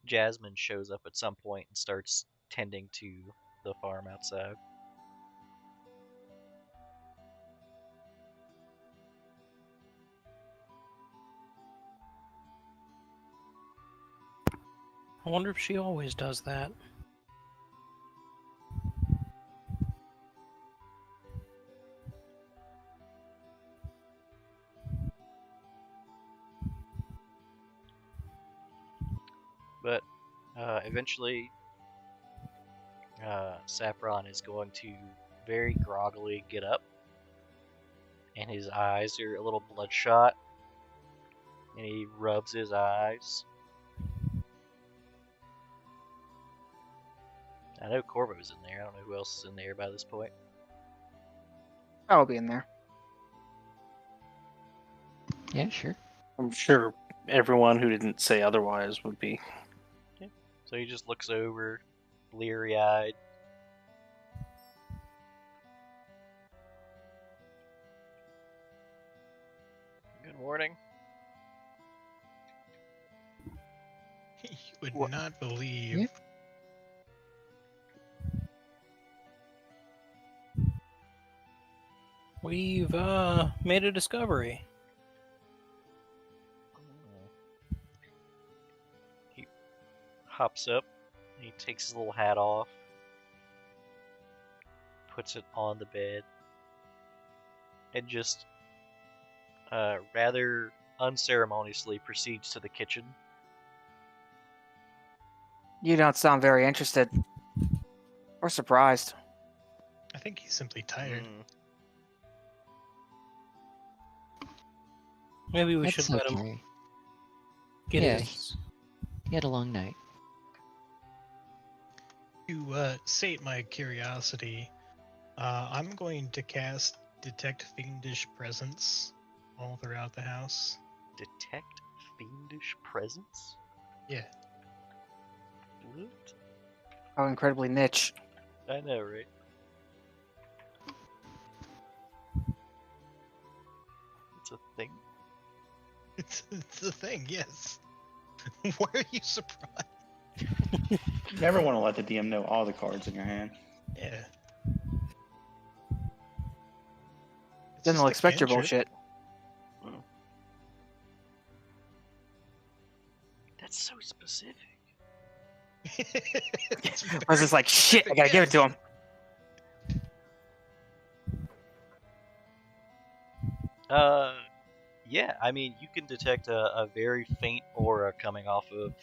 Jasmine shows up at some point and starts tending to the farm outside. I wonder if she always does that. But eventually, Saffron is going to very groggily get up, and his eyes are a little bloodshot, and he rubs his eyes. I know Corvo's in there. I don't know who else is in there by this point. I'll be in there. Yeah, sure. I'm sure everyone who didn't say otherwise would be. So he just looks over, bleary-eyed. Good morning. You would What? not believe. Yeah. We've made a discovery. He hops up He takes his little hat off, puts it on the bed, and just rather unceremoniously proceeds to the kitchen. You don't sound very interested. Or surprised. I think he's simply tired. Maybe we That's should let him okay. get Yeah, his. He had a long night. To sate my curiosity, I'm going to cast Detect Fiendish Presence all throughout the house. Detect fiendish presence? Yeah. What? How incredibly niche. I know, right? It's a thing. It's a thing, yes. Why are you surprised? You never want to let the DM know all the cards in your hand. Yeah. It's Then just they'll a expect your cantrip. bullshit. That's so specific. It's I was just very like, shit, I specific, gotta give it to yes. him. Yeah, I mean, you can detect a very faint aura coming off of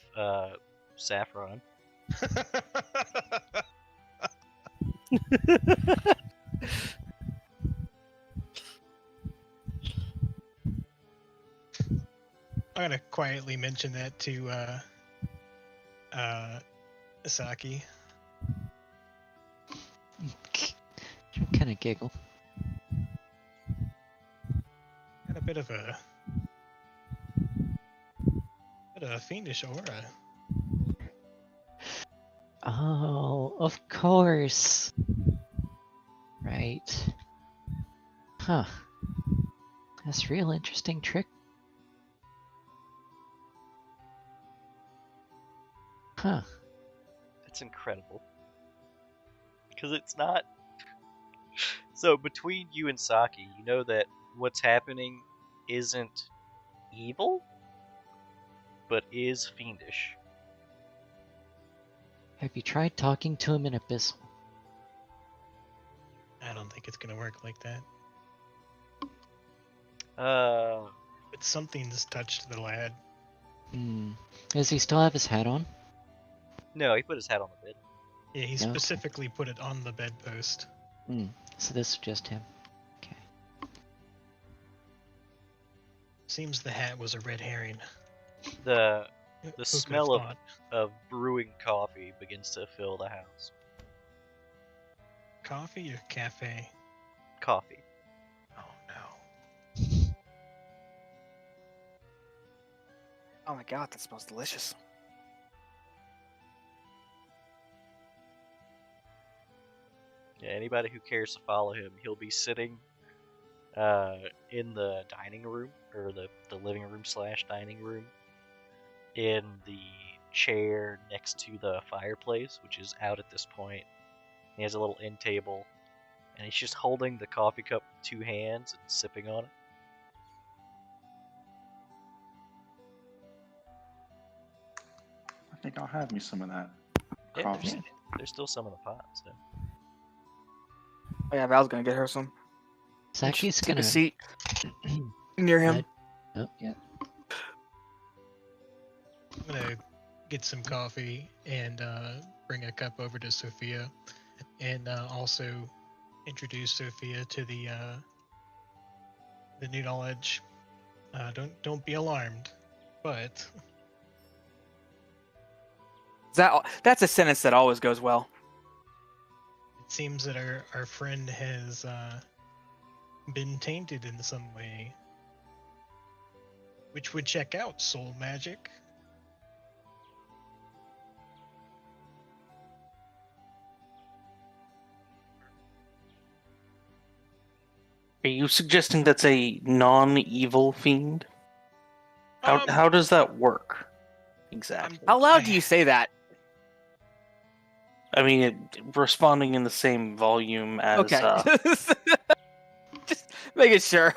Saffron. I'm gonna quietly mention that to Asaki. Kind of giggle. Got a bit of a fiendish aura. Oh, of course. Right. Huh. That's a real interesting trick. Huh. That's incredible. Because it's not. So, between you and Saki, you know that what's happening isn't evil, but is fiendish. Have you tried talking to him in Abyssal? I don't think it's gonna work like that. But something's touched the lad. Hmm. Does he still have his hat on? No, he put his hat on the bed. Yeah, he Okay. specifically put it on the bedpost. Hmm. So this is just him. Okay. Seems the hat was a red herring. The Who the could've smell of, thought? of brewing coffee begins to fill the house. Coffee or cafe? Coffee. Oh no. Oh my god, that smells delicious. Yeah, anybody who cares to follow him, he'll be sitting in the dining room, or the living room / dining room, in the chair next to the fireplace, which is out at this point. He has a little end table, and he's just holding the coffee cup with 2 hands and sipping on it. I think I'll have me some of that Yeah, coffee. there's still some in the pot, so. Oh yeah, Val's gonna get her some. Saki's Take gonna. a seat near him. Oh, yeah. I'm gonna get some coffee and bring a cup over to Sophia, and also introduce Sophia to the new knowledge. Don't be alarmed, but That's a sentence that always goes well. it seems that our friend has been tainted in some way, which would check out soul magic. Are you suggesting that's a non-evil fiend? How does that work exactly? How loud do you say that? I mean, responding in the same volume as Okay. Just making sure.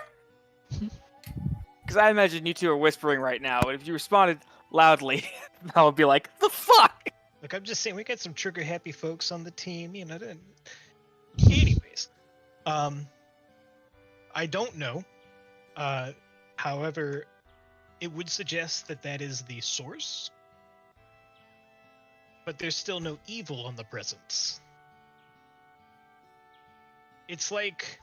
Because I imagine you two are whispering right now, and if you responded loudly, I would be like, the fuck? Look, I'm just saying we got some trigger happy folks on the team, you know. Anyways, I don't know. However, it would suggest that that is the source, but there's still no evil on the presence. It's like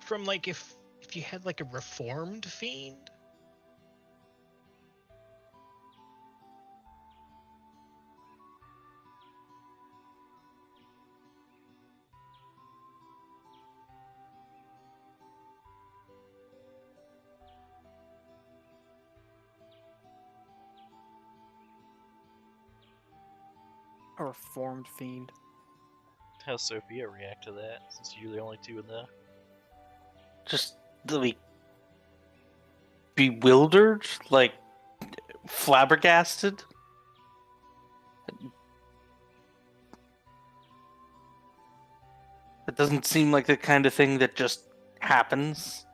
from like if you had like a reformed fiend. A reformed fiend. How's Sophia react to that, since you're the only two in the... Just like bewildered, like flabbergasted. It doesn't seem like the kind of thing that just happens.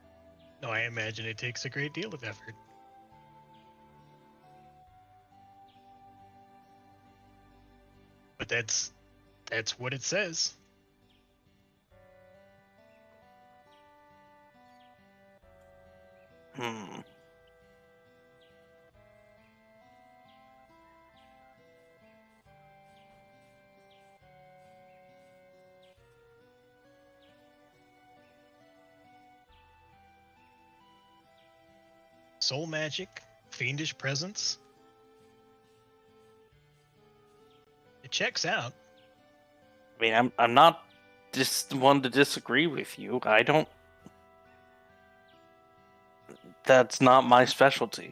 No, I imagine it takes a great deal of effort. But that's what it says. Hmm. Soul magic, fiendish presence. It checks out. I mean, I'm not just one to disagree with you. I don't. That's not my specialty.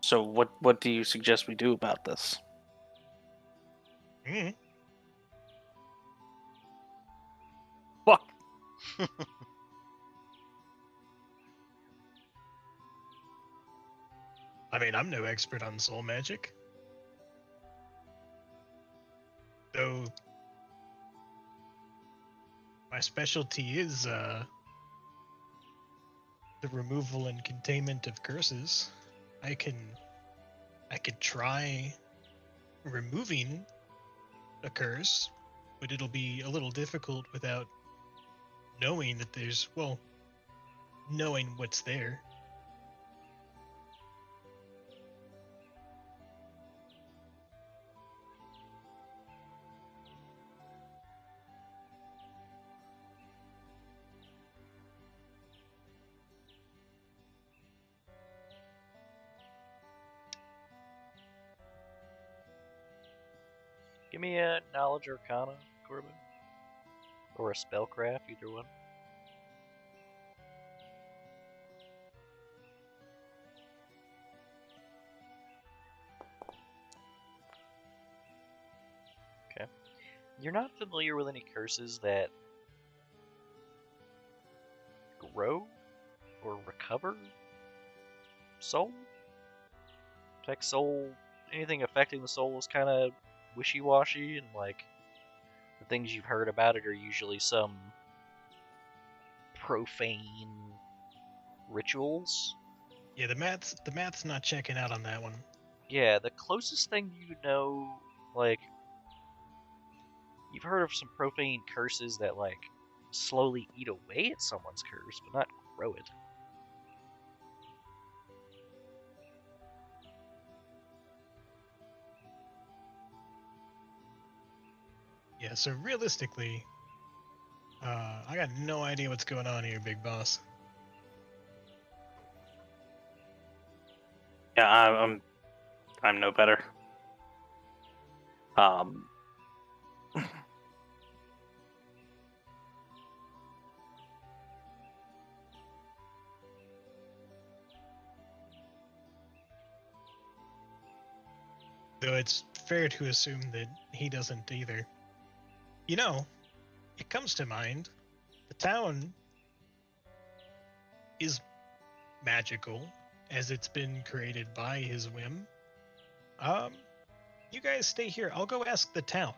So what do you suggest we do about this? Mm. Fuck. I mean, I'm no expert on soul magic. Though my specialty is the removal and containment of curses. I could try removing a curse, but it'll be a little difficult without knowing that knowing what's there. Give me a knowledge arcana, Corbin. Or a spellcraft, either one. Okay. You're not familiar with any curses that grow or recover soul? Affect soul, anything affecting the soul is kind of wishy-washy, and like the things you've heard about it are usually some profane rituals. Yeah, the math's not checking out on that one. Yeah, the closest thing you know, like, you've heard of some profane curses that like slowly eat away at someone's curse, but not grow it. Yeah, so realistically, I got no idea what's going on here, big boss. Yeah, I'm no better. Though it's fair to assume that he doesn't either. You know, it comes to mind, the town is magical, as it's been created by his whim. You guys stay here. I'll go ask the town.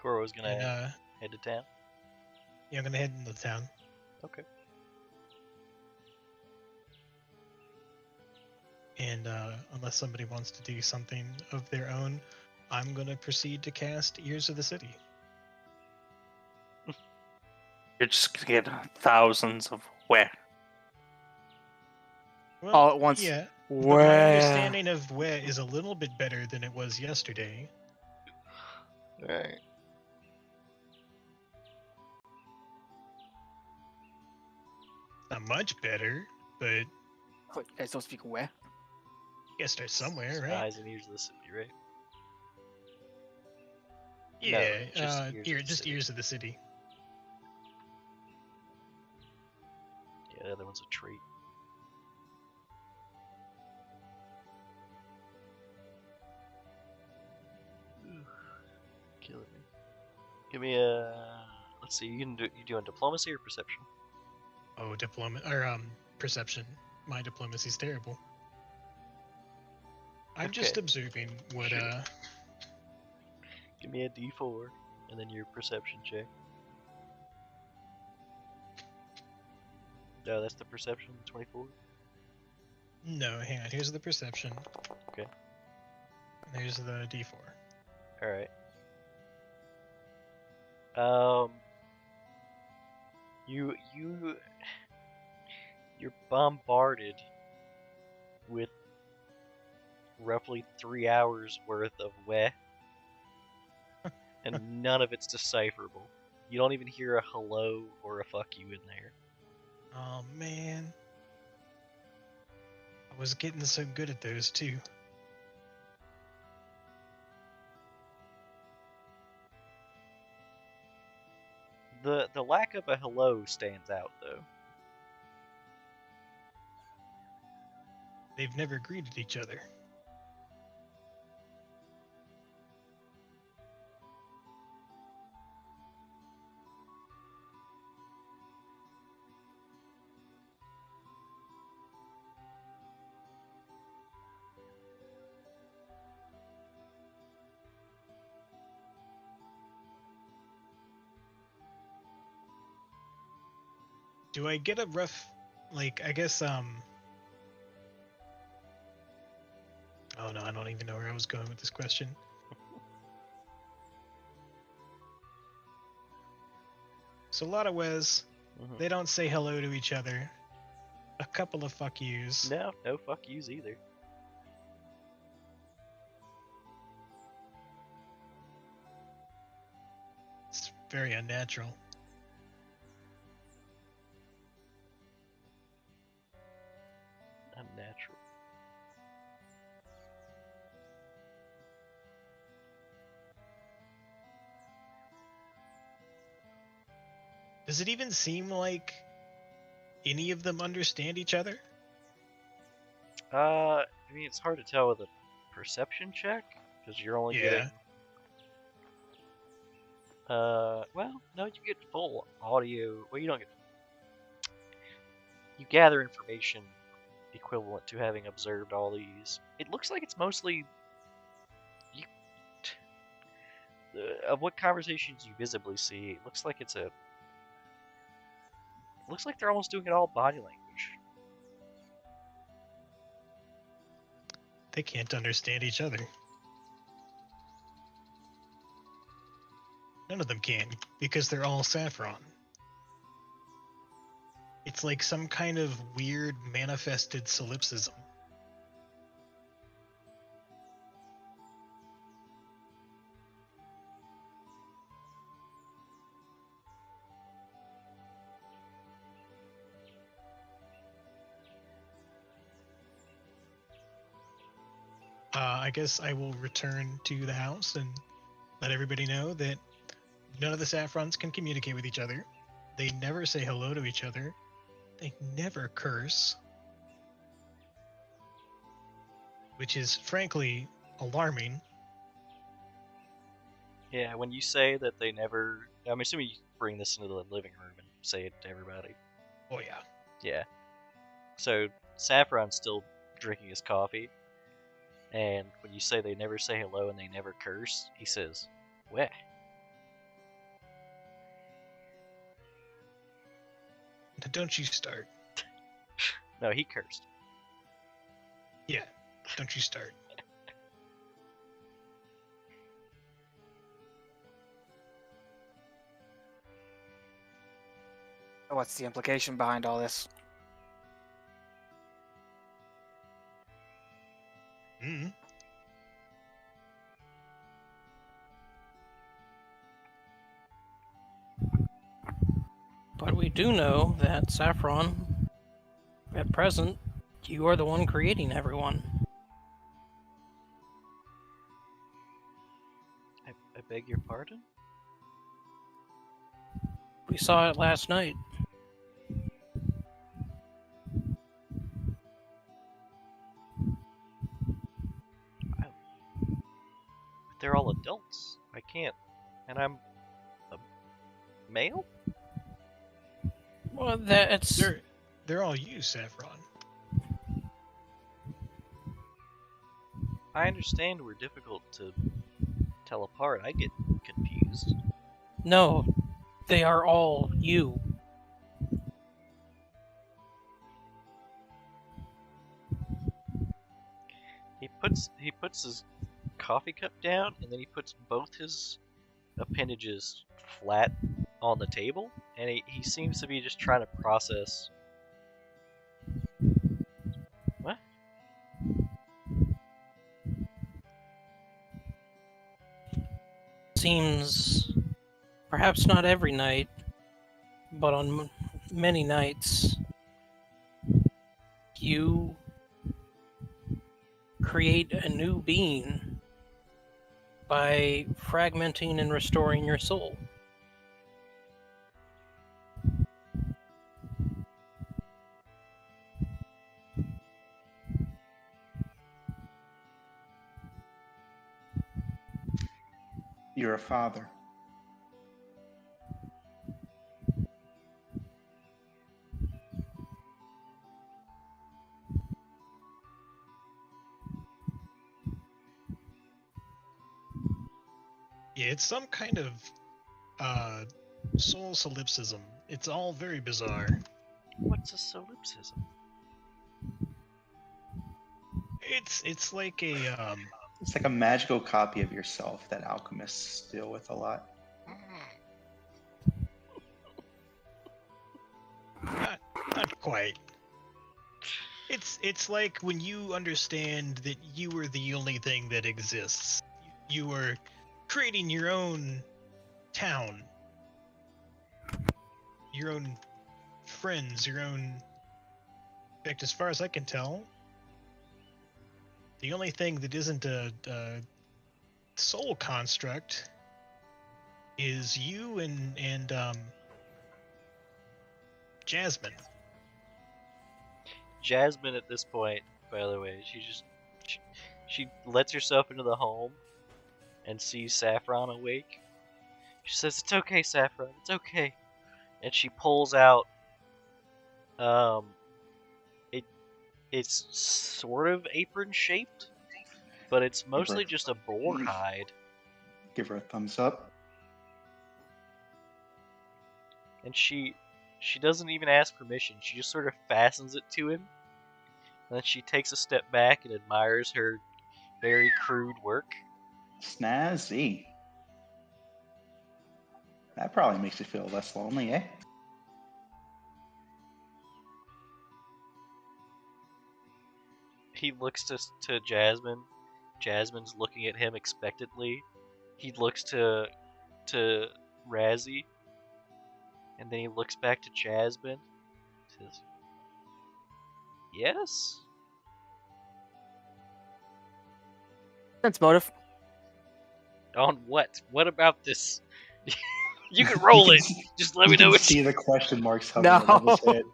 Koro's gonna And head to town. yeah, I'm gonna head into town. Okay. And unless somebody wants to do something of their own, I'm gonna proceed to cast Ears of the City. You're just gonna get thousands of where? Well, All at once. Yeah, but my Where? understanding of Where is a little bit better than it was yesterday. Alright. Not much better, but Wait, you guys don't speak where? you gotta start somewhere, right? Eyes and ears of the city, right? Yeah, just Ears of the just City. Ears of the City. Yeah, the other one's a treat. Killing me. Give me a. Let's see. You doing diplomacy or perception? Oh, perception. My diplomacy's terrible. I'm just Okay. observing what Sure. Give me a D4 and then your perception check. No, that's the perception. 24. No, hang on. Here's the perception. Okay. And there's the D4. All right. You're bombarded with roughly 3 hours worth of weh, and none of it's decipherable. You don't even hear a hello or a fuck you in there. Oh man, I was getting so good at those too. The lack of a hello stands out though. They've never greeted each other. Do I get a rough, like, I guess, oh no, I don't even know where I was going with this question. So a lot of Wes, they don't say hello to each other. A couple of fuck yous. No fuck yous either. It's very unnatural. Unnatural. Does it even seem like any of them understand each other? I mean, it's hard to tell with a perception check because you're only getting. Well, no, you get full audio. Well, you don't get. You gather information equivalent to having observed all these. It looks like it's mostly. Of what conversations you visibly see, it looks like it's a. Looks like they're almost doing it all body language. They can't understand each other. None of them can, because they're all saffron. It's like some kind of weird manifested solipsism. I guess I will return to the house and let everybody know that none of the saffrons can communicate with each other. They never say hello to each other. They never curse. Which is, frankly, alarming. Yeah, when you say that they never. I'm assuming you bring this into the living room and say it to everybody. Oh, yeah. Yeah. So, Saffron's still drinking his coffee. And when you say they never say hello and they never curse, he says, "Weh." don't you start. No, he cursed. Yeah, don't you start. What's the implication behind all this? Mm. But we do know that Saffron, at present, you are the one creating everyone. I beg your pardon? We saw it last night. They're all adults. I can't. And I'm a male? Well, that's... They're all you, Saffron. I understand we're difficult to tell apart. I get confused. No, they are all you. He puts his coffee cup down, and then he puts both his appendages flat on the table, and he seems to be just trying to process. What? Seems perhaps not every night, but on many nights, you create a new being by fragmenting and restoring your soul. You're a father. Yeah, it's some kind of soul solipsism. It's all very bizarre. What's a solipsism? It's like a It's like a magical copy of yourself that alchemists deal with a lot. not quite. It's like when you understand that you are the only thing that exists. You are creating your own town, your own friends, your own. In fact, as far as I can tell, the only thing that isn't a soul construct is you and Jasmine. Jasmine, at this point, by the way, she lets herself into the home and sees Saffron awake. She says, "It's okay, Saffron. It's okay." And she pulls out it's sort of apron shaped, but it's mostly just a boar hide. Give her a thumbs up. And she doesn't even ask permission. She just sort of fastens it to him. And then she takes a step back and admires her very crude work. Snazzy. That probably makes you feel less lonely, eh? He looks to Jasmine. Jasmine's looking at him expectantly. He looks to Razzie. And then he looks back to Jasmine. Says, "Yes?" Sense motive. On what? What about this? You can roll it. Just let me know what See you... the question marks hovering above his head.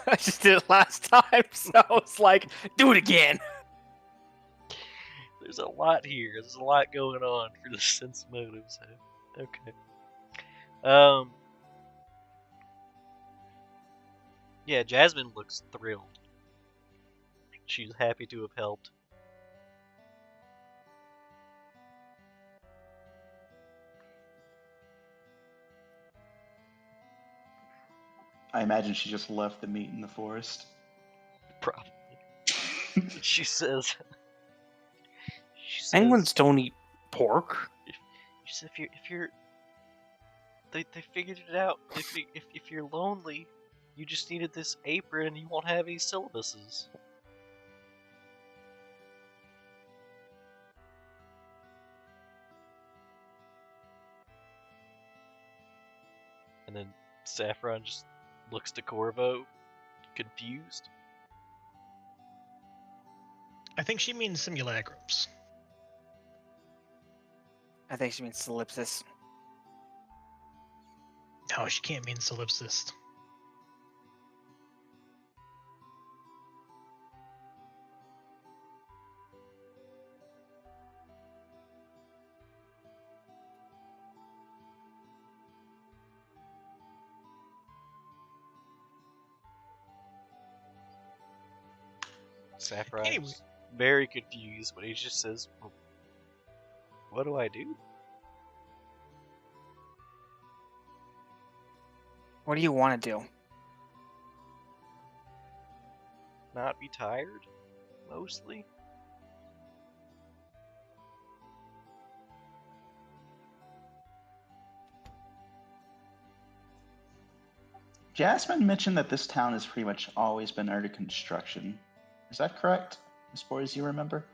I just did it last time, so it's like, do it again. There's a lot here. There's a lot going on for the sense motive, so okay. Yeah, Jasmine looks thrilled. She's happy to have helped. I imagine she just left the meat in the forest. Probably. She says. She says. Penguins don't eat pork. She says if you're they figured it out. If you're lonely, you just needed this apron and you won't have any syllabuses. And then Saffron just looks to Corvo, confused. I think she means simulacrums. I think she means solipsis. No, she can't mean solipsist. Saffron's Anyway. very confused, but he just says, well, what do I do? What do you want to do? Not be tired? Mostly? Jasmine mentioned that this town has pretty much always been under construction. Is that correct, as far as you remember?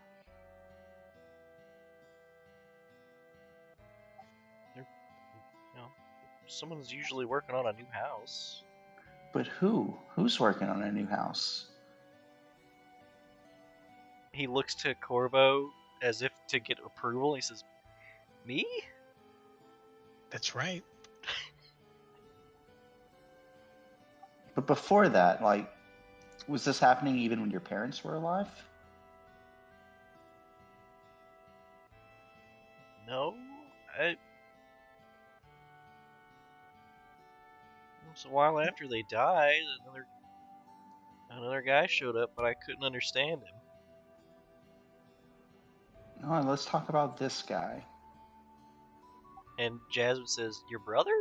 Someone's usually working on a new house. But who? Who's working on a new house? He looks to Corvo as if to get approval. He says, me? That's right. But before that, like, was this happening even when your parents were alive? No, it was a while after they died. Another guy showed up, but I couldn't understand him. No, let's talk about this guy. And Jasmine says, "Your brother?"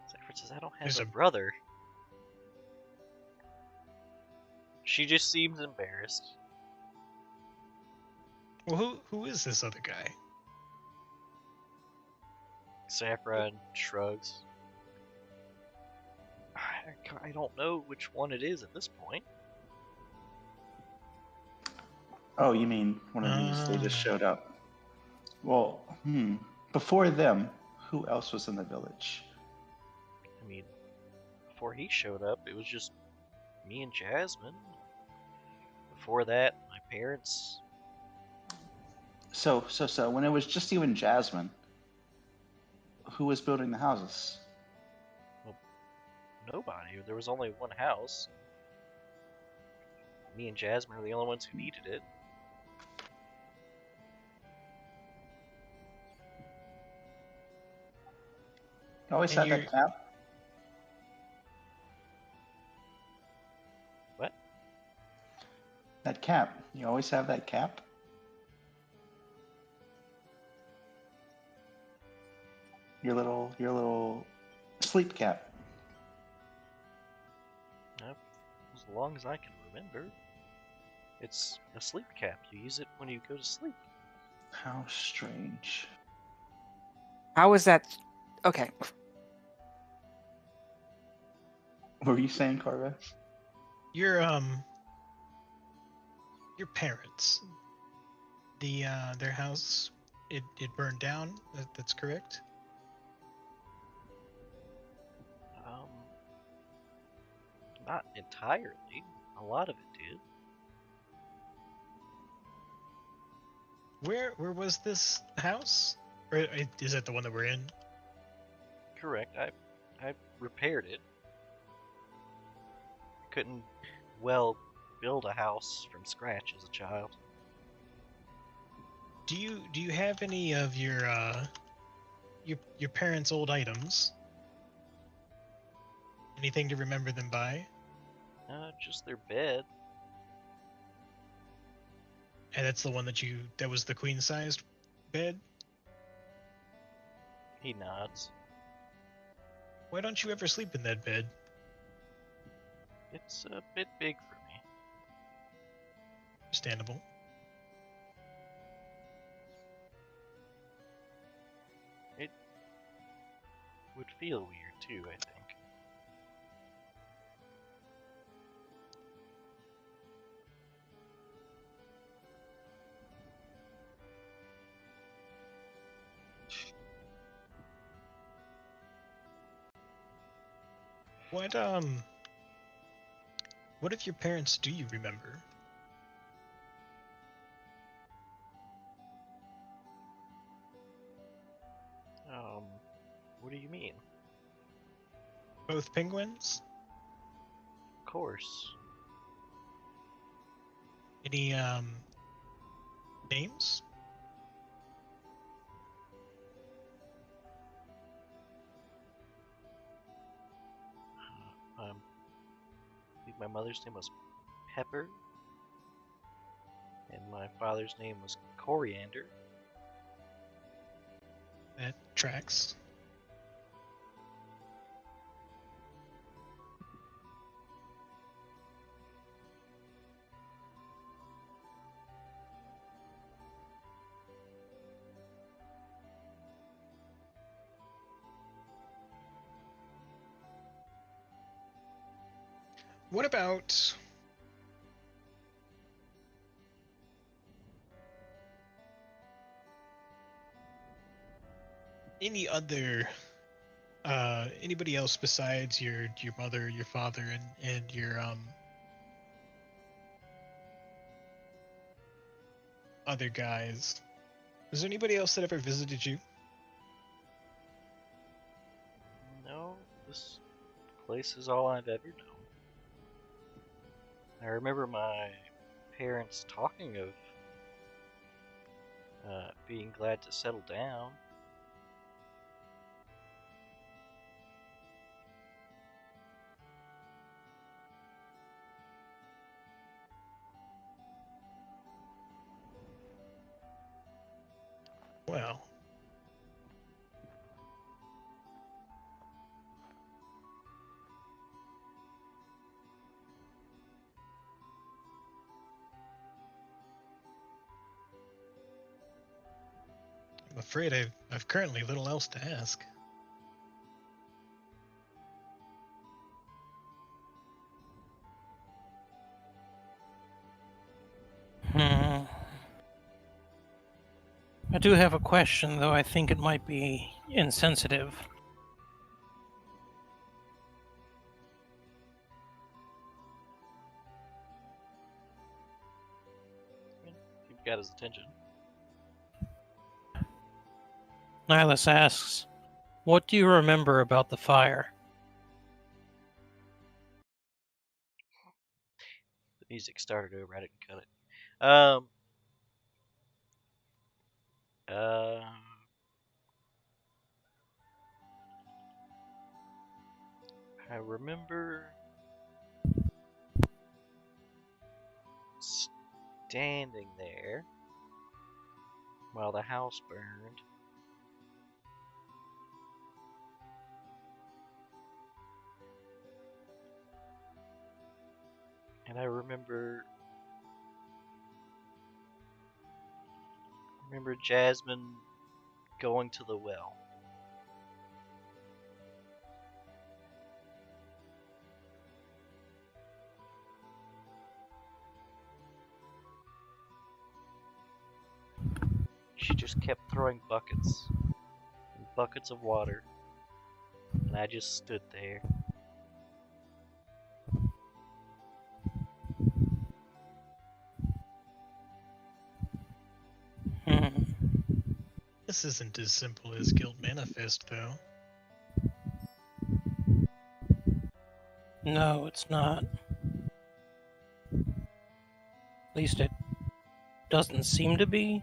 Saffron says, "I don't have There's a a- brother." She just seems embarrassed. Well, who is this other guy? Saffron shrugs. I don't know which one it is at this point. Oh, you mean one of these? They just showed up. Well, before them, who else was in the village? I mean, before he showed up, it was just me and Jasmine. Before that, my parents. So, when it was just you and Jasmine, who was building the houses? Nobody. There was only one house. Me and Jasmine were the only ones who needed it. You always And had that cap? What? That cap. You always have that cap? Your little sleep cap. As long as I can remember. It's a sleep cap. You use it when you go to sleep. How strange. How is that? Okay. What were you saying, Corva? Your parents, their house, it burned down. That's correct. Not entirely. A lot of it did. Where was this house? Or is that the one that we're in? Correct. I repaired it. Couldn't build a house from scratch as a child. Do you have any of your parents' old items? Anything to remember them by? Just their bed. And that's the one that was the queen-sized bed? He nods. Why don't you ever sleep in that bed? It's a bit big for me. Understandable. It would feel weird too, I think. What if your parents do you remember? What do you mean? Both penguins? Of course. Any names? I think my mother's name was Pepper, and my father's name was Coriander. That tracks. What about any other anybody else besides your mother, your father, and your other guys? Was there anybody else that ever visited you? No, this place is all I've ever known. I remember my parents talking of being glad to settle down. Well, I'm afraid I've currently little else to ask. I do have a question, though I think it might be insensitive. You've got his attention. Nihilus asks, "What do you remember about the fire?" The music started over. I didn't cut it. I remember standing there while the house burned. And I remember Jasmine going to the well. She just kept throwing buckets and buckets of water, and I just stood there. This isn't as simple as Guild Manifest, though. No, it's not. At least it doesn't seem to be.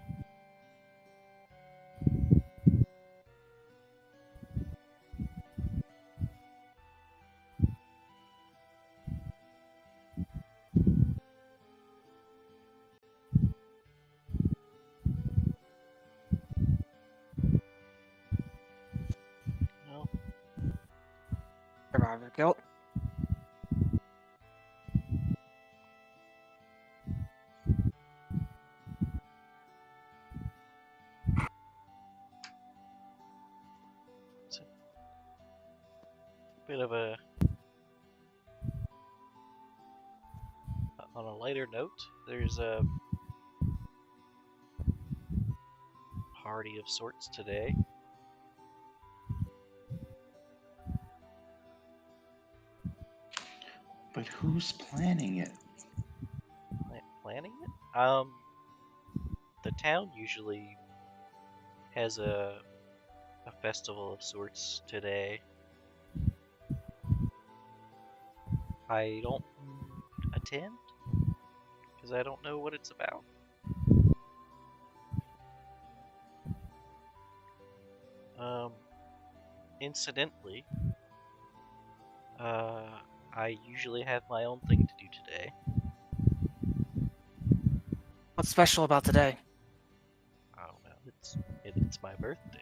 Well, Guilt. It's a bit of a on a lighter note. There's a party of sorts today. But who's planning it? Planning it? The town usually has a festival of sorts today. I don't attend because I don't know what it's about. Incidentally, I usually have my own thing to do today. What's special about today? Oh well, it's my birthday.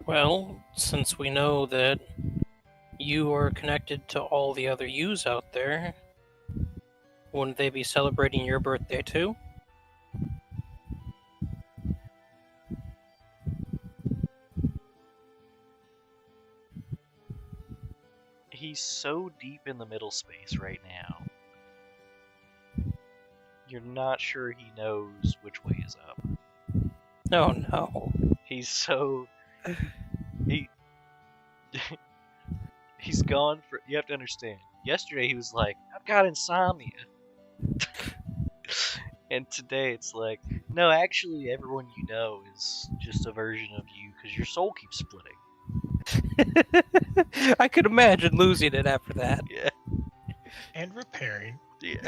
Well, since we know that you are connected to all the other yous out there, wouldn't they be celebrating your birthday too? He's so deep in the middle space right now. You're not sure he knows which way is up. Oh no. He's so he's gone for. You have to understand. Yesterday he was like, "I've got insomnia," and today it's like, "No, actually, everyone you know is just a version of you because your soul keeps splitting." I could imagine losing it after that. Yeah, And repairing. yeah.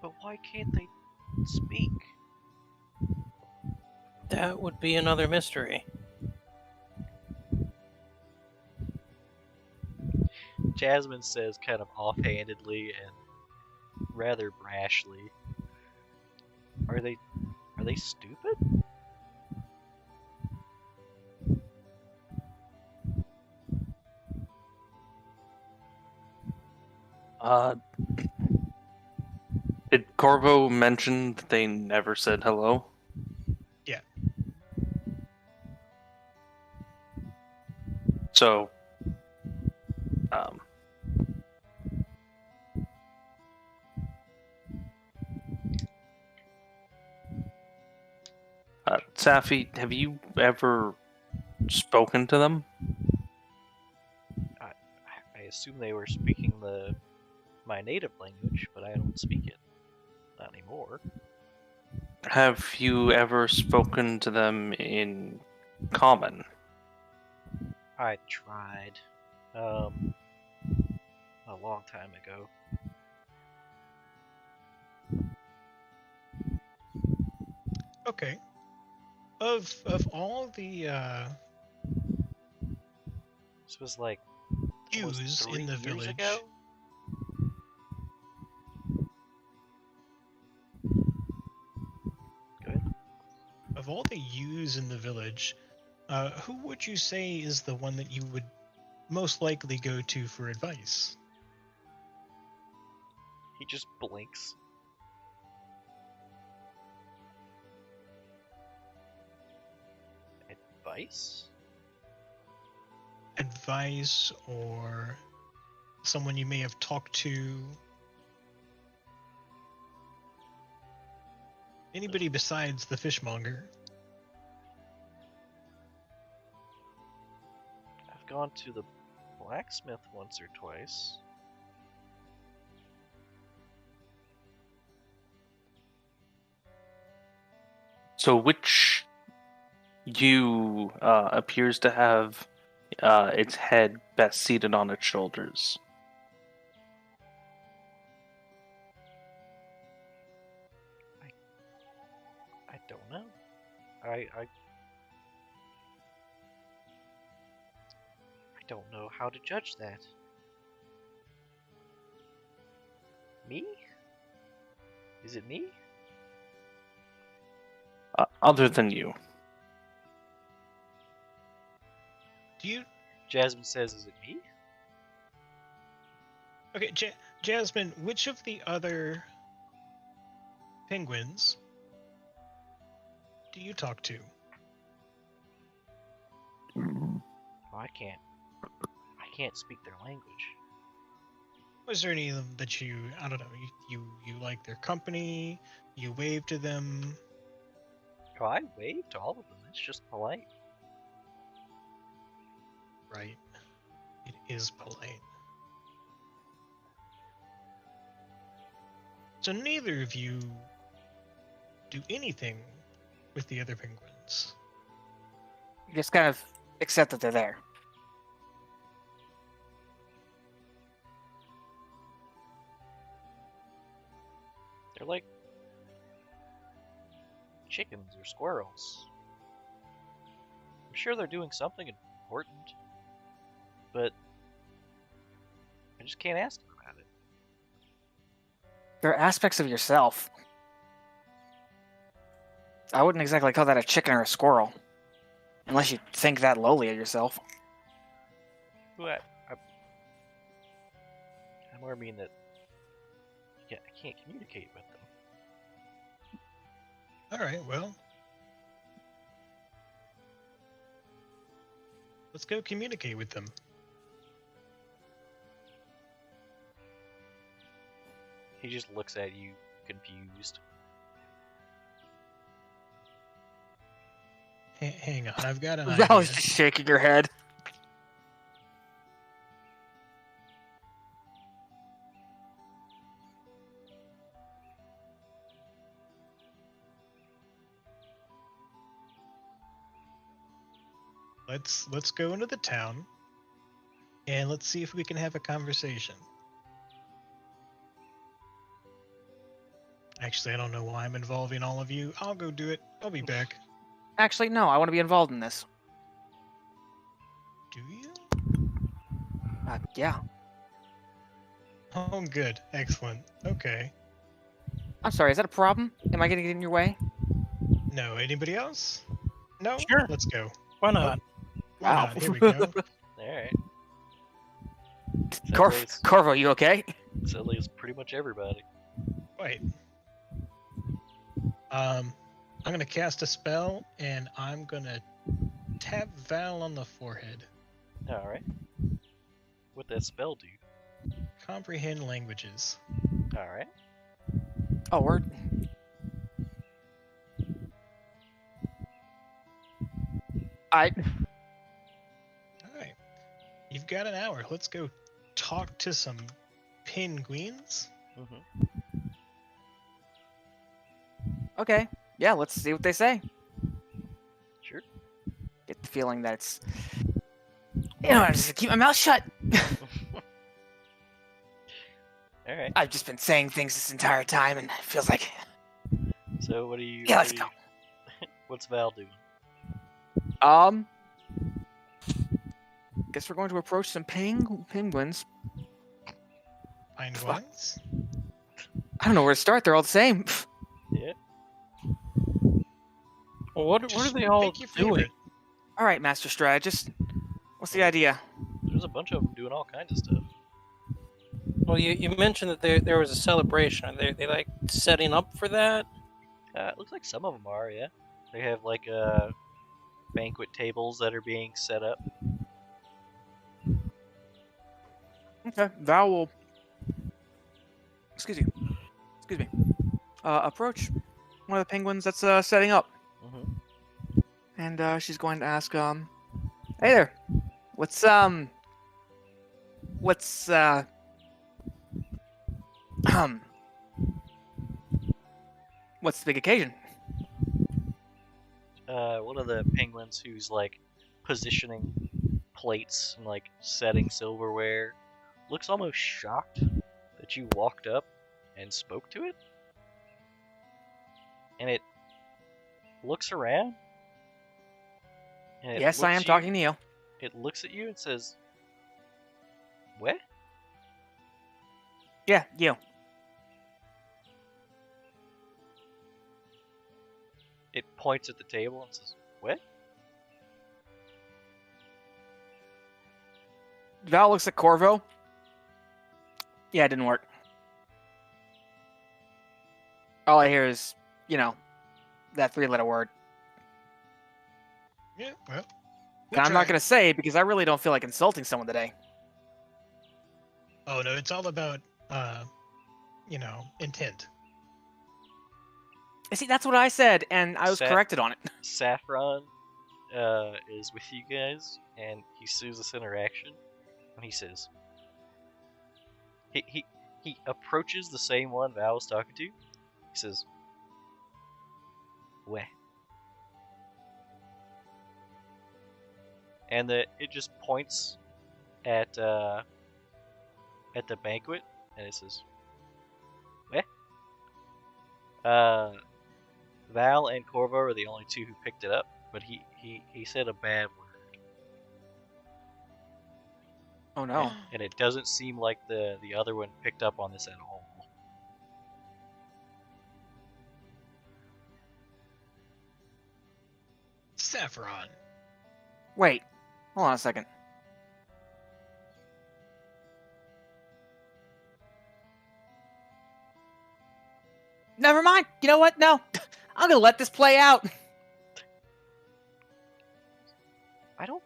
But why can't they speak? That would be another mystery. Jasmine says kind of offhandedly and rather brashly, Are they stupid? Did Corvo mention that they never said hello? Yeah. So, Safi, have you ever spoken to them? I assume they were speaking my native language, but I don't speak it. Not anymore. Have you ever spoken to them in common? I tried. A long time ago. Okay. Of all the This was like almost Jews 3 in the years village, ago. Good. of all the U's in the village, who would you say is the one that you would most likely go to for advice? He just blinks. Advice? Advice, or someone you may have talked to? Anybody besides the fishmonger? I've gone to the blacksmith once or twice. So, which you appears to have its head best seated on its shoulders? I don't know. I don't know how to judge that. Me? Is it me? Other than you. Do you? Jasmine says, is it me? Okay, Jasmine. Which of the other penguins do you talk to? Oh, I can't speak their language. Was there any of them that you? I don't know. You like their company? You wave to them. Oh, I wave to all of them. It's just polite. Right. It is polite. So neither of you do anything with the other penguins. You just kind of accept that they're there. They're like chickens or squirrels. I'm sure they're doing something important, but I just can't ask them about it. They're aspects of yourself. I wouldn't exactly call that a chicken or a squirrel. Unless you think that lowly of yourself. What? I more mean that I can't communicate with them. All right, well, let's go communicate with them. He just looks at you, confused. Hang on, I've got an Val idea. is just shaking her head. Let's go into the town, and let's see if we can have a conversation. Actually, I don't know why I'm involving all of you. I'll go do it. I'll be back. Actually, no, I want to be involved in this. Do you? Yeah. Oh, good. Excellent. Okay. I'm sorry, is that a problem? Am I getting in your way? No, anybody else? No? Sure. Let's go. Why not? Why Wow. not? Here we go. Alright. Corvo, you okay? So leaves pretty much everybody. Wait. I'm gonna cast a spell, and I'm gonna tap Val on the forehead. Alright. What'd that spell do? Comprehend languages. Alright. Oh, word. Alright. You've got an hour. Let's go talk to some penguins. Mm-hmm. Okay. Yeah, let's see what they say. Sure. Get the feeling that it's... You know, I just keep my mouth shut. Alright. I've just been saying things this entire time, and it feels like... So what do you... Yeah, let's go. What's Val doing? Guess we're going to approach some penguins. Penguins? I don't know where to start. They're all the same. Yeah. Well, what are Just they all pick your doing? favorite. All right, Master Strategist. What's the idea? There's a bunch of them doing all kinds of stuff. Well, you mentioned that there was a celebration. Are they like setting up for that? It looks like some of them are, yeah. They have like banquet tables that are being set up. Okay, Val will... Excuse me. Approach one of the penguins that's setting up. Mm-hmm. And she's going to ask, hey there, what's the big occasion? One of the penguins who's like positioning plates and like setting silverware looks almost shocked that you walked up and spoke to it. And it looks around. And it Yes, I am looks talking to you. It looks at you and says, "What?" Yeah, you. It points at the table and says, "What?" Val looks at Corvo. Yeah, it didn't work. All I hear is, that 3-letter word. Yeah, well. I'm not going to say because I really don't feel like insulting someone today. Oh, no, it's all about, intent. See, that's what I said, and I was corrected on it. Saffron is with you guys, and he sees this interaction, and he says, he approaches the same one Val was talking to. He says, "Weh." And it just points at the banquet, and it says, "Weh." Val and Corvo are the only two who picked it up, but he said a bad word. Oh no. And it doesn't seem like the other one picked up on this at all. Saffron. Wait, hold on a second. Never mind. You know what? No. I'm going to let this play out. I don't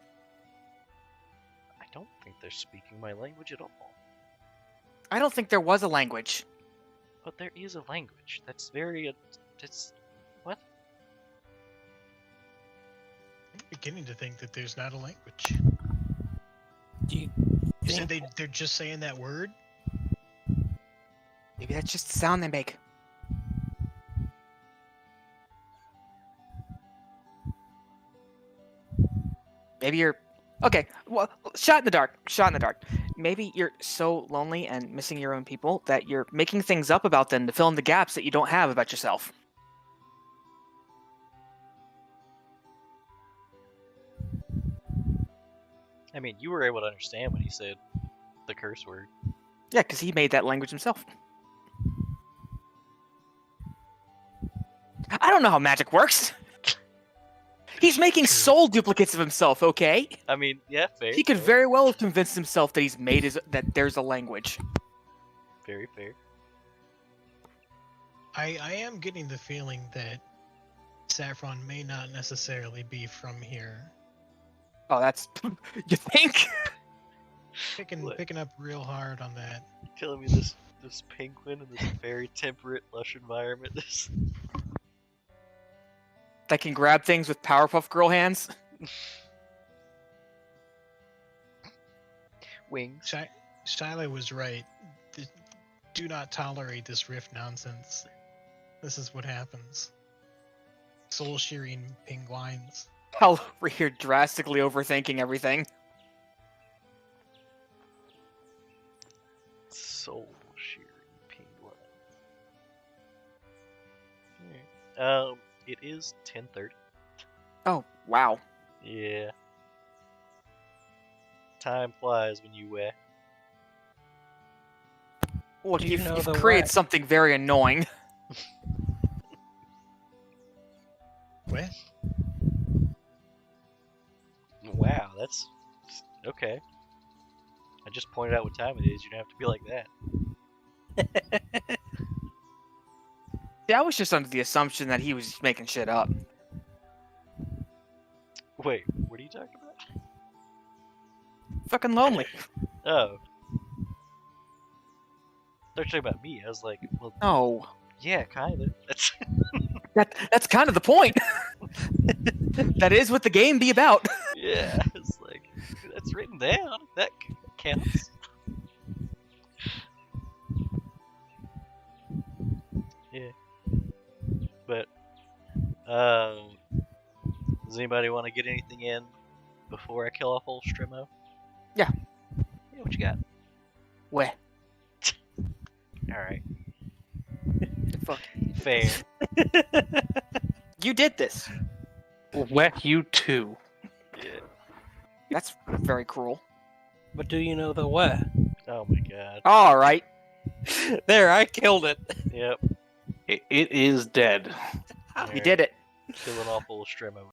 think they're speaking my language at all. I don't think there was a language. But there is a language. That's what? I'm beginning to think that there's not a language. Do you You said think they're just saying that word? Maybe that's just the sound they make. Maybe you're... Okay, well, shot in the dark. Maybe you're so lonely and missing your own people that you're making things up about them to fill in the gaps that you don't have about yourself. I mean, you were able to understand when he said the curse word. Yeah, because he made that language himself. I don't know how magic works. He's making soul duplicates of himself, okay? I mean, yeah, fair. He could very well have convinced himself that that there's a language. Very fair. I am getting the feeling that Saffron may not necessarily be from here. Oh, that's... You think? Picking up real hard on that. You're telling me this penguin in this very temperate, lush environment is... That can grab things with Powerpuff Girl hands? Wings. Shiloh was right. Do not tolerate this rift nonsense. This is what happens. Soul-shearing penguins. Hell, we're here drastically overthinking everything. Soul shearing penguin. It is 10:30. Oh, wow. Yeah. Time flies when you Well, Do you know you've the created way? something very annoying. What? Wow, that's okay. I just pointed out what time it is. You don't have to be like that. Yeah, I was just under the assumption that he was just making shit up. Wait, what are you talking about? Fucking lonely. Oh. They're talking about me. I was like, well, No. yeah, kind of. That's That's kind of the point. That is what the game be about. yeah. It's like that's written down. That counts. Yeah. But does anybody want to get anything in before I kill off old Strimo? Yeah. Yeah, what you got? Weh. All right. Fuck. Fair. You did this. Wet you too. Yeah. That's very cruel. But do you know the what? Oh my god. All right. There, I killed it. Yep. It is dead. You did it. killing off old Stremo.